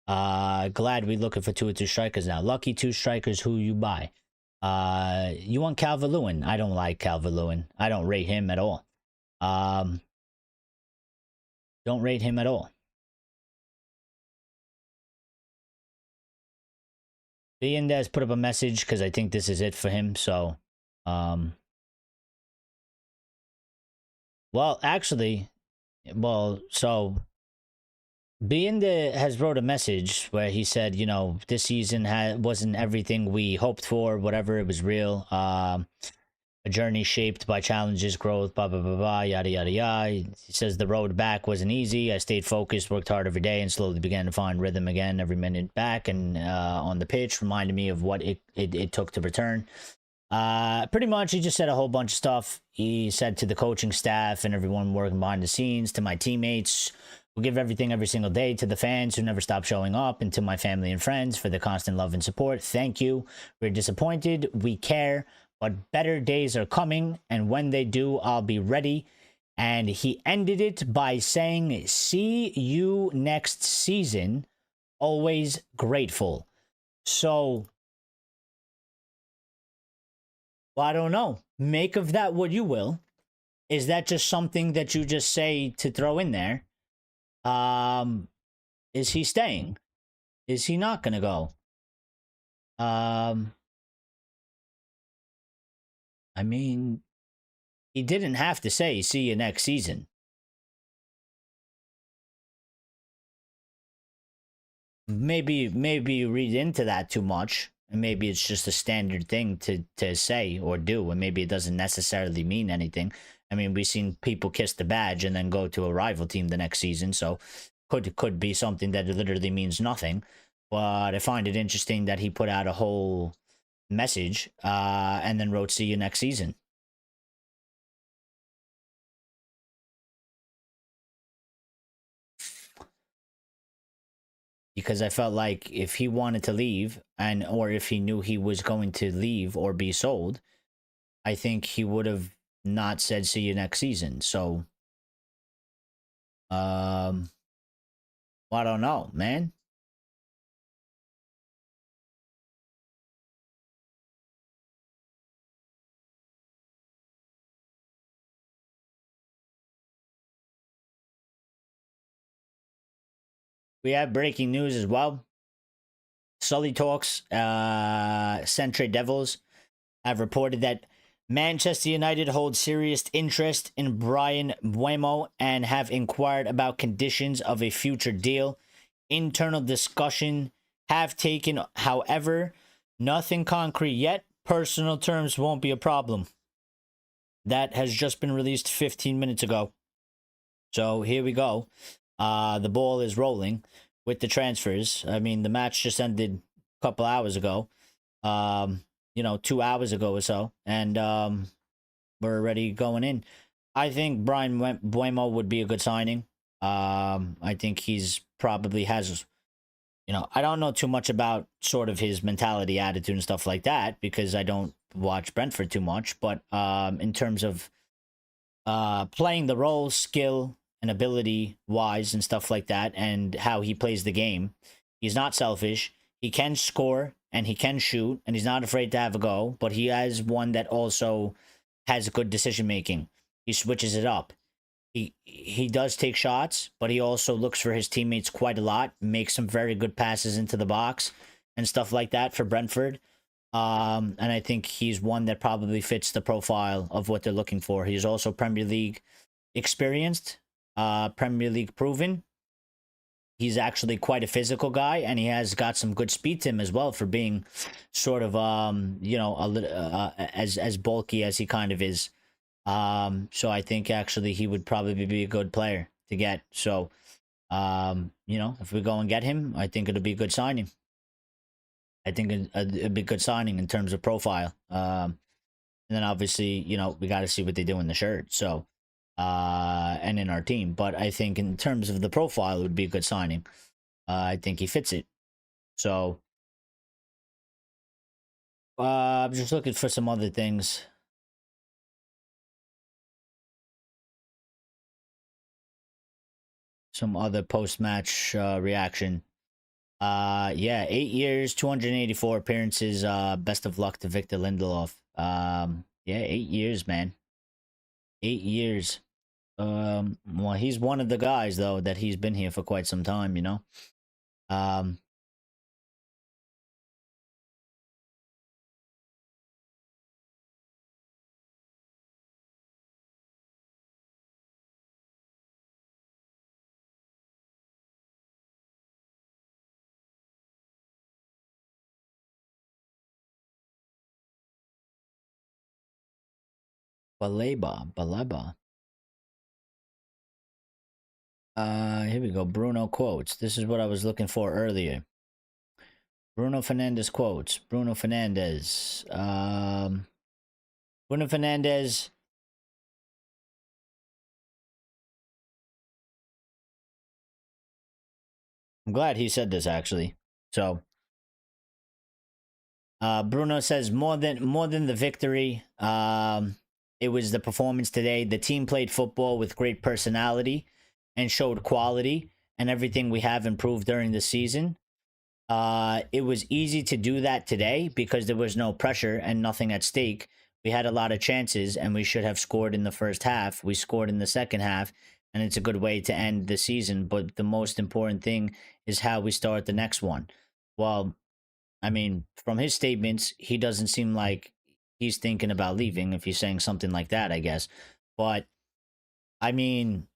Glad we're looking for 2 or 3 strikers now. Lucky 2 strikers who you buy. You want Calvert-Lewin? I don't like Calvert-Lewin. I don't rate him at all. Don't rate him at all. Viandez put up a message because I think this is it for him. So, well, actually, so Biende has wrote a message where he said, you know, this season wasn't everything we hoped for, whatever, it was real. A journey shaped by challenges, growth, blah, blah, blah, blah, yada, yada, yada. He says the road back wasn't easy. I stayed focused, worked hard every day, and slowly began to find rhythm again every minute back. And on the pitch reminded me of what it took to return. Pretty much, he just said a whole bunch of stuff. He said to the coaching staff and everyone working behind the scenes, to my teammates, we'll give everything every single day, to the fans who never stop showing up, and to my family and friends for the constant love and support. Thank you. We're disappointed. We care. But better days are coming, and when they do, I'll be ready. And he ended it by saying, see you next season. Always grateful. So, well, I don't know. Make of that what you will. Is that just something that you just say to throw in there? Is he staying? Is he not going to go? I mean, he didn't have to say, see you next season. Maybe you read into that too much, and maybe it's just a standard thing to say or do, and maybe it doesn't necessarily mean anything. I mean, we've seen people kiss the badge and then go to a rival team the next season, so could be something that literally means nothing. But I find it interesting that he put out a whole message and then wrote, see you next season. Because I felt like if he wanted to leave, or if he knew he was going to leave or be sold, I think he would have not said see you next season. So well, I don't know, man. We have breaking news as well. Sully Talks, Centre Devils have reported that Manchester United hold serious interest in Brian Mbeumo and have inquired about conditions of a future deal. Internal discussion have taken, however, nothing concrete yet. Personal terms won't be a problem. That has just been released 15 minutes ago. So here we go. The ball is rolling with the transfers. I mean, the match just ended a couple hours ago. 2 hours ago or so. And we're already going in. I think Brian Mbeumo would be a good signing. I think he's probably has, I don't know too much about sort of his mentality, attitude, and stuff like that because I don't watch Brentford too much. But in terms of playing the role, skill, and ability wise and stuff like that, and how he plays the game, he's not selfish. He can score and he can shoot, and he's not afraid to have a go, but he has one that also has good decision making. He switches it up. He does take shots, but he also looks for his teammates quite a lot, makes some very good passes into the box and stuff like that for Brentford. And I think he's one that probably fits the profile of what they're looking for. He's also Premier League experienced, Premier League proven. He's actually quite a physical guy, and he has got some good speed to him as well for being sort of you know, a little as bulky as he kind of is. So I think actually he would probably be a good player to get. So you know, if we go and get him, I think it'll be a good signing. I think it'd be a good signing in terms of profile. And then obviously, you know, we got to see what they do in the shirt. So, and in our team. But I think in terms of the profile, it would be a good signing. I think he fits it. So, I'm just looking for some other things. Some other post-match reaction. Yeah, 8 years, 284 appearances. Best of luck to Victor Lindelof. Yeah, 8 years, man. 8 years. Well, he's one of the guys though that he's been here for quite some time, you know. Um, Baleba. Here we go. Bruno quotes. This is what I was looking for earlier. Bruno Fernandes quotes. Bruno Fernandes. Bruno Fernandes. I'm glad he said this actually. So, Bruno says more than the victory. It was the performance today. The team played football with great personality and showed quality, and everything we have improved during the season. It was easy to do that today because there was no pressure and nothing at stake. We had a lot of chances and we should have scored in the first half. We scored in the second half, and it's a good way to end the season. But the most important thing is how we start the next one. Well, I mean, from his statements, he doesn't seem like he's thinking about leaving if he's saying something like that, I guess. But, I mean,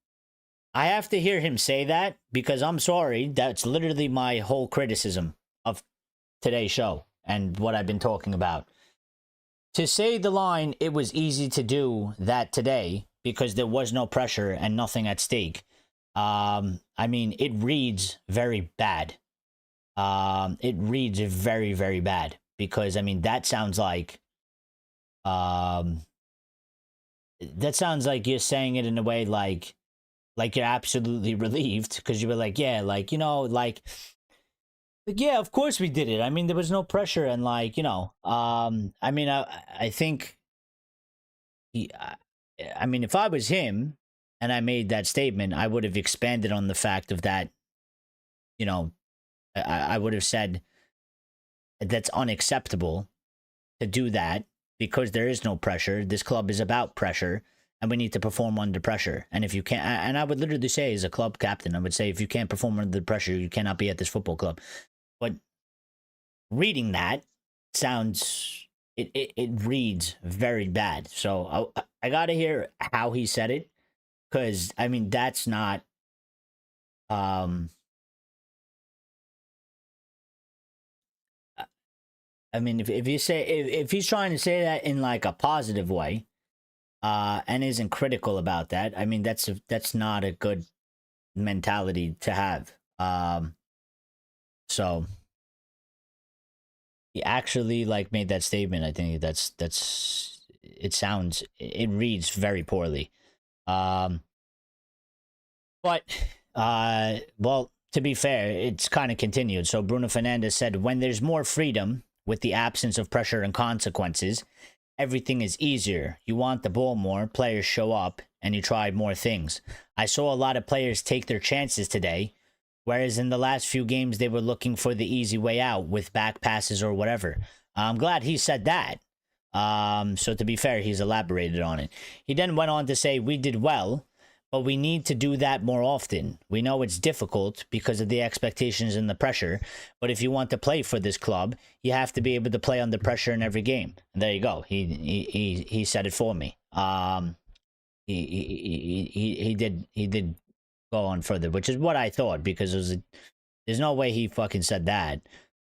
I have to hear him say that because I'm sorry, that's literally my whole criticism of today's show and what I've been talking about. To say the line, it was easy to do that today because there was no pressure and nothing at stake. I mean, it reads very bad. It reads very, very bad because, I mean, that sounds like you're saying it in a way like you're absolutely relieved because you were like, yeah, like, you know, like yeah, of course we did it. I mean, there was no pressure and like, you know, I mean, I think I mean, if I was him and I made that statement, I would have expanded on the fact of that, you know, I would have said that's unacceptable to do that because there is no pressure. This club is about pressure and we need to perform under pressure. And if you can't, and I would literally say as a club captain, I would say if you can't perform under the pressure, you cannot be at this football club. But reading that sounds, it reads very bad. So I got to hear how he said it because, I mean, that's not, I mean, if you say if he's trying to say that in like a positive way, and isn't critical about that, I mean that's not a good mentality to have. So he actually like made that statement. I think that's it reads very poorly. But well, to be fair, it's kind of continued. So Bruno Fernandes said, when there's more freedom with the absence of pressure and consequences, everything is easier. You want the ball more, players show up, and you try more things. I saw a lot of players take their chances today, whereas in the last few games, they were looking for the easy way out with back passes or whatever. I'm glad he said that. So to be fair, he's elaborated on it. He then went on to say, "We did well, but we need to do that more often. We know it's difficult because of the expectations and the pressure, but if you want to play for this club, you have to be able to play under pressure in every game." And there you go. He said it for me. He did go on further, which is what I thought, because there's no way he fucking said that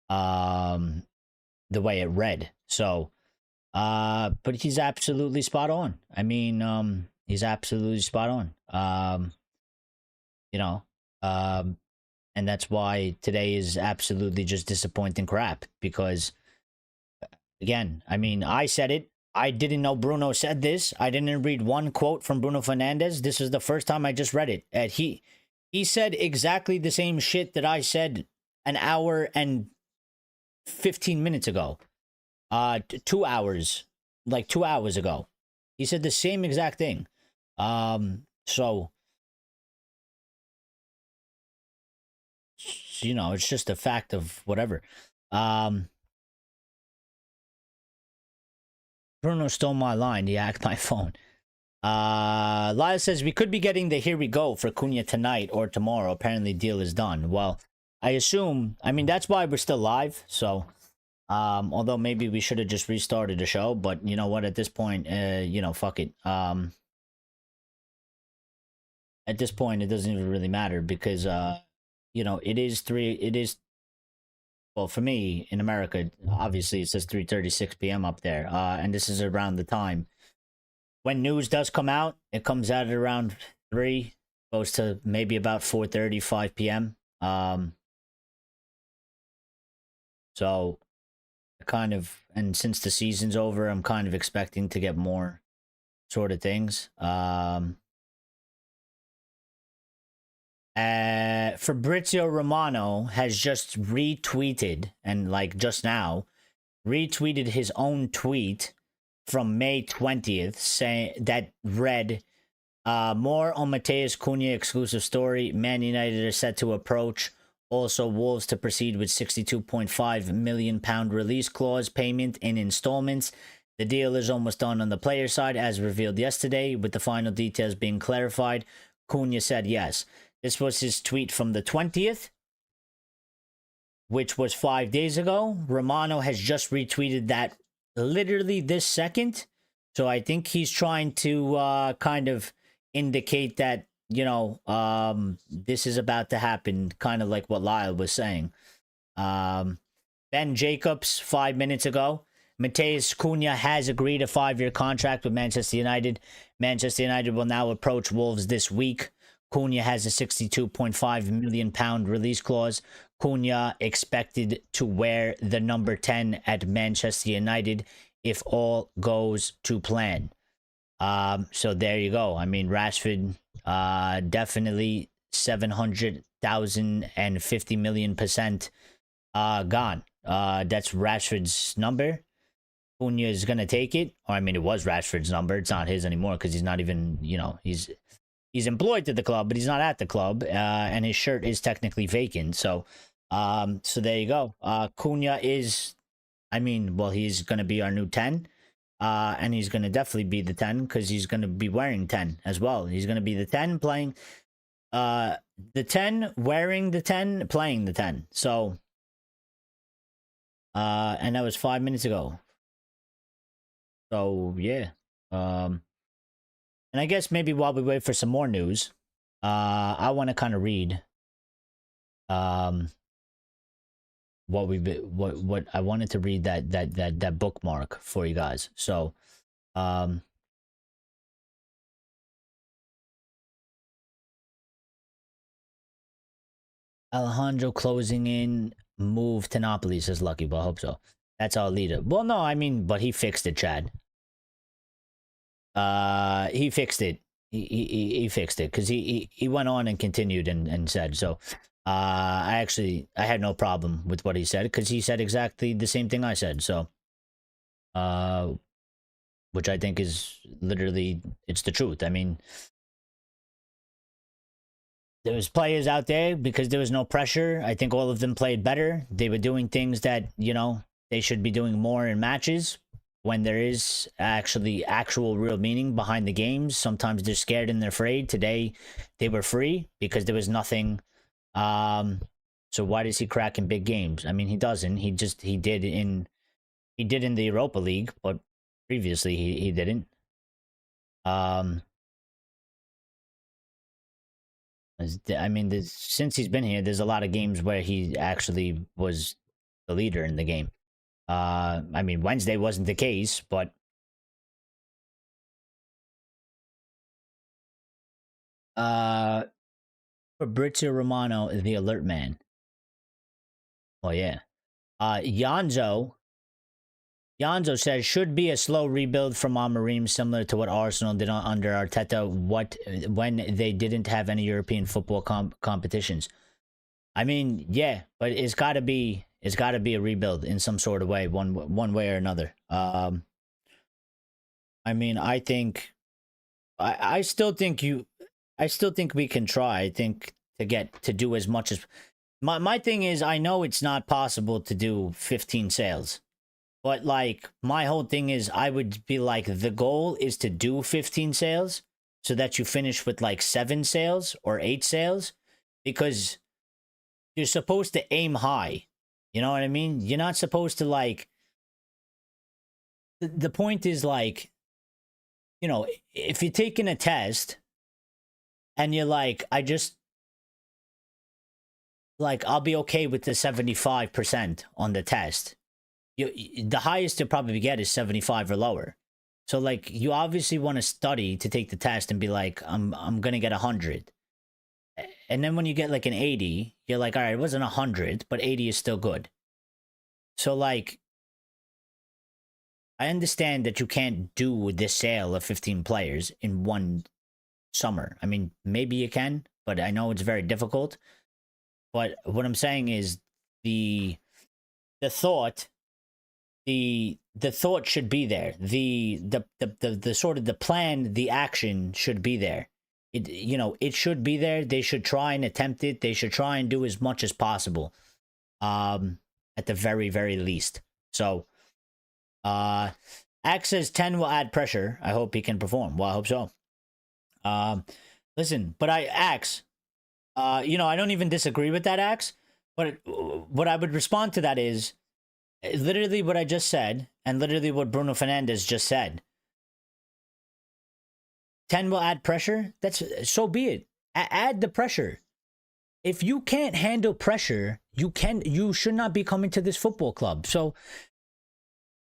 the way it read. So but he's absolutely spot on. I mean, he's absolutely spot on. You know, and that's why today is absolutely just disappointing crap, because again, I mean, I said it. I didn't know Bruno said this. I didn't read one quote from Bruno Fernandes. This is the first time I just read it. And he said exactly the same shit that I said an hour and 15 minutes ago. 2 hours, like 2 hours ago. He said the same exact thing. So you know, it's just a fact of whatever. Bruno stole my line. He hacked my phone. Lyle says we could be getting the "here we go" for Cunha tonight or tomorrow. Apparently, deal is done. Well, I assume. I mean, that's why we're still live. So, although maybe we should have just restarted the show, but you know what? At this point, you know, fuck it. At this point, it doesn't even really matter, because you know, it is well, for me in America, obviously it says 3:36 p.m. up there, and this is around the time when news does come out. It comes out at around 3, goes to maybe about 4:30, 5 p.m. So kind of, and since the season's over, I'm kind of expecting to get more sort of things. Fabrizio Romano has just retweeted, and like just now, retweeted his own tweet from May 20th, saying that read, more on Mateus Cunha exclusive story. Man United are set to approach. Also, Wolves to proceed with £62.5 million release clause payment in installments. The deal is almost done on the player side, as revealed yesterday, with the final details being clarified. Cunha said yes. This was his tweet from the 20th, which was 5 days ago. Romano has just retweeted that literally this second. So I think he's trying to kind of indicate that, you know, this is about to happen, kind of like what Lyle was saying. Ben Jacobs, 5 minutes ago. Mateus Cunha has agreed a 5-year contract with Manchester United. Manchester United will now approach Wolves this week. Cunha has a £62.5 million release clause. Cunha expected to wear the number 10 at Manchester United if all goes to plan. So there you go. I mean, Rashford, definitely 700,000 and 50 million% gone. That's Rashford's number. Cunha is going to take it. Or, I mean, it was Rashford's number. It's not his anymore, because he's not even, you know, he's employed to the club, but he's not at the club, and his shirt is technically vacant. So, so there you go. Cunha is, I mean, well, he's going to be our new 10, and he's going to definitely be the 10, because he's going to be wearing 10 as well. He's going to be the 10 playing, the 10 wearing the 10, playing the 10. So, and that was 5 minutes ago. So yeah. And I guess maybe while we wait for some more news, I want to kind of read what I wanted to read, that bookmark for you guys. So Alejandro closing in, move to Napoli, says Lucky, but I hope so. That's our leader. Well, no, I mean, but he fixed it, Chad. He fixed it. He fixed it, because he went on and continued and said so. I had no problem with what he said, because he said exactly the same thing I said. So, which I think is literally, it's the truth. I mean, there was players out there, because there was no pressure. I think all of them played better. They were doing things that, you know, they should be doing more in matches. when there is actually actual real meaning behind the games. Sometimes they're scared and they're afraid. Today they were free because there was nothing. So why does he crack in big games? I mean, he doesn't. He did in the Europa League, but previously he didn't. I mean, since he's been here, there's a lot of games where he actually was the leader in the game. I mean, Wednesday wasn't the case, but Fabrizio Romano is the alert man. Oh yeah. Yanzo says should be a slow rebuild from Amorim, similar to what Arsenal did under Arteta. When they didn't have any European football competitions. I mean, yeah, but it's got to be a rebuild in some sort of way, one way or another. I mean, I still think we can try. I think to do as much as my thing is, I know it's not possible to do 15 sales. But like my whole thing is I would be like the goal is to do 15 sales so that you finish with like 7 sales or 8 sales, because you're supposed to aim high. You know what I mean? You're not supposed to like the point is like, you know, if you're taking a test and you're like, I'll be okay with the 75% on the test. The highest you'll probably get is 75 or lower. So like you obviously want to study to take the test and be like, I'm gonna get 100. And then when you get like an 80, you're like, all right, it wasn't 100, but 80 is still good. So like, I understand that you can't do this sale of 15 players in one summer. I mean, maybe you can, but I know it's very difficult. But what I'm saying is the thought should be there. The sort of the plan, the action should be there. It should be there. They should try and attempt it. They should try and do as much as possible. At the very, very least. So Axe says 10 will add pressure. I hope he can perform. Well, I hope so. Listen, but Axe, I don't even disagree with that, Axe. But what I would respond to that is literally what I just said, and literally what Bruno Fernandes just said. 10 will add pressure. So be it. Add the pressure. If you can't handle pressure, you should not be coming to this football club. So,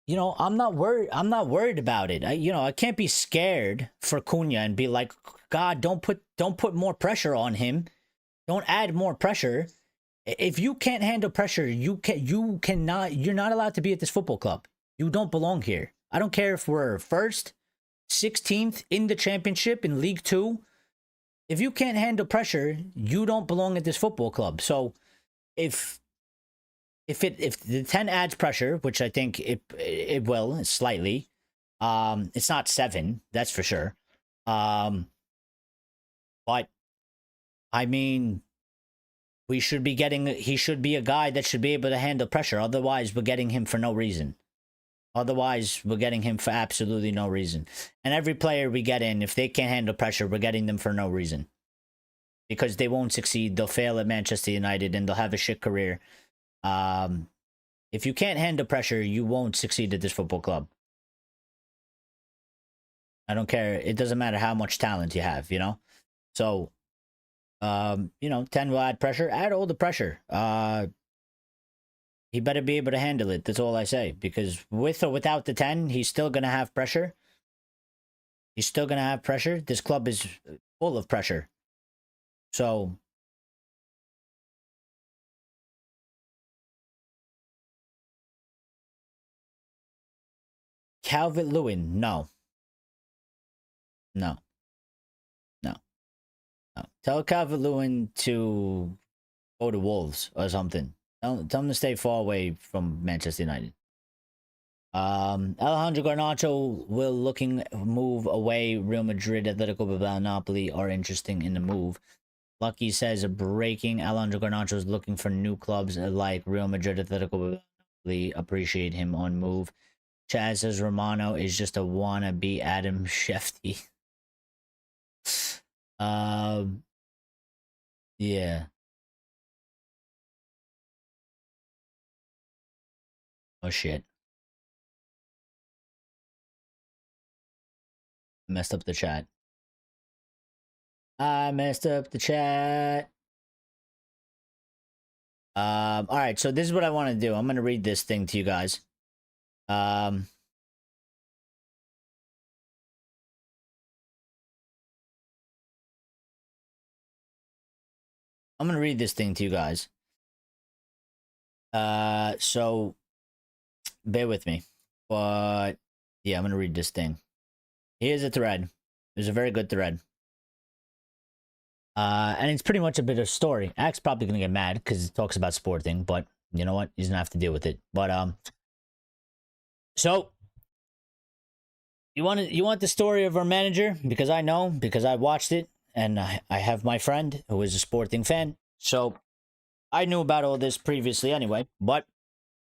I'm not worried about it. I can't be scared for Cunha and be like, God, don't put more pressure on him. Don't add more pressure. If you can't handle pressure, you're not allowed to be at this football club. You don't belong here. I don't care if we're first, 16th in the championship in League 2. If you can't handle pressure, you don't belong at this football club. So if the 10 adds pressure, which I think it will slightly, it's not 7, that's for sure. But I mean, he should be a guy that should be able to handle pressure. Otherwise, we're getting him for no reason. Otherwise, we're getting him for absolutely no reason. And every player we get in, if they can't handle pressure, we're getting them for no reason. Because they won't succeed. They'll fail at Manchester United and they'll have a shit career. If you can't handle pressure, you won't succeed at this football club. I don't care. It doesn't matter how much talent you have, So, 10 will add pressure. Add all the pressure. He better be able to handle it. That's all I say. Because with or without the 10, he's still going to have pressure. He's still going to have pressure. This club is full of pressure. So, Calvert-Lewin, no. Tell Calvert-Lewin to go to Wolves or something. Tell him to stay far away from Manchester United. Alejandro Garnacho will move away. Real Madrid, Atletico Bilbao, Napoli are interesting in the move. Lucky says breaking. Alejandro Garnacho is looking for new clubs like Real Madrid, Atletico Bilbao. Appreciate him on move. Chaz says Romano is just a wannabe Adam Shefty. Yeah. Oh shit. Messed up the chat. I messed up the chat. All right, so this is what I want to do. I'm gonna read this thing to you guys. I'm gonna read this thing to you guys. So bear with me. But yeah, I'm gonna read this thing. Here's a thread. There's a very good thread. And it's pretty much a bit of story. Ac's probably gonna get mad because it talks about sporting, but you know what? He's gonna have to deal with it. But so you want the story of our manager? Because I know, because I watched it, and I have my friend who is a sporting fan. So I knew about all this previously anyway, but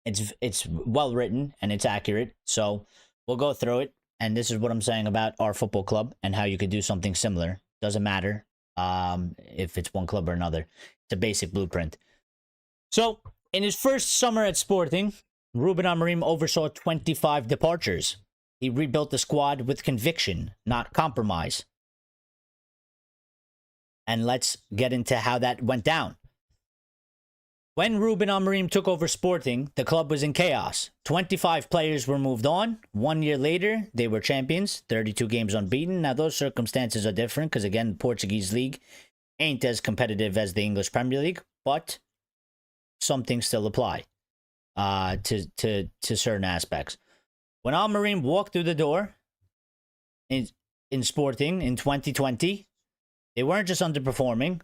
it's well written and it's accurate. So we'll go through it. And this is what I'm saying about our football club and how you could do something similar. Doesn't matter if it's one club or another. It's a basic blueprint. So in his first summer at Sporting, Ruben Amorim oversaw 25 departures. He rebuilt the squad with conviction, not compromise. And let's get into how that went down. When Ruben Amorim took over Sporting, the club was in chaos. 25 players were moved on. 1 year later, they were champions, 32 games unbeaten. Now, those circumstances are different because, again, the Portuguese league ain't as competitive as the English Premier League, but some things still apply to certain aspects. When Amorim walked through the door in Sporting in 2020, they weren't just underperforming.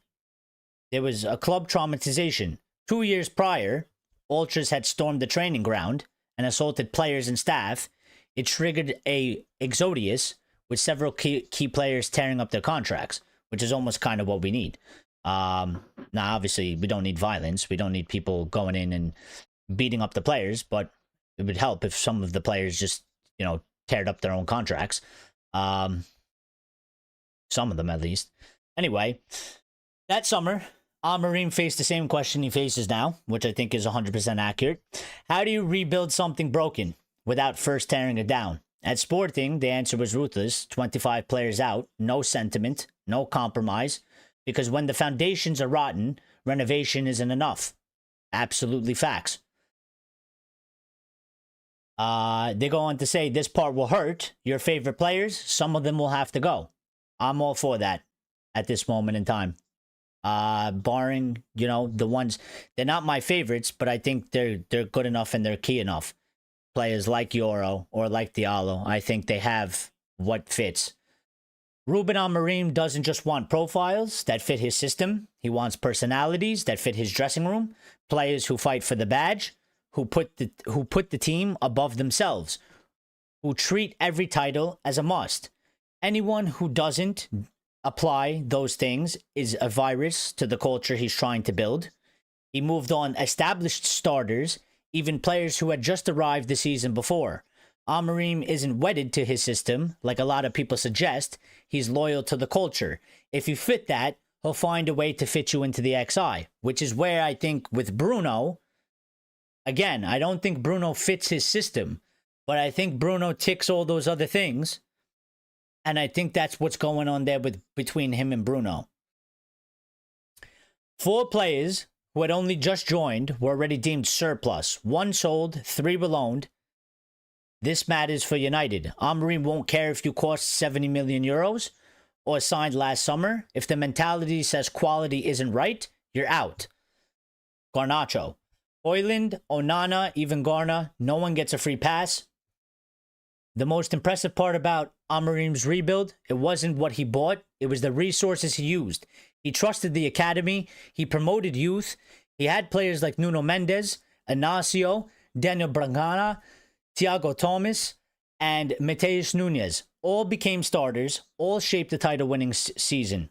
There was a club traumatization. 2 years prior, ultras had stormed the training ground and assaulted players and staff. It triggered a exodus with several key players tearing up their contracts, which is almost kind of what we need. Now, obviously, we don't need violence. We don't need people going in and beating up the players, but it would help if some of the players just, teared up their own contracts. Some of them, at least. Anyway, that summer, Amorim faced the same question he faces now, which I think is 100% accurate. How do you rebuild something broken without first tearing it down? At Sporting, the answer was ruthless. 25 players out, no sentiment, no compromise. Because when the foundations are rotten, renovation isn't enough. Absolutely facts. They go on to say, this part will hurt. Your favorite players, some of them will have to go. I'm all for that at this moment in time. Barring, the ones, they're not my favorites, but I think they're good enough and they're key enough. Players like Yoro or like Diallo, I think they have what fits. Ruben Amorim doesn't just want profiles that fit his system. He wants personalities that fit his dressing room, players who fight for the badge, who put the team above themselves, who treat every title as a must. Anyone who doesn't apply those things is a virus to the culture he's trying to build. He moved on established starters, even players who had just arrived the season before. Amorim isn't wedded to his system, like a lot of people suggest. He's loyal to the culture. If you fit that, he'll find a way to fit you into the XI, which is where I think with Bruno, again, I don't think Bruno fits his system, but I think Bruno ticks all those other things. And I think that's what's going on there between him and Bruno. 4 players who had only just joined were already deemed surplus. 1 sold, 3 were loaned. This matters for United. Amorim won't care if you cost 70 million euros or signed last summer. If the mentality says quality isn't right, you're out. Garnacho. Højlund, Onana, even Garna, no one gets a free pass. The most impressive part about Amorim's rebuild, it wasn't what he bought, it was the resources he used. He trusted the academy, he promoted youth, he had players like Nuno Mendes, Inacio, Daniel Brangana, Thiago Thomas, and Mateus Nunes. All became starters, all shaped the title-winning season.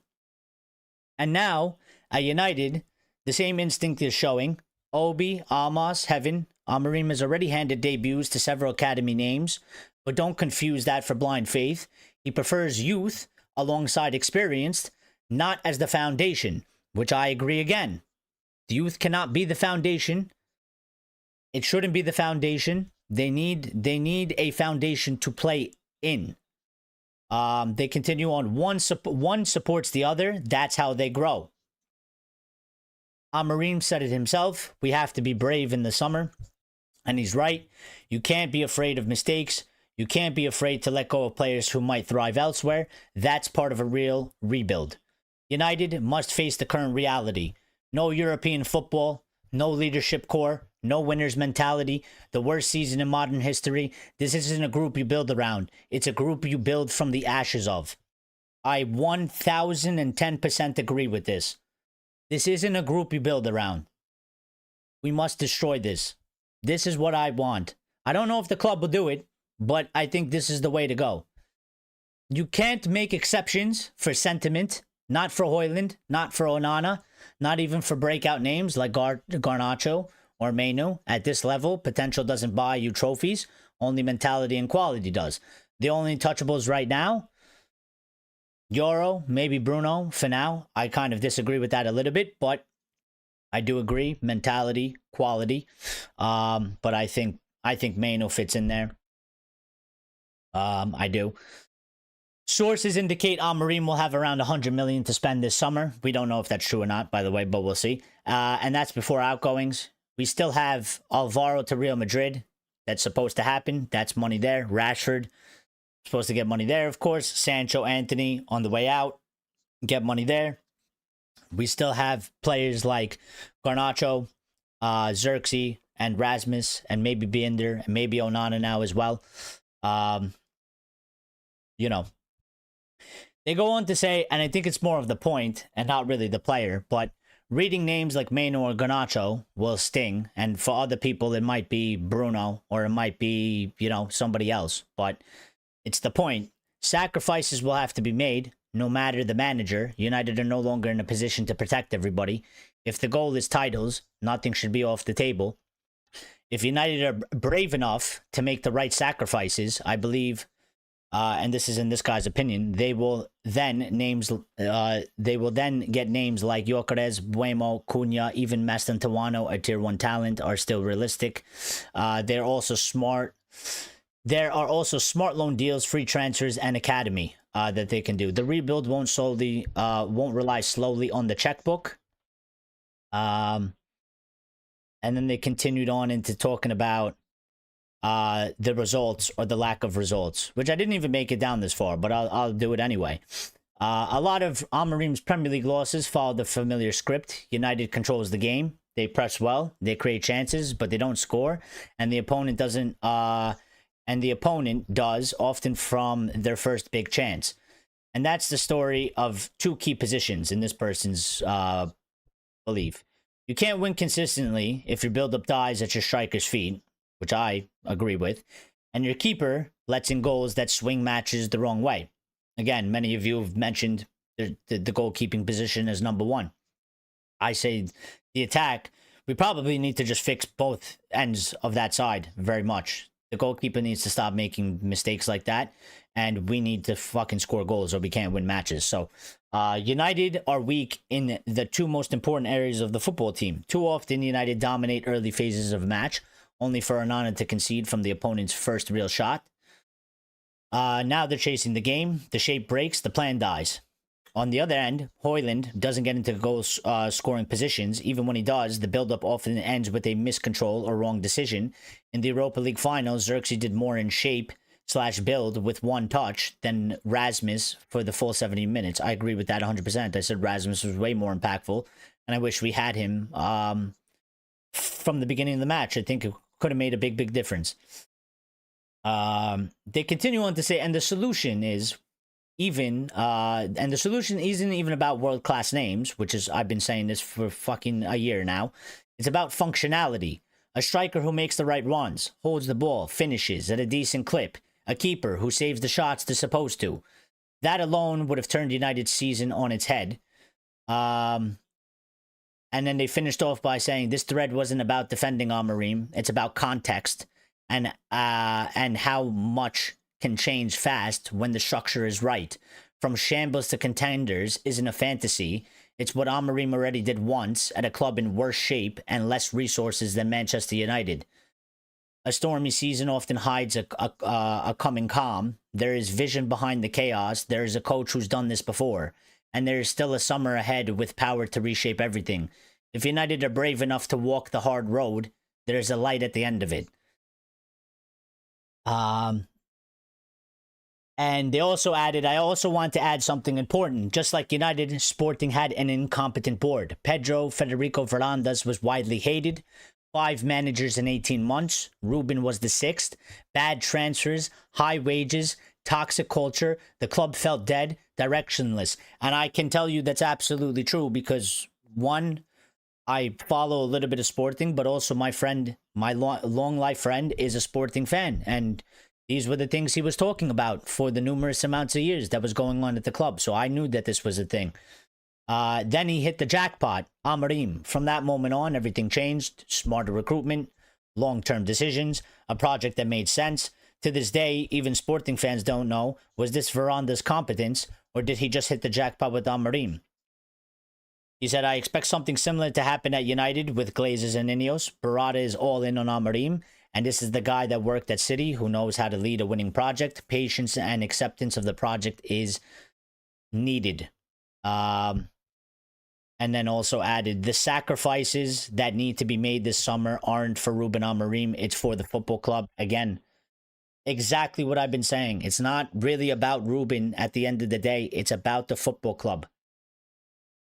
And now, at United, the same instinct is showing. Obi, Amos, Heaven, Amorim has already handed debuts to several academy names, but don't confuse that for blind faith. He prefers youth alongside experienced, not as the foundation, which I agree again. The youth cannot be the foundation. It shouldn't be the foundation. They need a foundation to play in. They continue on. One supports the other. That's how they grow. Amorim said it himself. We have to be brave in the summer. And he's right. You can't be afraid of mistakes. You can't be afraid to let go of players who might thrive elsewhere. That's part of a real rebuild. United must face the current reality. No European football, no leadership core, no winner's mentality, the worst season in modern history. This isn't a group you build around. It's a group you build from the ashes of. I 1010% agree with this. This isn't a group you build around. We must destroy this. This is what I want. I don't know if the club will do it, but I think this is the way to go. You can't make exceptions for sentiment. Not for Højlund, not for Onana, not even for breakout names like Garnacho or Menu. At this level, potential doesn't buy you trophies. Only mentality and quality does. The only touchables right now, Euro, maybe Bruno for now. I kind of disagree with that a little bit, but I do agree. Mentality, quality. But I think Menu fits in there. I do. Sources indicate Amorim will have around 100 million to spend this summer. We don't know if that's true or not, by the way, but we'll see. And that's before outgoings. We still have Alvaro to Real Madrid. That's supposed to happen. That's money there. Rashford, supposed to get money there, of course. Sancho, Anthony on the way out. Get money there. We still have players like Garnacho, Xerxes, and Rasmus, and maybe Binder, and maybe Onana now as well. They go on to say, and I think it's more of the point and not really the player, but reading names like Meno or Garnacho will sting. And for other people, it might be Bruno or it might be, somebody else. But it's the point. Sacrifices will have to be made, no matter the manager. United are no longer in a position to protect everybody. If the goal is titles, nothing should be off the table. If United are brave enough to make the right sacrifices, I believe... and this is in this guy's opinion, they will then get names like Gyökeres, Buemo, Cunha, even Maston Tawano, a tier 1 talent, are still realistic. They're also smart. There are also smart loan deals, free transfers, and academy that they can do. The rebuild won't rely slowly on the checkbook. And then they continued on into talking about the results or the lack of results, which I didn't even make it down this far, but I'll do it anyway. A lot of Amorim's Premier League losses follow the familiar script. United controls the game. They press well. They create chances, but they don't score. And the opponent doesn't. And the opponent does, often from their first big chance. And that's the story of two key positions in this person's belief. You can't win consistently if your build-up dies at your striker's feet, which I agree with, and your keeper lets in goals that swing matches the wrong way. Again, many of you have mentioned the goalkeeping position as number one. I say the attack, we probably need to just fix both ends of that side very much. The goalkeeper needs to stop making mistakes like that, and we need to fucking score goals or we can't win matches. So United are weak in the two most important areas of the football team. Too often, United dominate early phases of a match, only for Onana to concede from the opponent's first real shot. Now they're chasing the game. The shape breaks. The plan dies. On the other end, Højlund doesn't get into goal scoring positions. Even when he does, the build-up often ends with a miscontrol or wrong decision. In the Europa League finals, Xerxes did more in shape/build with one touch than Rasmus for the full 70 minutes. I agree with that 100%. I said Rasmus was way more impactful, and I wish we had him from the beginning of the match. I think it could have made a big difference. They continue on to say, and the solution is and the solution isn't even about world-class names, which is, I've been saying this for fucking a year now. It's about functionality. A striker who makes the right runs, holds the ball, finishes at a decent clip. A keeper who saves the shots they're supposed to. That alone would have turned United's season on its head. And then they finished off by saying this thread wasn't about defending Amorim. It's about context and how much can change fast when the structure is right. From shambles to contenders isn't a fantasy. It's what Amorim already did once at a club in worse shape and less resources than Manchester United. A stormy season often hides a coming calm. There is vision behind the chaos. There is a coach who's done this before. And there is still a summer ahead with power to reshape everything. If United are brave enough to walk the hard road, there's a light at the end of it. And they also added, I also want to add something important. Just like United, Sporting had an incompetent board. Pedro Federico Fernandez was widely hated. 5 managers in 18 months. Ruben was the 6th. Bad transfers, high wages, toxic culture. The club felt dead, directionless. And I can tell you that's absolutely true because, one, I follow a little bit of Sporting, but also my friend, my long life friend, is a Sporting fan. And these were the things he was talking about for the numerous amounts of years that was going on at the club. So I knew that this was a thing. Then he hit the jackpot, Amorim. From that moment on, everything changed. Smarter recruitment, long-term decisions, a project that made sense. To this day, even Sporting fans don't know, was this Veranda's competence, or did he just hit the jackpot with Amorim? He said, I expect something similar to happen at United with Glazers and Ineos. Barada is all in on Amorim, and this is the guy that worked at City who knows how to lead a winning project. Patience and acceptance of the project is needed. And then also added, the sacrifices that need to be made this summer aren't for Ruben Amorim. It's for the football club. Again, exactly what I've been saying. It's not really about Ruben at the end of the day. It's about the football club.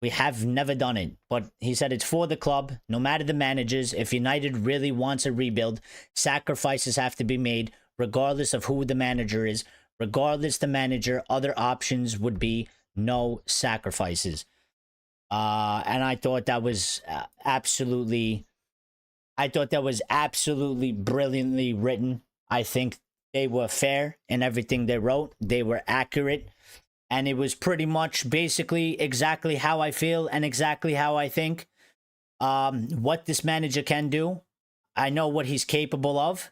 We have never done it. But he said it's for the club, no matter the managers. If United really wants a rebuild, sacrifices have to be made, regardless of who the manager is. Regardless the manager, other options would be no sacrifices. And I thought that was absolutely brilliantly written. I think they were fair in everything they wrote. They were accurate. And it was pretty much basically exactly how I feel and exactly how I think. What this manager can do. I know what he's capable of.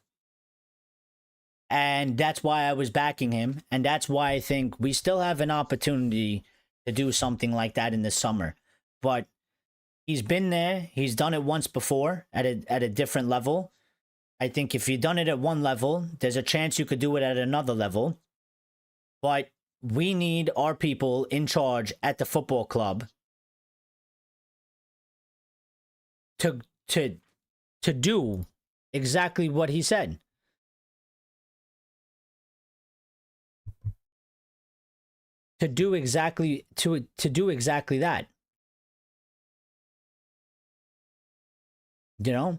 And that's why I was backing him. And that's why I think we still have an opportunity to do something like that in the summer. But he's been there. He's done it once before at a different level. I think if you've done it at one level, there's a chance you could do it at another level. But we need our people in charge at the football club to do exactly what he said. To do exactly that. You know?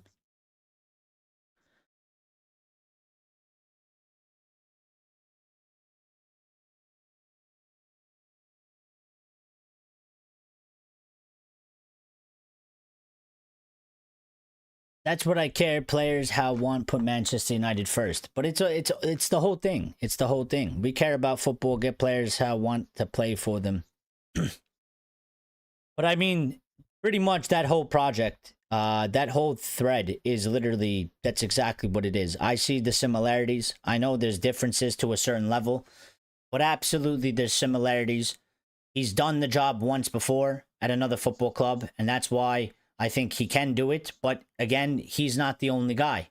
That's what I care. Players how want put Manchester United first, but it's the whole thing. It's the whole thing. We care about football. Get players how want to play for them. But I mean, pretty much that whole project, that whole thread is literally that's exactly what it is. I see the similarities. I know there's differences to a certain level, but absolutely there's similarities. He's done the job once before at another football club, and that's why I think he can do it. But again, he's not the only guy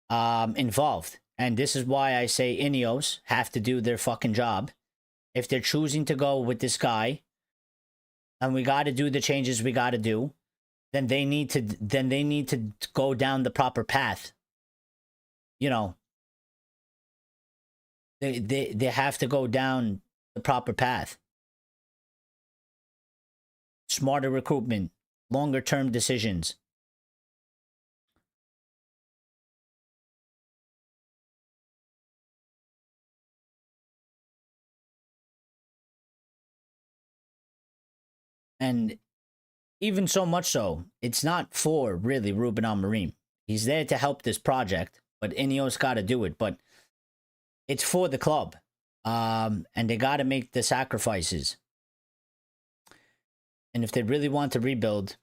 involved. And this is why I say Ineos have to do their fucking job. If they're choosing to go with this guy, and we got to do the changes we got to do, then they need to go down the proper path. You know, they have to go down the proper path. Smarter recruitment, longer term decisions. And even so much so, it's not for really Ruben Amorim. He's there to help this project, but Ineos got to do it. But it's for the club, and they got to make the sacrifices. And if they really want to rebuild,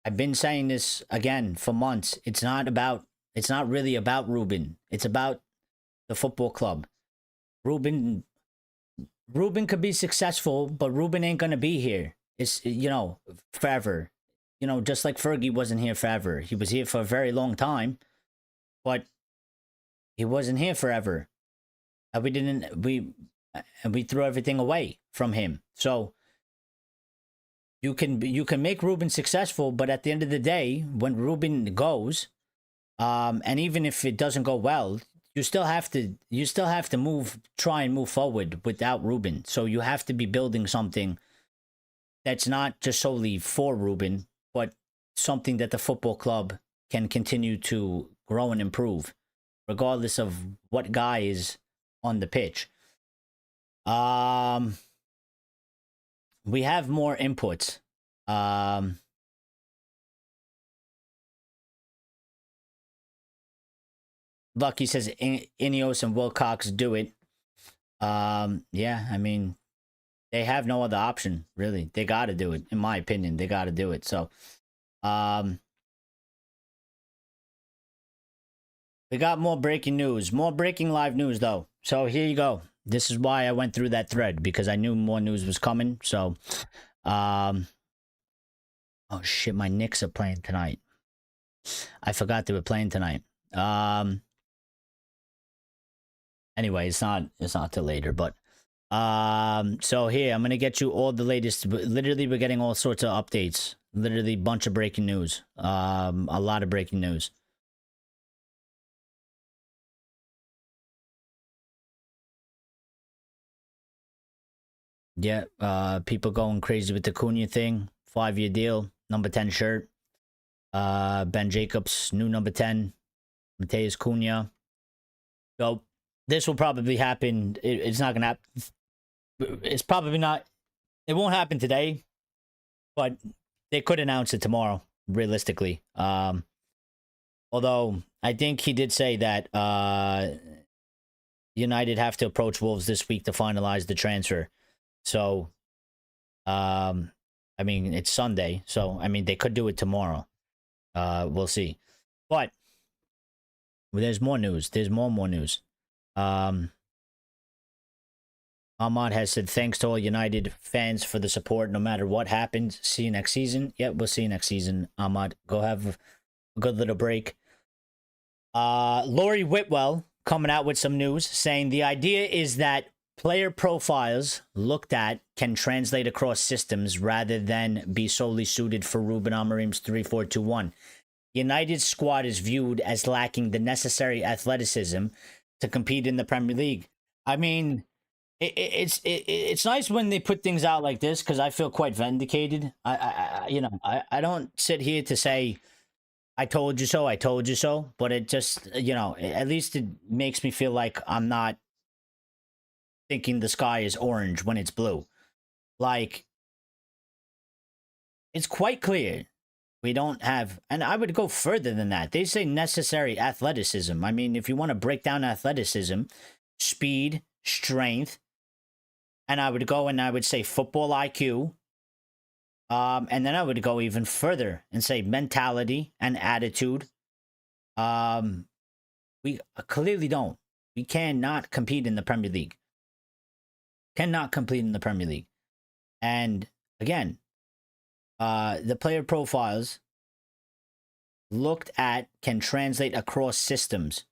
I've been saying this again for months. It's not really about Ruben. It's about the football club. Ruben could be successful, but Ruben ain't gonna be here. It's forever. Just like Fergie wasn't here forever. He was here for a very long time, but he wasn't here forever. And we threw everything away from him. So you can make Ruben successful, but at the end of the day, when Ruben goes, and even if it doesn't go well, you still have to try and move forward without Ruben. So you have to be building something that's not just solely for Ruben, but something that the football club can continue to grow and improve, regardless of what guy is on the pitch. We have more inputs. Lucky says Ineos and Wilcox do it. Yeah, I mean, they have no other option, really. They got to do it, in my opinion. They got to do it. So, we got more breaking news. More breaking live news, though. So, here you go. This is why I went through that thread, because I knew more news was coming. So, oh shit, my Knicks are playing tonight. I forgot they were playing tonight. Anyway, it's not till later, but so here I'm gonna get you all the latest. Literally, we're getting all sorts of updates. Literally, bunch of breaking news. A lot of breaking news. Yeah, people going crazy with the Cunha thing. 5-year deal, number 10 shirt. Ben Jacobs, new number 10. Mateus Cunha. So this will probably happen. It's not gonna happen. It's probably not. It won't happen today, but they could announce it tomorrow. Realistically, although I think he did say that United have to approach Wolves this week to finalize the transfer. So, I mean, it's Sunday, so I mean they could do it tomorrow. We'll see, but there's more news. There's more news. Ahmad has said thanks to all United fans for the support. No matter what happens, see you next season. Yep, we'll see you next season, Ahmad. Go have a good little break. Laurie Whitwell coming out with some news saying the idea is that player profiles looked at can translate across systems rather than be solely suited for Ruben Amorim's 3-4-2-1. United's squad is viewed as lacking the necessary athleticism to compete in the Premier League. I mean, it's nice when they put things out like this because I feel quite vindicated. I don't sit here to say I told you so, but it just, at least it makes me feel like I'm not thinking the sky is orange when it's blue. Like, it's quite clear we don't have, and I would go further than that. They say necessary athleticism. I mean, if you want to break down athleticism, speed, strength, and I would go and I would say football IQ, and then I would go even further and say mentality and attitude. We clearly don't. We cannot compete in the Premier League. Cannot compete in the Premier League. And again, the player profiles looked at can translate across systems,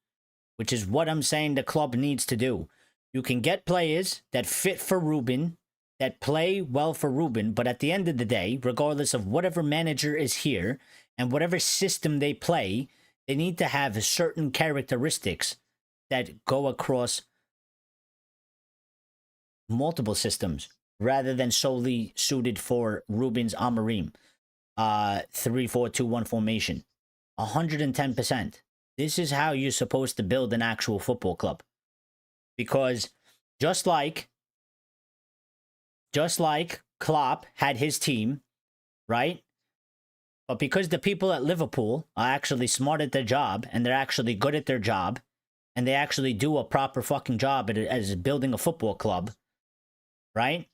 which is what I'm saying the club needs to do. You can get players that fit for Ruben, that play well for Ruben, but at the end of the day, regardless of whatever manager is here and whatever system they play, they need to have certain characteristics that go across multiple systems rather than solely suited for Ruben's Amorim 3-4-2-1 formation. 110%. This is how you're supposed to build an actual football club. Because just like Klopp had his team, right? But because the people at Liverpool are actually smart at their job and they're actually good at their job and they actually do a proper fucking job as building a football club, right?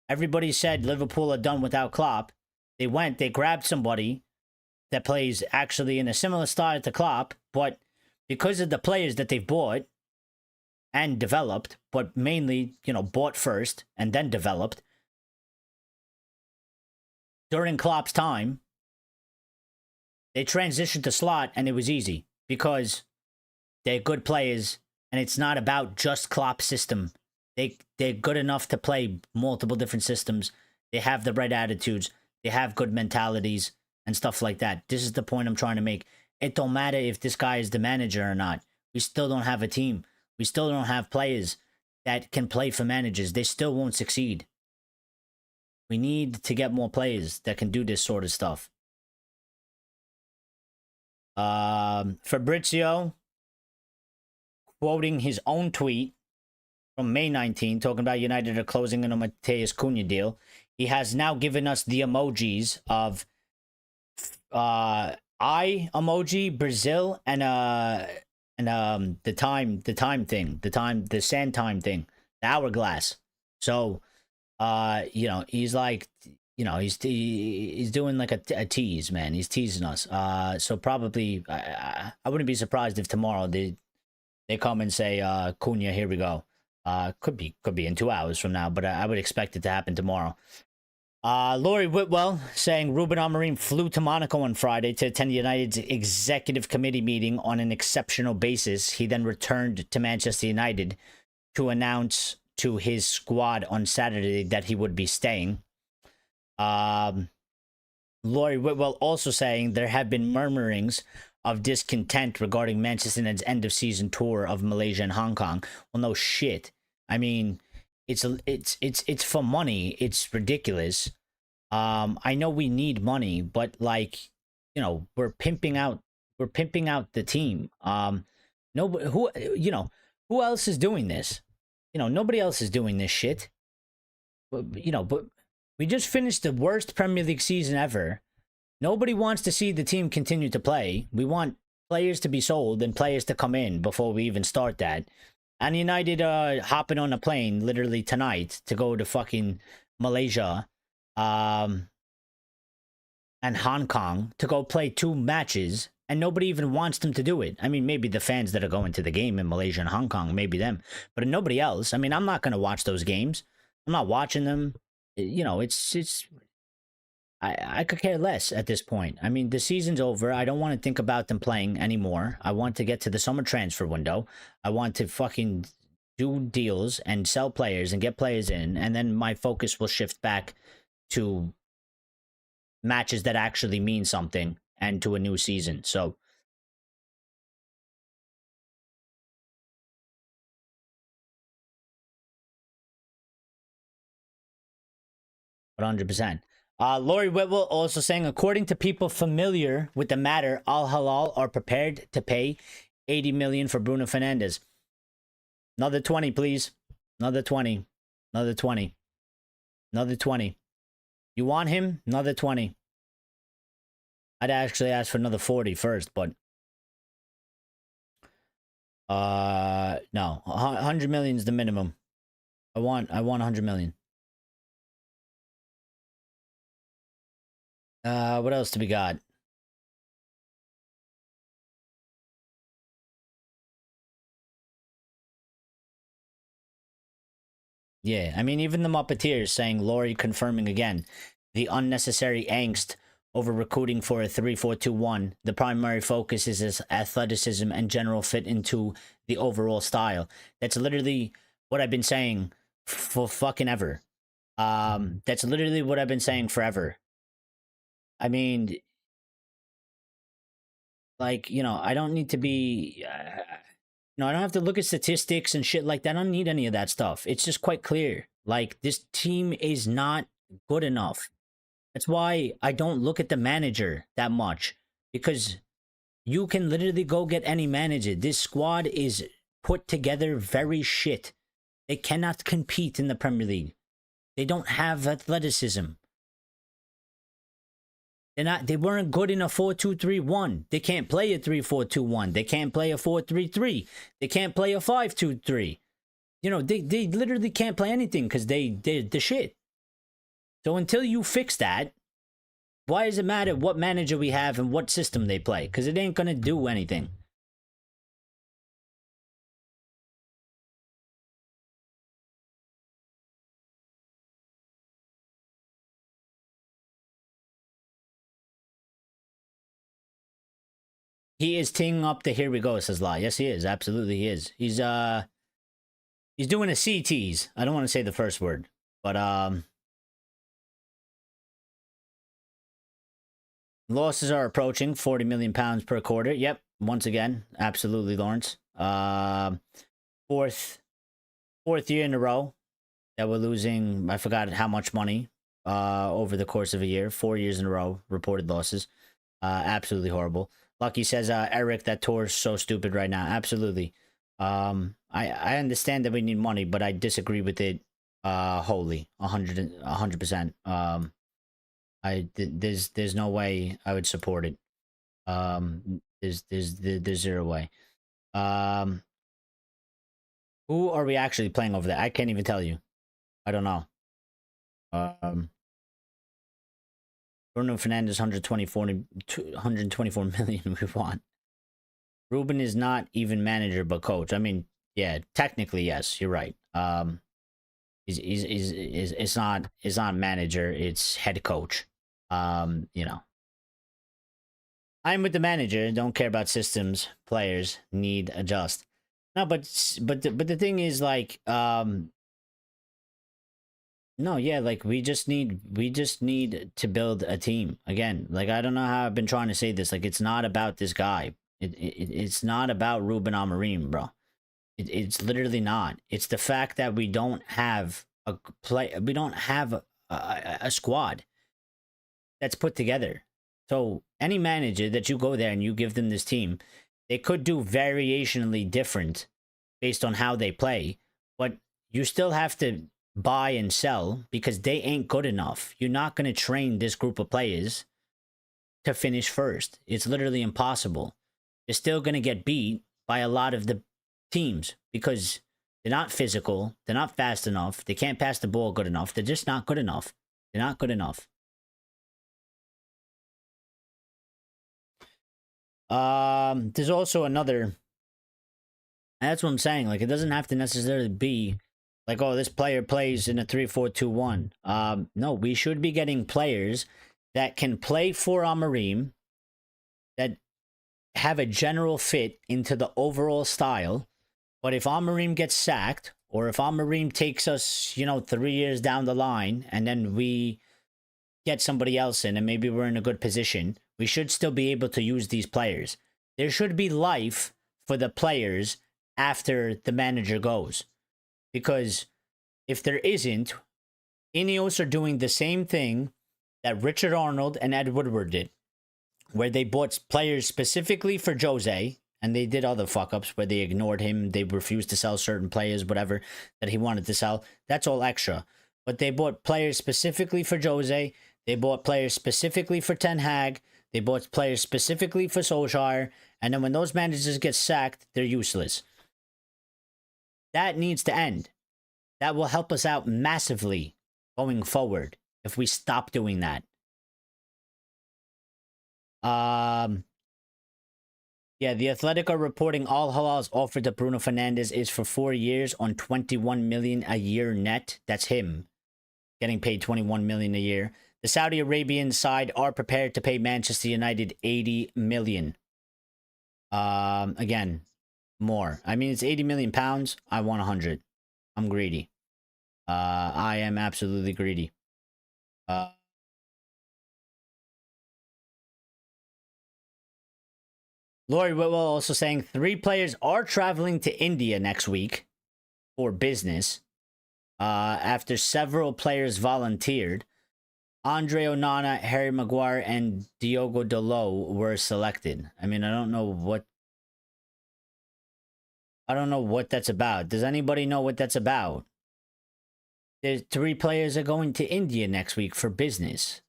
Everybody said Liverpool are done without Klopp. They went, they grabbed somebody that plays actually in a similar style to Klopp, but because of the players that they've bought and developed, but mainly, bought first and then developed, during Klopp's time, they transitioned to slot and it was easy because they're good players and it's not about just Klopp's system. They're good enough to play multiple different systems. They have the right attitudes. They have good mentalities and stuff like that. This is the point I'm trying to make. It don't matter if this guy is the manager or not. We still don't have a team. We still don't have players that can play for managers. They still won't succeed. We need to get more players that can do this sort of stuff. Fabrizio, quoting his own tweet from May 19, talking about United are closing in on Mateus Cunha deal. He has now given us the emojis of eye emoji, Brazil, and the sand time thing, the hourglass. So, he's like, he's doing like a tease, man. He's teasing us. So probably, I wouldn't be surprised if tomorrow they come and say, Cunha, here we go. Could be in 2 hours from now, but I would expect it to happen tomorrow. Laurie Whitwell saying Ruben Amorim flew to Monaco on Friday to attend United's executive committee meeting on an exceptional basis. He then returned to Manchester United to announce to his squad on Saturday that he would be staying. Laurie Whitwell also saying there have been murmurings of discontent regarding Manchester United's end-of-season tour of Malaysia and Hong Kong. Well, no shit. I mean, it's for money. It's ridiculous. I know we need money, but like, we're pimping out the team. Nobody who else is doing this? Nobody else is doing this shit. But we just finished the worst Premier League season ever. Nobody wants to see the team continue to play. We want players to be sold and players to come in before we even start that. And United hopping on a plane literally tonight to go to fucking Malaysia and Hong Kong to go play 2 matches, and nobody even wants them to do it. I mean, maybe the fans that are going to the game in Malaysia and Hong Kong, maybe them, but nobody else. I mean, I'm not going to watch those games. I'm not watching them. I could care less at this point. I mean, the season's over. I don't want to think about them playing anymore. I want to get to the summer transfer window. I want to fucking do deals and sell players and get players in, and then my focus will shift back to matches that actually mean something and to a new season. So, $100%. Laurie Whitwell also saying, according to people familiar with the matter, Al Hilal are prepared to pay $80 million for Bruno Fernandes. Another 20, please. Another 20. Another 20. Another 20. You want him? Another 20. I'd actually ask for another 40 first, but no. 100 million is the minimum. I want 100 million. What else do we got? Yeah, I mean, even the Muppeteers saying, Laurie confirming again, the unnecessary angst over recruiting for a 3-4-2-1. The primary focus is his athleticism and general fit into the overall style. That's literally what I've been saying for fucking ever. That's literally what I've been saying forever. I mean, like, I don't need to be, I don't have to look at statistics and shit like that. I don't need any of that stuff. It's just quite clear. Like, this team is not good enough. That's why I don't look at the manager that much, because you can literally go get any manager. This squad is put together very shit. They cannot compete in the Premier League. They don't have athleticism. They weren't good in a 4-2-3-1. They can't play a 3-4-2-1. They can't play a 4-3-3. They can't play a 5-2-3. They literally can't play anything because they're the shit. So until you fix that, Why does it matter what manager we have and what system they play? Because it ain't gonna do anything. He is teeing up the here we go, says La. Yes, he is. Absolutely, he is. He's doing a C tease. I don't want to say the first word, but losses are approaching 40 million pounds per quarter. Yep, once again, absolutely, Lawrence. Fourth year in a row that we're losing. I forgot how much money over the course of a year. 4 years in a row reported losses. Absolutely horrible. Lucky says, Eric, that tour is so stupid right now. Absolutely. I understand that we need money, but I disagree with it wholly, 100%. There's no way I would support it. There's zero way. Who are we actually playing over there? I can't even tell you. I don't know. Bruno Fernandes, 124 million we want. Ruben is not even manager, but coach. I mean, yeah, technically, yes, you're right. It's not manager, it's head coach. You know. I'm with the manager, don't care about systems, players, need adjust. No, but the thing is, like, no, yeah, like we just need to build a team again. Like, I don't know how I've been trying to say this. Like, it's not about this guy. It's not about Ruben Amorim, bro. It's literally not. It's the fact that we don't have a play. We don't have a squad that's put together. So any manager that you go there and you give them this team, they could do variationally different based on how they play, but you still have to buy and sell because they ain't good enough. You're not going to train this group of players to finish first. It's literally impossible. They're still going to get beat by a lot of the teams because they're not physical, they're not fast enough, they can't pass the ball good enough. They're just not good enough. They're not good enough. There's also another, that's what I'm saying. Like, it doesn't have to necessarily be like, oh, this player plays in a 3-4-2-1. No, we should be getting players that can play for Amorim, that have a general fit into the overall style. But if Amorim gets sacked, or if Amorim takes us, 3 years down the line, and then we get somebody else in, and maybe we're in a good position, we should still be able to use these players. There should be life for the players after the manager goes. Because if there isn't, Ineos are doing the same thing that Richard Arnold and Ed Woodward did, where they bought players specifically for Jose, and they did other fuck-ups where they ignored him, they refused to sell certain players, whatever, that he wanted to sell. That's all extra. But they bought players specifically for Jose, they bought players specifically for Ten Hag, they bought players specifically for Solskjaer, and then when those managers get sacked, they're useless. That needs to end. That will help us out massively going forward if we stop doing that. Yeah, the Athletic are reporting Al Hilal's offer to Bruno Fernandes is for 4 years on 21 million a year net. That's him getting paid 21 million a year. The Saudi Arabian side are prepared to pay Manchester United 80 million. Again, more. I mean, it's 80 million pounds. I want 100. I'm greedy. I am absolutely greedy. Lori Whitwell also saying 3 players are traveling to India next week for business. After several players volunteered, Andre Onana, Harry Maguire, and Diogo Dalot were selected. I mean, I don't know what that's about. Does anybody know what that's about? There's 3 players are going to India next week for business.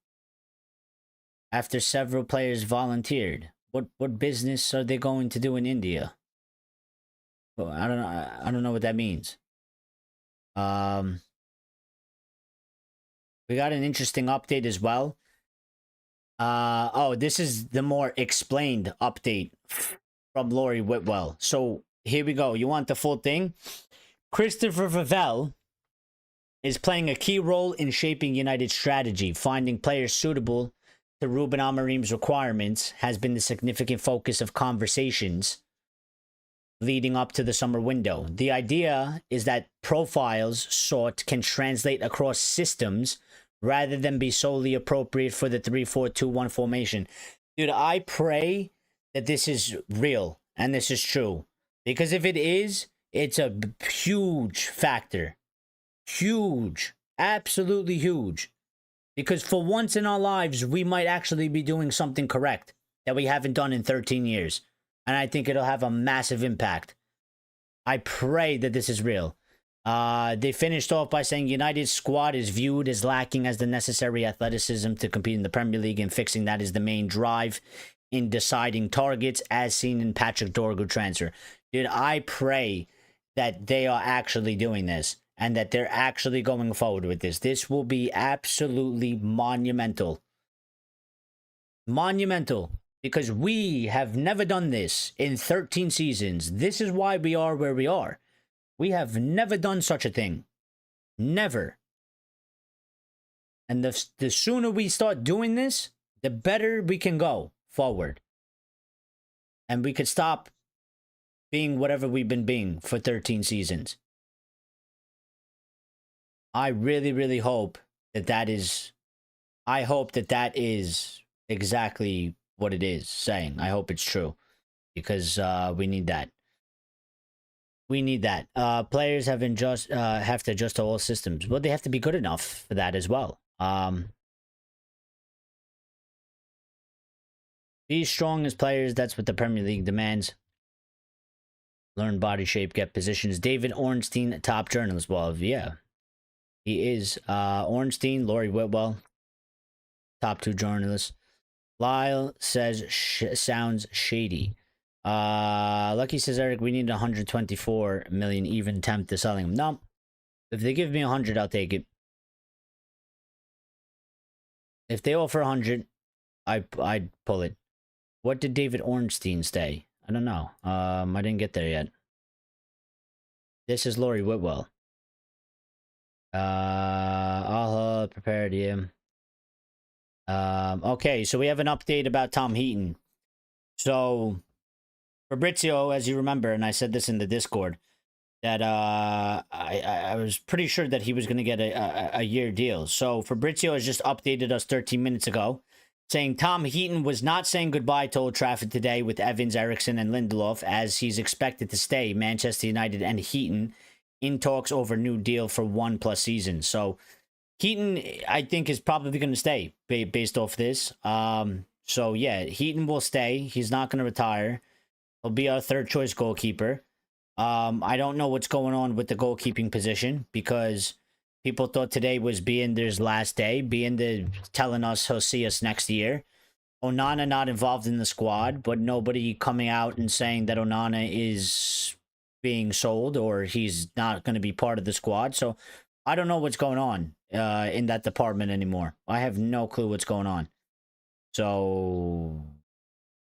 After several players volunteered. What business are they going to do in India? Well, I don't know. I don't know what that means. We got an interesting update as well. Oh, this is the more explained update from Lori Whitwell. So here we go. You want the full thing? Christopher Vivell is playing a key role in shaping United's strategy. Finding players suitable to Ruben Amorim's requirements has been the significant focus of conversations leading up to the summer window. The idea is that profiles sought can translate across systems rather than be solely appropriate for the 3-4-2-1 formation. Dude, I pray that this is real and this is true. Because if it is, it's a huge factor. Huge. Absolutely huge. Because for once in our lives, we might actually be doing something correct that we haven't done in 13 years. And I think it'll have a massive impact. I pray that this is real. They finished off by saying United's squad is viewed as lacking as the necessary athleticism to compete in the Premier League, and fixing that is the main drive in deciding targets, as seen in Patrick Dorgu transfer. Dude, I pray that they are actually doing this and that they're actually going forward with this. This will be absolutely monumental. Monumental. Because we have never done this in 13 seasons. This is why we are where we are. We have never done such a thing. Never. And the sooner we start doing this, the better we can go forward. And we could stop being whatever we've been being for 13 seasons. I really, really hope that that is... I hope that that is exactly what it is saying. I hope it's true. Because we need that. We need that. Players have to adjust to all systems. Well, they have to be good enough for that as well. Be strong as players. That's what the Premier League demands. Learn body shape, get positions. David Ornstein, top journalist. Well, yeah. He is. Ornstein, Lori Whitwell, top 2 journalists. Lyle says, sounds shady. Lucky says, Eric, we need 124 million, even tempt to selling him. No. If they give me 100, I'll take it. If they offer 100, I'd pull it. What did David Ornstein say? I don't know. I didn't get there yet. This is Lori Whitwell. I'll prepare him. Okay, so we have an update about Tom Heaton. So Fabrizio, as you remember, and I said this in the Discord, that I was pretty sure that he was going to get a year deal. So Fabrizio has just updated us 13 minutes ago, saying Tom Heaton was not saying goodbye to Old Trafford today with Evans, Eriksson, and Lindelof, as he's expected to stay. Manchester United and Heaton in talks over new deal for 1+ season. So Heaton, I think, is probably going to stay based off this. So yeah, Heaton will stay. He's not going to retire. He'll be our 3rd choice goalkeeper. I don't know what's going on with the goalkeeping position, because people thought today was Biender's last day. Biender telling us he'll see us next year. Onana not involved in the squad, but nobody coming out and saying that Onana is being sold or he's not going to be part of the squad. So I don't know what's going on in that department anymore. I have no clue what's going on. So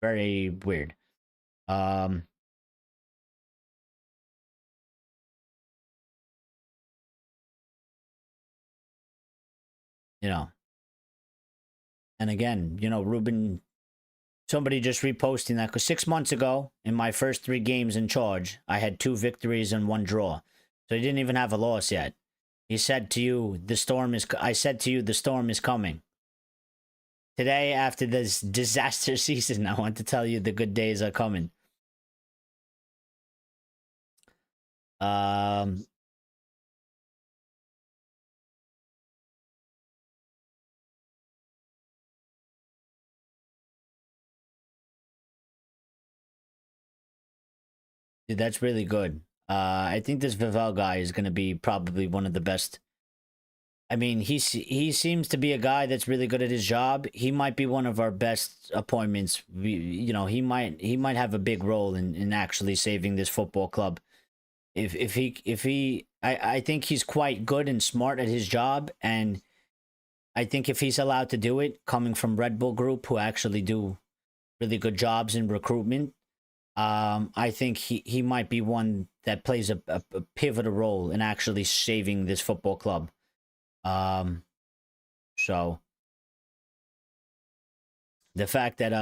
very weird. You know, and again, you know, Ruben, somebody just reposting that, because 6 months ago, in my first 3 games in charge, I had 2 victories and 1 draw. So he didn't even have a loss yet. He said to you, I said to you, the storm is coming. Today, after this disaster season, I want to tell you the good days are coming. Dude, that's really good. I think this Vivell guy is going to be probably one of the best. I mean, he seems to be a guy that's really good at his job. He might be one of our best appointments. You know, he might have a big role in actually saving this football club. I think he's quite good and smart at his job, and I think if he's allowed to do it, coming from Red Bull Group, who actually do really good jobs in recruitment, I think he might be one that plays a pivotal role in actually saving this football club. Um, so the fact that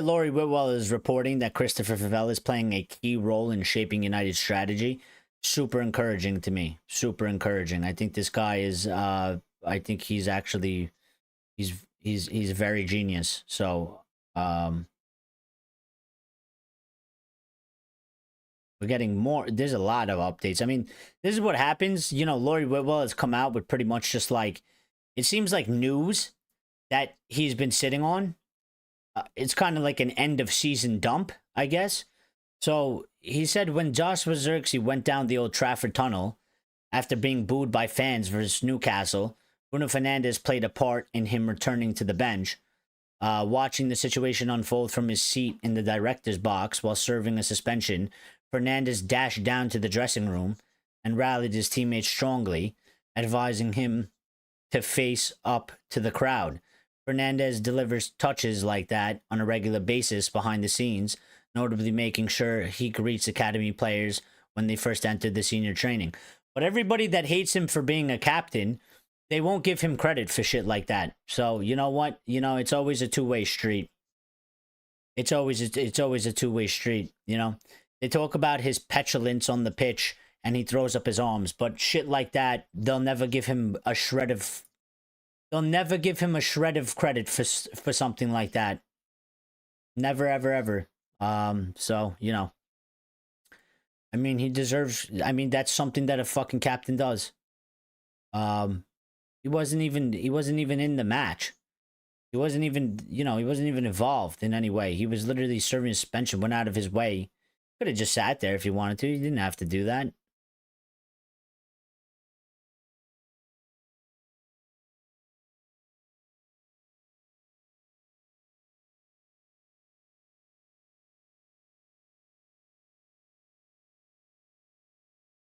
Laurie Whitwell is reporting that Christopher Favela is playing a key role in shaping United's strategy, super encouraging to me. Super encouraging. I think this guy is. I think he's actually he's very genius. So we're getting more. There's a lot of updates. I mean, this is what happens. You know, Laurie Whitwell has come out with pretty much just like it seems like news that he's been sitting on. It's kind of like an end of season dump, I guess. So he said when Joshua Zirkzee went down the Old Trafford tunnel after being booed by fans versus Newcastle, Bruno Fernandes played a part in him returning to the bench. Watching the situation unfold from his seat in the director's box while serving a suspension, Fernandes dashed down to the dressing room and rallied his teammates strongly, advising him to face up to the crowd. Fernandes delivers touches like that on a regular basis behind the scenes, notably making sure he greets academy players when they first entered the senior training. But everybody that hates him for being a captain, they won't give him credit for shit like that. So you know what? You know, it's always a two-way street. It's always a two-way street. You know, they talk about his petulance on the pitch and he throws up his arms, but shit like that, they'll never give him a shred of. They'll never give him a shred of credit for something like that. Never, ever, ever. So you know, I mean, he deserves. I mean, that's something that a fucking captain does. Um, he wasn't even in the match. He wasn't even, you know, he wasn't even involved in any way. He was literally serving suspension, went out of his way. Could have just sat there if he wanted to. He didn't have to do that.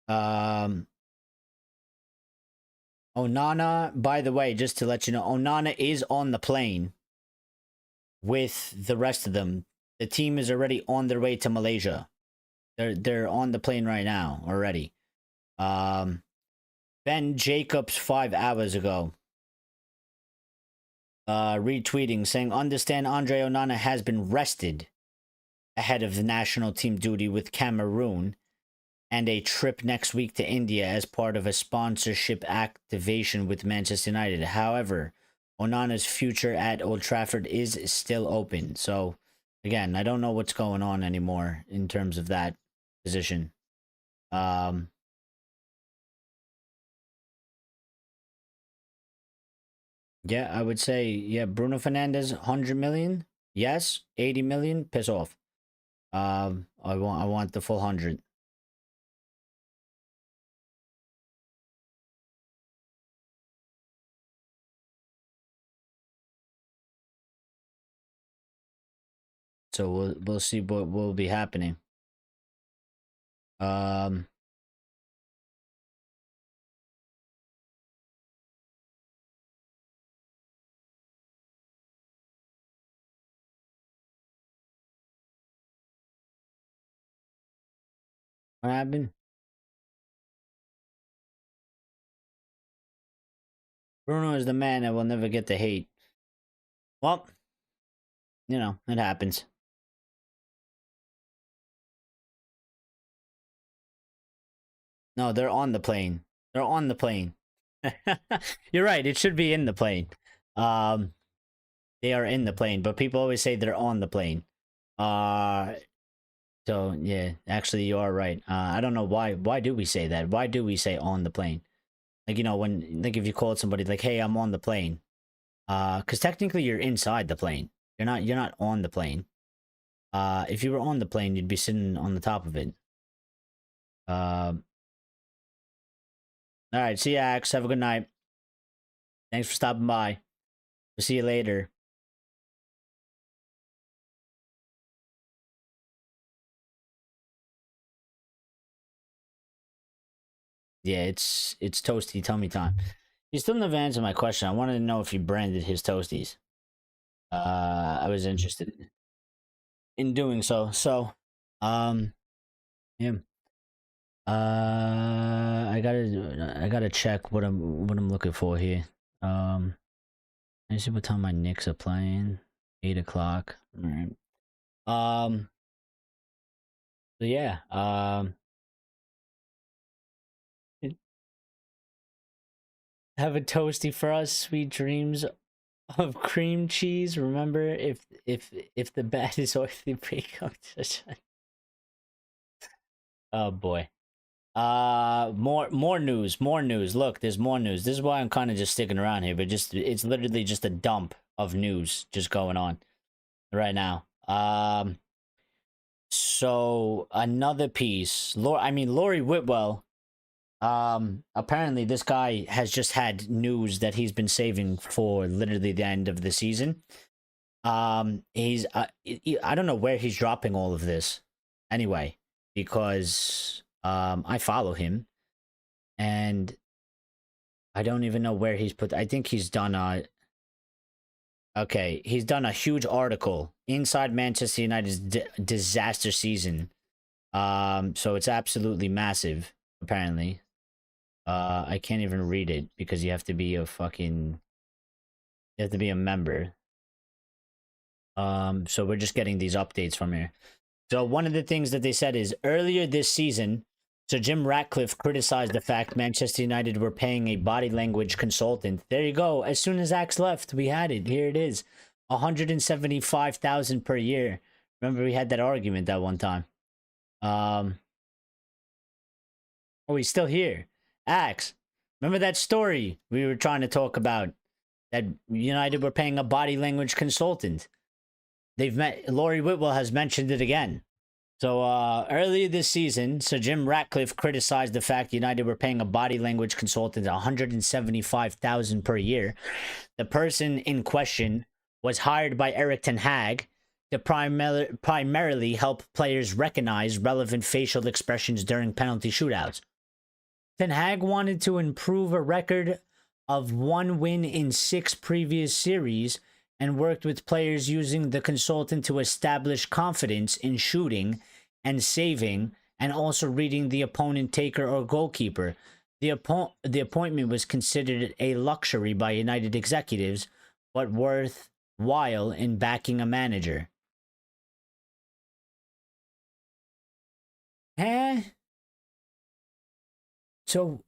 Um, Onana, by the way, just to let you know, Onana is on the plane with the rest of them. The team is already on their way to Malaysia. They're on the plane right now already. Ben Jacobs 5 hours ago retweeting saying, understand Andre Onana has been rested ahead of the national team duty with Cameroon and a trip next week to India as part of a sponsorship activation with Manchester United. However, Onana's future at Old Trafford is still open. So, again, I don't know what's going on anymore in terms of that position. Yeah, I would say, yeah, Bruno Fernandes, 100 million. Yes, 80 million. Piss off. I want the full 100. So we'll see what will be happening. Um, what happened? Bruno is the man that will never get the hate. Well, you know, it happens. No, they're on the plane. They're on the plane. You're right. It should be in the plane. Um, they are in the plane, but people always say they're on the plane. Uh, so yeah, actually, you are right. I don't know why. Why do we say that? Why do we say on the plane? Like, you know, when like if you called somebody like, "Hey, I'm on the plane," because technically you're inside the plane. You're not on the plane. If you were on the plane, you'd be sitting on the top of it. Um, all right. See ya, Axe. Have a good night. Thanks for stopping by. We'll see you later. Yeah, it's toasty tummy time. He still never answered my question. I wanted to know if he branded his toasties. I was interested in doing so. So, yeah. I gotta check what I'm looking for here. Let me see what time my Knicks are playing. 8 o'clock. All right. So yeah. Have a toasty for us. Sweet dreams of cream cheese. Remember, if the bat is oily, break up. Oh boy. More news. Look, there's more news. This is why I'm kind of just sticking around here, but just it's literally just a dump of news just going on right now. So another piece. Lori Whitwell. Apparently this guy has just had news that he's been saving for literally the end of the season. He's I don't know where he's dropping all of this anyway, because I follow him and I don't even know where he's put. I think he's done he's done a huge article inside Manchester United's disaster season. So it's absolutely massive apparently. I can't even read it because you have to be a member. So we're just getting these updates from here. So one of the things that they said is earlier this season, so Jim Ratcliffe criticized the fact Manchester United were paying a body language consultant. There you go. As soon as Axe left, we had it. Here it is. 175,000 per year. Remember we had that argument that one time. Oh, he's still here. Axe. Remember that story we were trying to talk about? That United were paying a body language consultant. Lori Whitwell has mentioned it again. So earlier this season, Sir Jim Ratcliffe criticized the fact United were paying a body language consultant 175,000 per year. The person in question was hired by Erik ten Hag to primarily help players recognize relevant facial expressions during penalty shootouts. Ten Hag wanted to improve a record of 1 win in 6 previous series and worked with players using the consultant to establish confidence in shooting and saving, and also reading the opponent taker or goalkeeper. The appointment was considered a luxury by United executives, but worthwhile in backing a manager. So,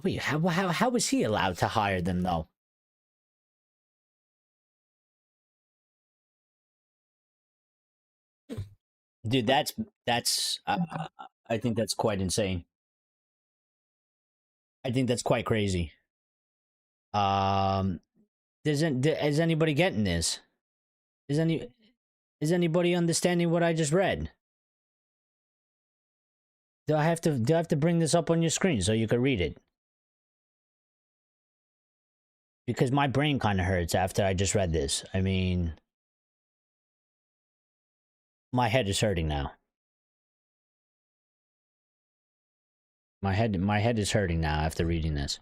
wait, how was he allowed to hire them though? Dude, that's I think that's quite insane. I think that's quite crazy. Um, is anybody getting this? Is anybody understanding what I just read? Do I have to bring this up on your screen so you can read it? Because my brain kind of hurts after I just read this. I mean, my head is hurting now. My head is hurting now after reading this.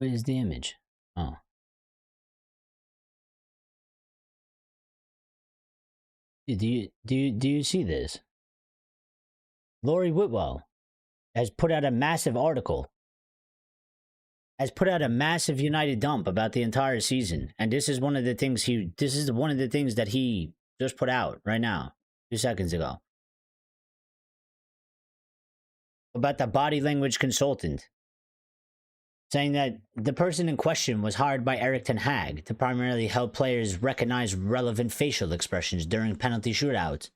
What is the image? Oh. Do you see this? Lori Whitwell has put out a massive article. Has put out a massive United dump about the entire season, and this is one of the things that he just put out right now, 2 seconds ago, about the body language consultant, saying that the person in question was hired by Erik ten Hag to primarily help players recognize relevant facial expressions during penalty shootouts.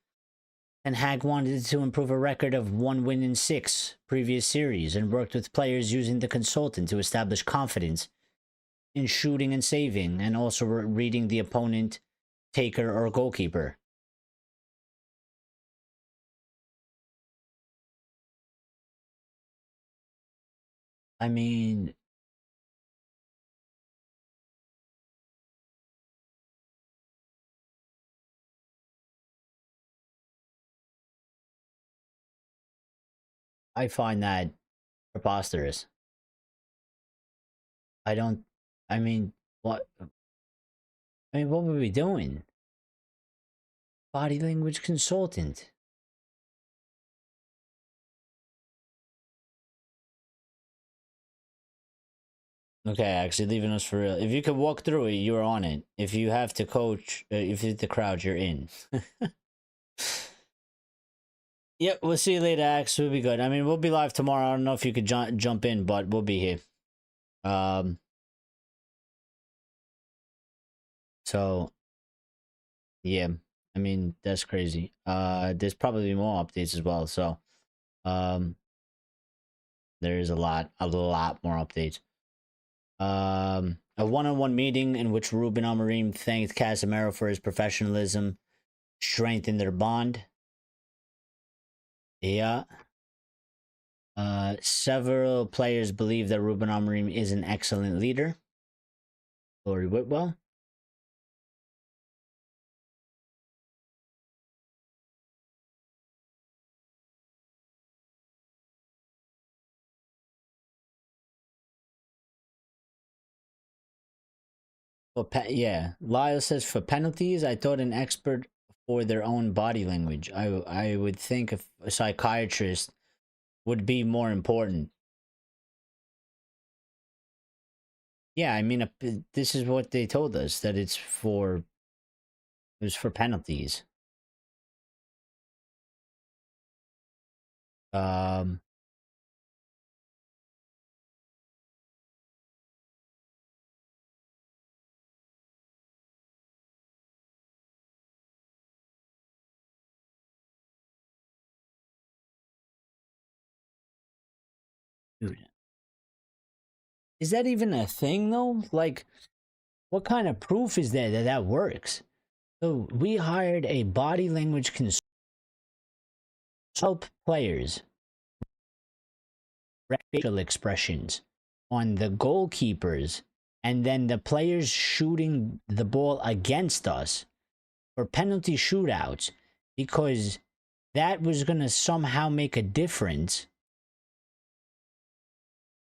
Ten Hag wanted to improve a record of 1 win in 6 previous series and worked with players using the consultant to establish confidence in shooting and saving, and also reading the opponent, taker, or goalkeeper. I mean, I find that preposterous. I don't. I mean, what? I mean, what were we doing? Body language consultant. Okay, actually leaving us for real. If you could walk through it, you're on it. If you have to coach, if you hit the crowd, you're in. Yep, we'll see you later, Axe. We'll be good. I mean, we'll be live tomorrow. I don't know if you could jump in, but we'll be here. So yeah, I mean that's crazy. There's probably more updates as well. So, um, there is a lot more updates. A one-on-one meeting in which Ruben Amorim thanked Casemiro for his professionalism, strengthened their bond. Yeah. Several players believe that Ruben Amorim is an excellent leader. Lori Whitwell. Yeah, Lyle says for penalties, I thought an expert for their own body language. I would think a psychiatrist would be more important. Yeah, I mean, this is what they told us that it was for penalties. Um, is that even a thing though? Like, what kind of proof is there that that works? So we hired a body language consultant to help players facial expressions on the goalkeepers and then the players shooting the ball against us for penalty shootouts because that was going to somehow make a difference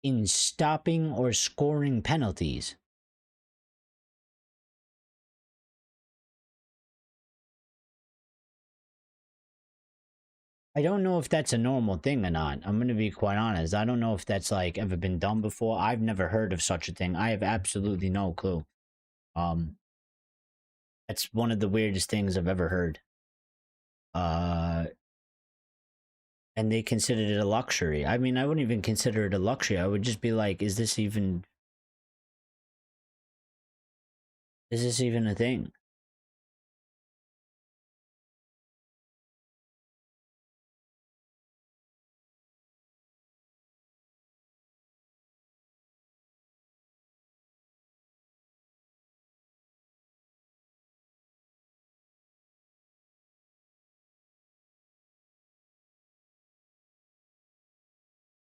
in stopping or scoring penalties. I don't know if that's a normal thing or not. I'm going to be quite honest. I don't know if that's like ever been done before. I've never heard of such a thing. I have absolutely no clue. Um that's one of the weirdest things I've ever heard. Uh and they considered it a luxury. I mean, I wouldn't even consider it a luxury. I would just be like, is this even a thing?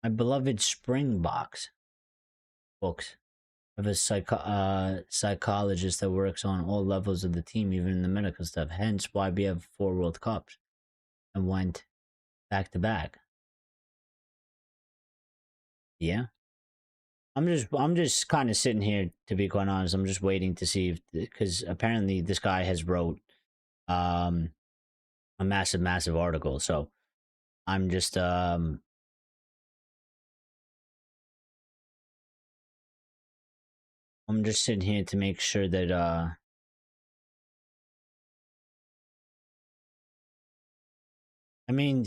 My beloved Springboks books of a psychologist that works on all levels of the team, even in the medical stuff. Hence why we have 4 World Cups and went back to back. Yeah. I'm just kind of sitting here, to be quite honest. I'm just waiting to see if, because apparently this guy has wrote um a massive article. So I'm just sitting here to make sure that I mean,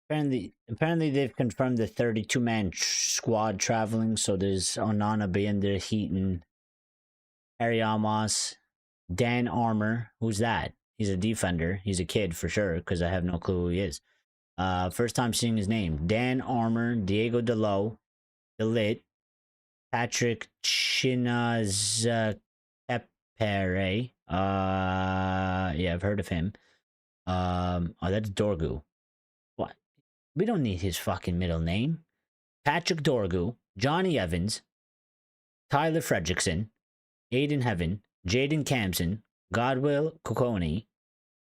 apparently they've confirmed the 32-man squad traveling. So there's Onana, Bender, Heaton, Harry Amos, Dan Armour. Who's that? He's a defender. He's a kid for sure because I have no clue who he is. First time seeing his name. Dan Armour, Diego Delit, Patrick Chinazepere. Yeah, I've heard of him. Oh, that's Dorgu. What? We don't need his fucking middle name. Patrick Dorgu, Johnny Evans, Tyler Fredrickson, Aiden Heaven, Jaden Campson, Godwill Kukoni,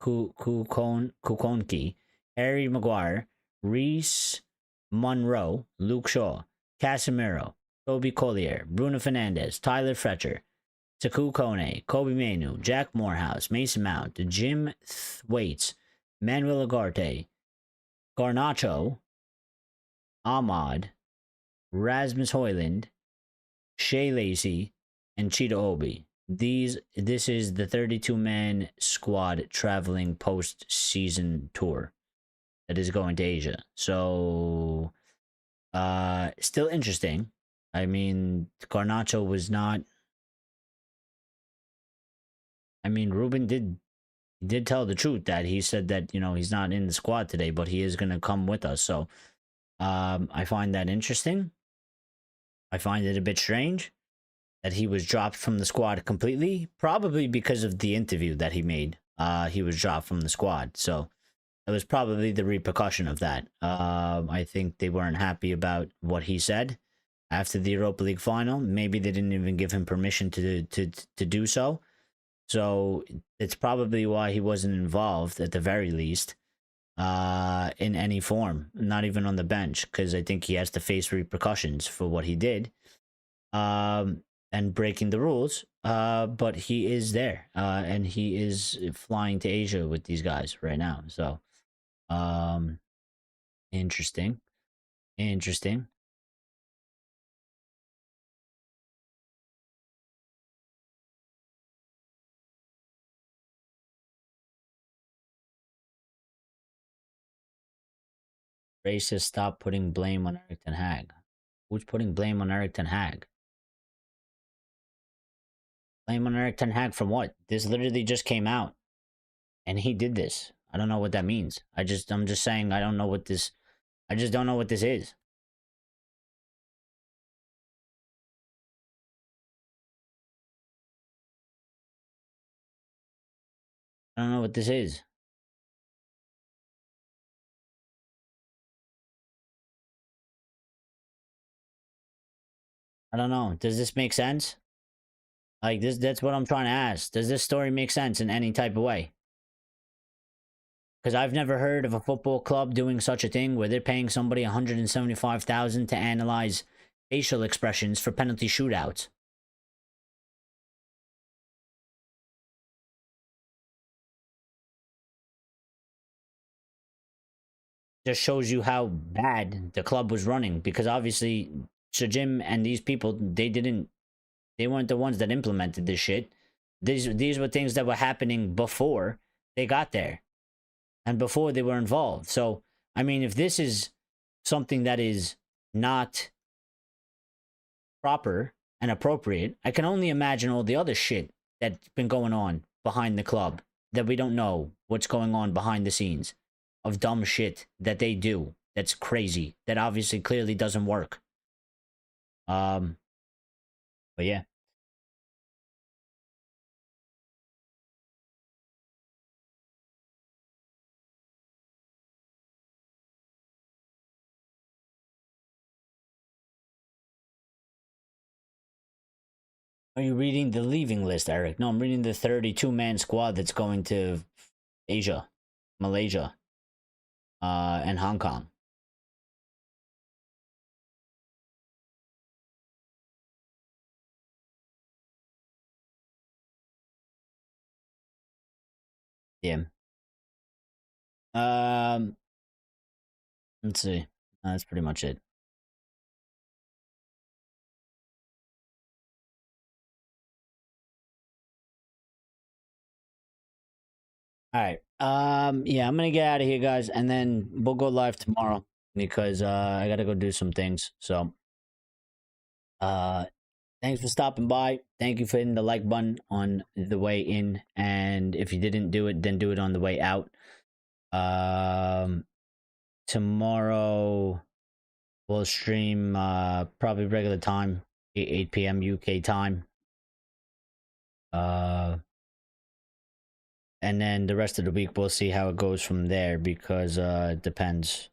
Kukonki, Harry Maguire, Reese Monroe, Luke Shaw, Casemiro, Toby Collier, Bruno Fernandez, Tyler Fletcher, Taku Kone, Kobe Manu, Jack Morehouse, Mason Mount, Jim Thwaites, Manuel Agarte, Garnacho, Ahmad, Rasmus Hoyland, Shea Lacey, and Cheetah Obi. This is the 32-man squad traveling post-season tour that is going to Asia. So, still interesting. I mean, Garnacho was not. I mean, Ruben did tell the truth that he said that he's not in the squad today, but he is going to come with us. So, I find that interesting. I find it a bit strange that he was dropped from the squad completely, probably because of the interview that he made. He was dropped from the squad, so it was probably the repercussion of that. I think they weren't happy about what he said after the Europa League final. Maybe they didn't even give him permission to do so. So it's probably why he wasn't involved at the very least in any form, not even on the bench, because I think he has to face repercussions for what he did. And breaking the rules, but he is there, and he is flying to Asia with these guys right now. So, interesting. Racist, stop putting blame on Eric Ten Hag. Who's putting blame on Eric Ten Hag? Blame on Eric Ten Hag from what? This literally just came out, and he did this. I don't know what that means. I'm just saying I don't know what this. I just don't know what this is. I don't know what this is. I don't know. Does this make sense? Like this, that's what I'm trying to ask. Does this story make sense in any type of way? Because I've never heard of a football club doing such a thing where they're paying somebody $175,000 to analyze facial expressions for penalty shootouts. Just shows you how bad the club was running, because obviously Sir Jim and these people, they weren't the ones that implemented this shit. These were things that were happening before they got there and before they were involved. So, I mean, if this is something that is not proper and appropriate, I can only imagine all the other shit that's been going on behind the club that we don't know what's going on behind the scenes of dumb shit that they do that's crazy, that obviously clearly doesn't work. But yeah. Are you reading the leaving list, Eric? No, I'm reading the 32-man squad that's going to Asia, Malaysia, and Hong Kong. Yeah. Let's see. That's pretty much it. All right. Yeah, I'm gonna get out of here, guys, and then we'll go live tomorrow because I gotta go do some things. So, thanks for stopping by. Thank you for hitting the like button on the way in, and if you didn't do it, then do it on the way out. Tomorrow we'll stream probably regular time, 8 p.m. UK time. And then the rest of the week we'll see how it goes from there, because it depends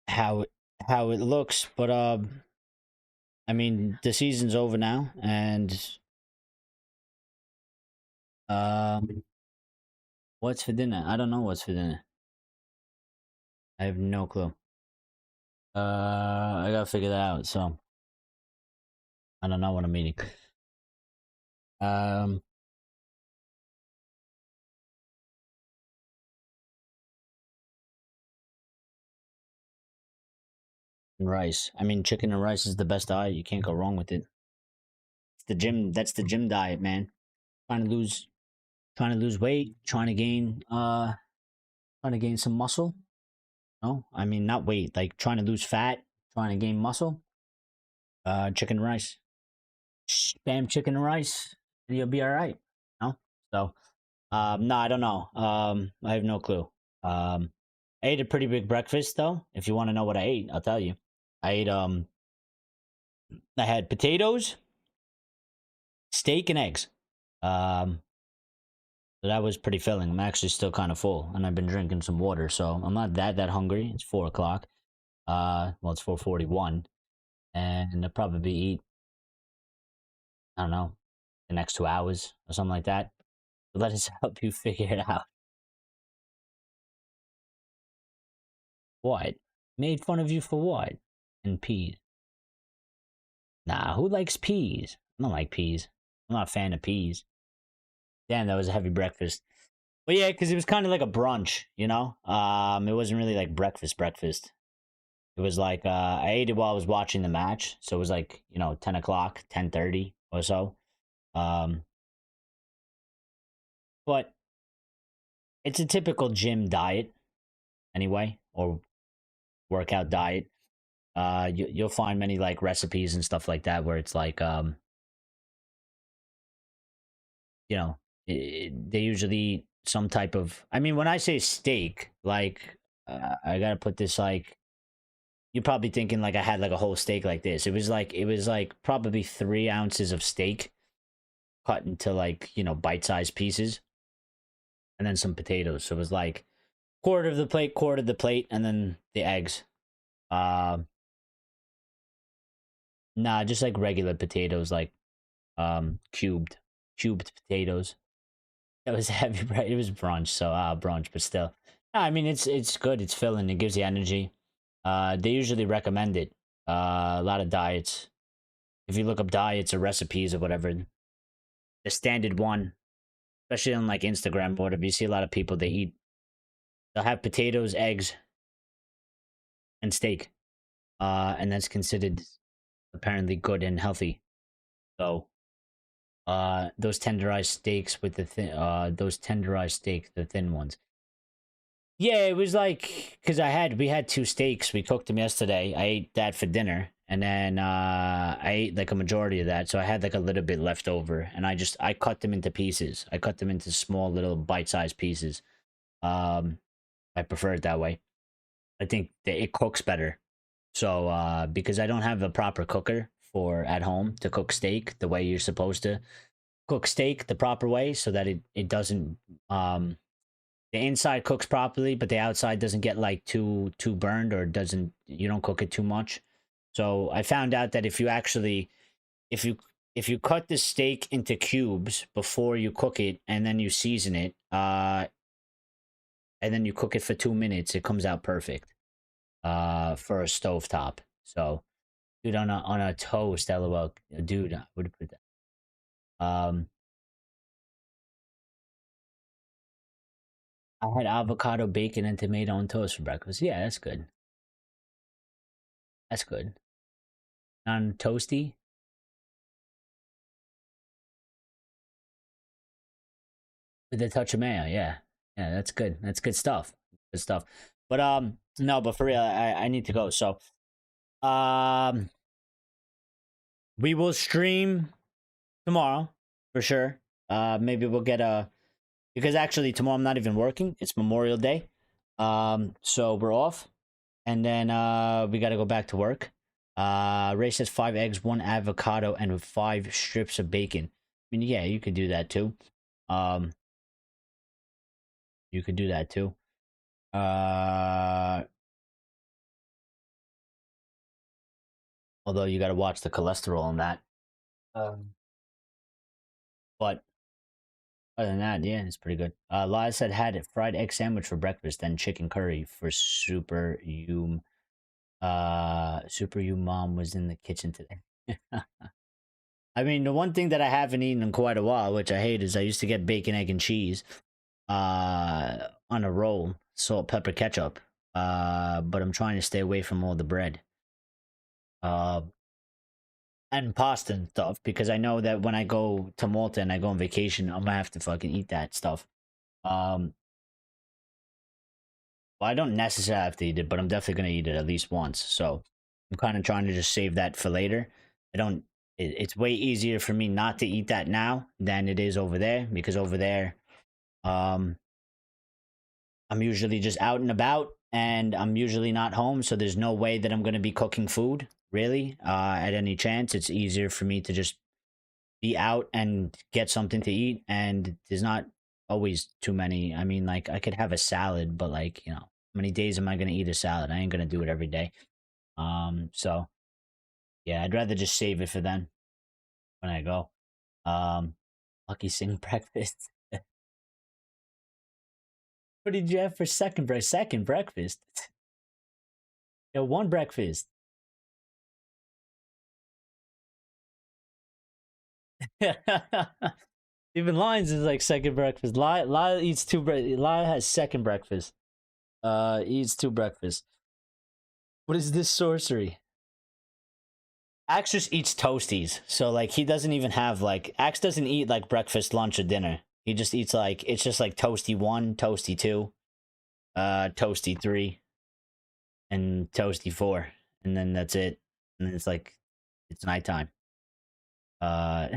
how how it looks, but I mean, the season's over now, and um, what's for dinner? I don't know what's for dinner. I have no clue. I gotta figure that out. So I don't know what I'm eating. Um, rice. I mean, chicken and rice is the best diet. You can't go wrong with it. It's the gym. That's the gym diet, man. Trying to lose, trying to lose weight, trying to gain some muscle. No, I mean not weight. Like trying to lose fat, trying to gain muscle. Chicken and rice. Spam chicken and rice, and you'll be all right. No, so no, I don't know. I have no clue. I ate a pretty big breakfast though. If you want to know what I ate, I'll tell you. I ate I had potatoes, steak, and eggs. Um, so that was pretty filling. I'm actually still kind of full, and I've been drinking some water, so I'm not that hungry. It's 4 o'clock. Well, it's 4:41, and I'll probably eat. I don't know, the next 2 hours or something like that. But let us help you figure it out. What? Made fun of you for what? And peas. Nah, who likes peas? I don't like peas. I'm not a fan of peas. Damn, that was a heavy breakfast. But yeah, because it was kind of like a brunch, you know? It wasn't really like breakfast. It was like I ate it while I was watching the match. So it was like, 10 o'clock, 10:30 or so. Um, but it's a typical gym diet anyway, or workout diet. You'll find many like recipes and stuff like that where it's like you know they usually eat some type of, I mean, when I say steak, like I gotta put this, like, you're probably thinking like I had like a whole steak like this. It was like probably 3 ounces of steak cut into like bite-sized pieces, and then some potatoes. So it was like quarter of the plate, and then the eggs. uh nah, just like regular potatoes, like cubed potatoes. It was heavy, right? It was brunch, so brunch, but still. No, I mean it's good. It's filling. It gives you energy. They usually recommend it. A lot of diets. If you look up diets or recipes or whatever, the standard one, especially on like Instagram or whatever, you see a lot of people, they'll have potatoes, eggs, and steak. And that's considered apparently good and healthy. So those tenderized steaks with those tenderized steaks, the thin ones. Yeah, it was like because we had two steaks. We cooked them yesterday. I ate that for dinner, and then I ate like a majority of that. So I had like a little bit left over, and I cut them into pieces. I cut them into small little bite-sized pieces. Um, I prefer it that way. I think that it cooks better. So because I don't have a proper cooker for at home to cook steak the way you're supposed to cook steak the proper way, so that it doesn't the inside cooks properly, but the outside doesn't get like too burned, or doesn't, you don't cook it too much. So I found out that if you if you cut the steak into cubes before you cook it, and then you season it, and then you cook it for 2 minutes, it comes out perfect. For a stovetop. So dude, on a toast, lol. Dude, I would put that. I had avocado, bacon, and tomato on toast for breakfast. Yeah, that's good. That's good. On toasty. With a touch of mayo, yeah. Yeah, that's good. That's good stuff. Good stuff. But no, but for real, I need to go. So um we will stream tomorrow for sure. Maybe we'll get a, because actually tomorrow I'm not even working. It's Memorial Day. So we're off. And then we gotta go back to work. Ray says 5 eggs, 1 avocado, and 5 strips of bacon. I mean, yeah, you could do that too. Um, you could do that too. Uh, Although you got to watch the cholesterol on that. Um, but other than that, yeah, it's pretty good. Lila said had a fried egg sandwich for breakfast, then chicken curry for super. You, super. You mom was in the kitchen today. I mean, the one thing that I haven't eaten in quite a while, which I hate, is I used to get bacon, egg, and cheese, on a roll, salt, pepper, ketchup. But I'm trying to stay away from all the bread. And pasta and stuff because I know that when I go to Malta and I go on vacation, I'm gonna have to fucking eat that stuff. Um, well, I don't necessarily have to eat it, but I'm definitely gonna eat it at least once. So I'm kind of trying to just save that for later. I don't. It's way easier for me not to eat that now than it is over there because over there, um, I'm usually just out and about and I'm usually not home, so there's no way that I'm gonna be cooking food really. At any chance, it's easier for me to just be out and get something to eat, and there's not always too many. I mean, like I could have a salad, but like, how many days am I going to eat a salad? I ain't going to do it every day. So yeah, I'd rather just save it for then when I go. um Lucky Sing breakfast. What did you have for second breakfast? Yeah, one breakfast. Even Lions is like second breakfast. Lyle eats Lyle has second breakfast. Eats two breakfasts. What is this sorcery? Axe just eats toasties. So like he doesn't even have like Axe doesn't eat like breakfast, lunch, or dinner. He just eats like it's just like toasty one, toasty two, toasty three, and toasty four. And then that's it. And then it's like it's nighttime. Uh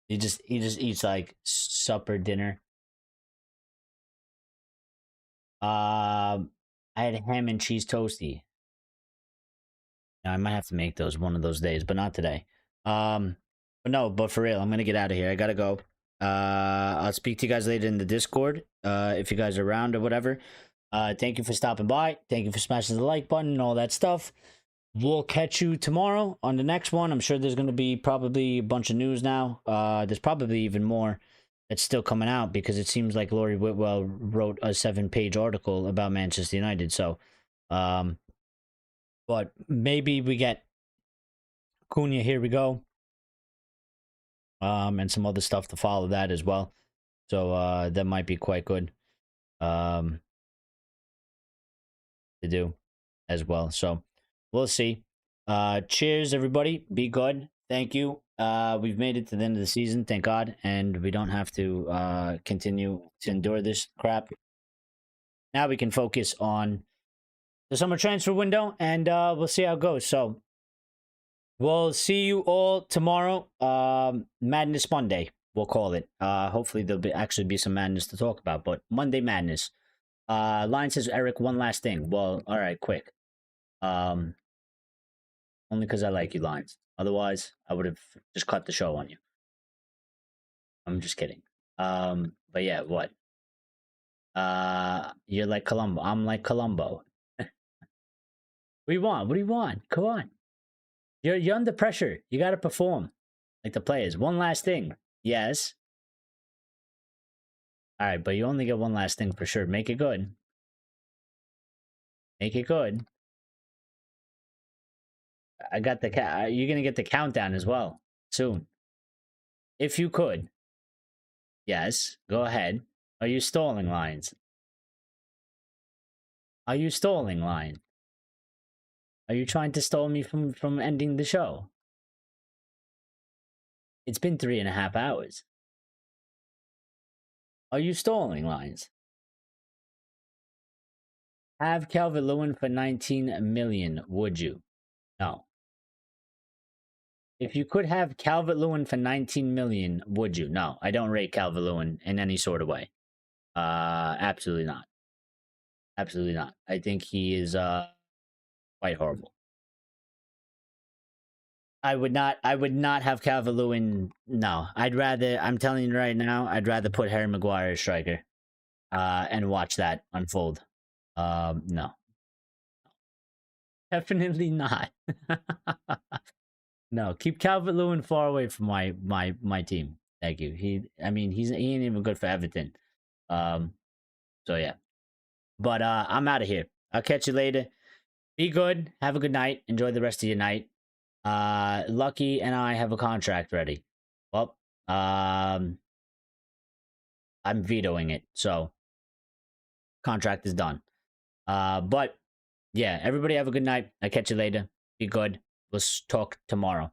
he just eats like supper, dinner. I had ham and cheese toasty. I might have to make those one of those days, but not today. But no, but for real, I'm gonna get out of here. I gotta go. I'll speak to you guys later in the Discord. If you guys are around or whatever. Thank you for stopping by. Thank you for smashing the like button and all that stuff. We'll catch you tomorrow on the next one. I'm sure there's gonna be probably a bunch of news now. There's probably even more that's still coming out because it seems like Laurie Whitwell wrote a 7-page article about Manchester United. So, but maybe we get Cunha. Here we go. And some other stuff to follow that as well. So that might be quite good um, to do as well. So we'll see. Cheers, everybody. Be good. Thank you. We've made it to the end of the season, thank God, and we don't have to continue to endure this crap. Now we can focus on the summer transfer window, and we'll see how it goes. So we'll see you all tomorrow. Madness Monday, we'll call it. Hopefully there'll actually be some madness to talk about, but Monday Madness. Lion says, Eric, one last thing. Well, all right, quick. Only because I like you, Lions. Otherwise, I would have just cut the show on you. I'm just kidding. But yeah, what? You're like Columbo. I'm like Columbo. What do you want? What do you want? Come on. You're under pressure. You got to perform like the players. One last thing. Yes. All right, but you only get one last thing for sure. Make it good. Make it good. I got the you're gonna get the countdown as well soon. If you could. Yes. Go ahead. Are you stalling, Lions? Are you stalling, Lion? Are you trying to stall me from ending the show? It's been 3.5 hours. Are you stalling, Lions? Have Calvert-Lewin for 19 million, would you? No. If you could have Calvert-Lewin for 19 million, would you? No, I don't rate Calvert-Lewin in any sort of way. Absolutely not. Absolutely not. I think he is quite horrible. I would not have Calvert-Lewin. No, I'm telling you right now, I'd rather put Harry Maguire as striker. and watch that unfold. No, definitely not. No, keep Calvert Lewin far away from my team. Thank you. I mean, he ain't even good for Everton. Um, so yeah. But I'm out of here. I'll catch you later. Be good. Have a good night. Enjoy the rest of your night. Lucky and I have a contract ready. Well, I'm vetoing it. So contract is done. But yeah, everybody have a good night. I'll catch you later. Be good. Let's talk tomorrow.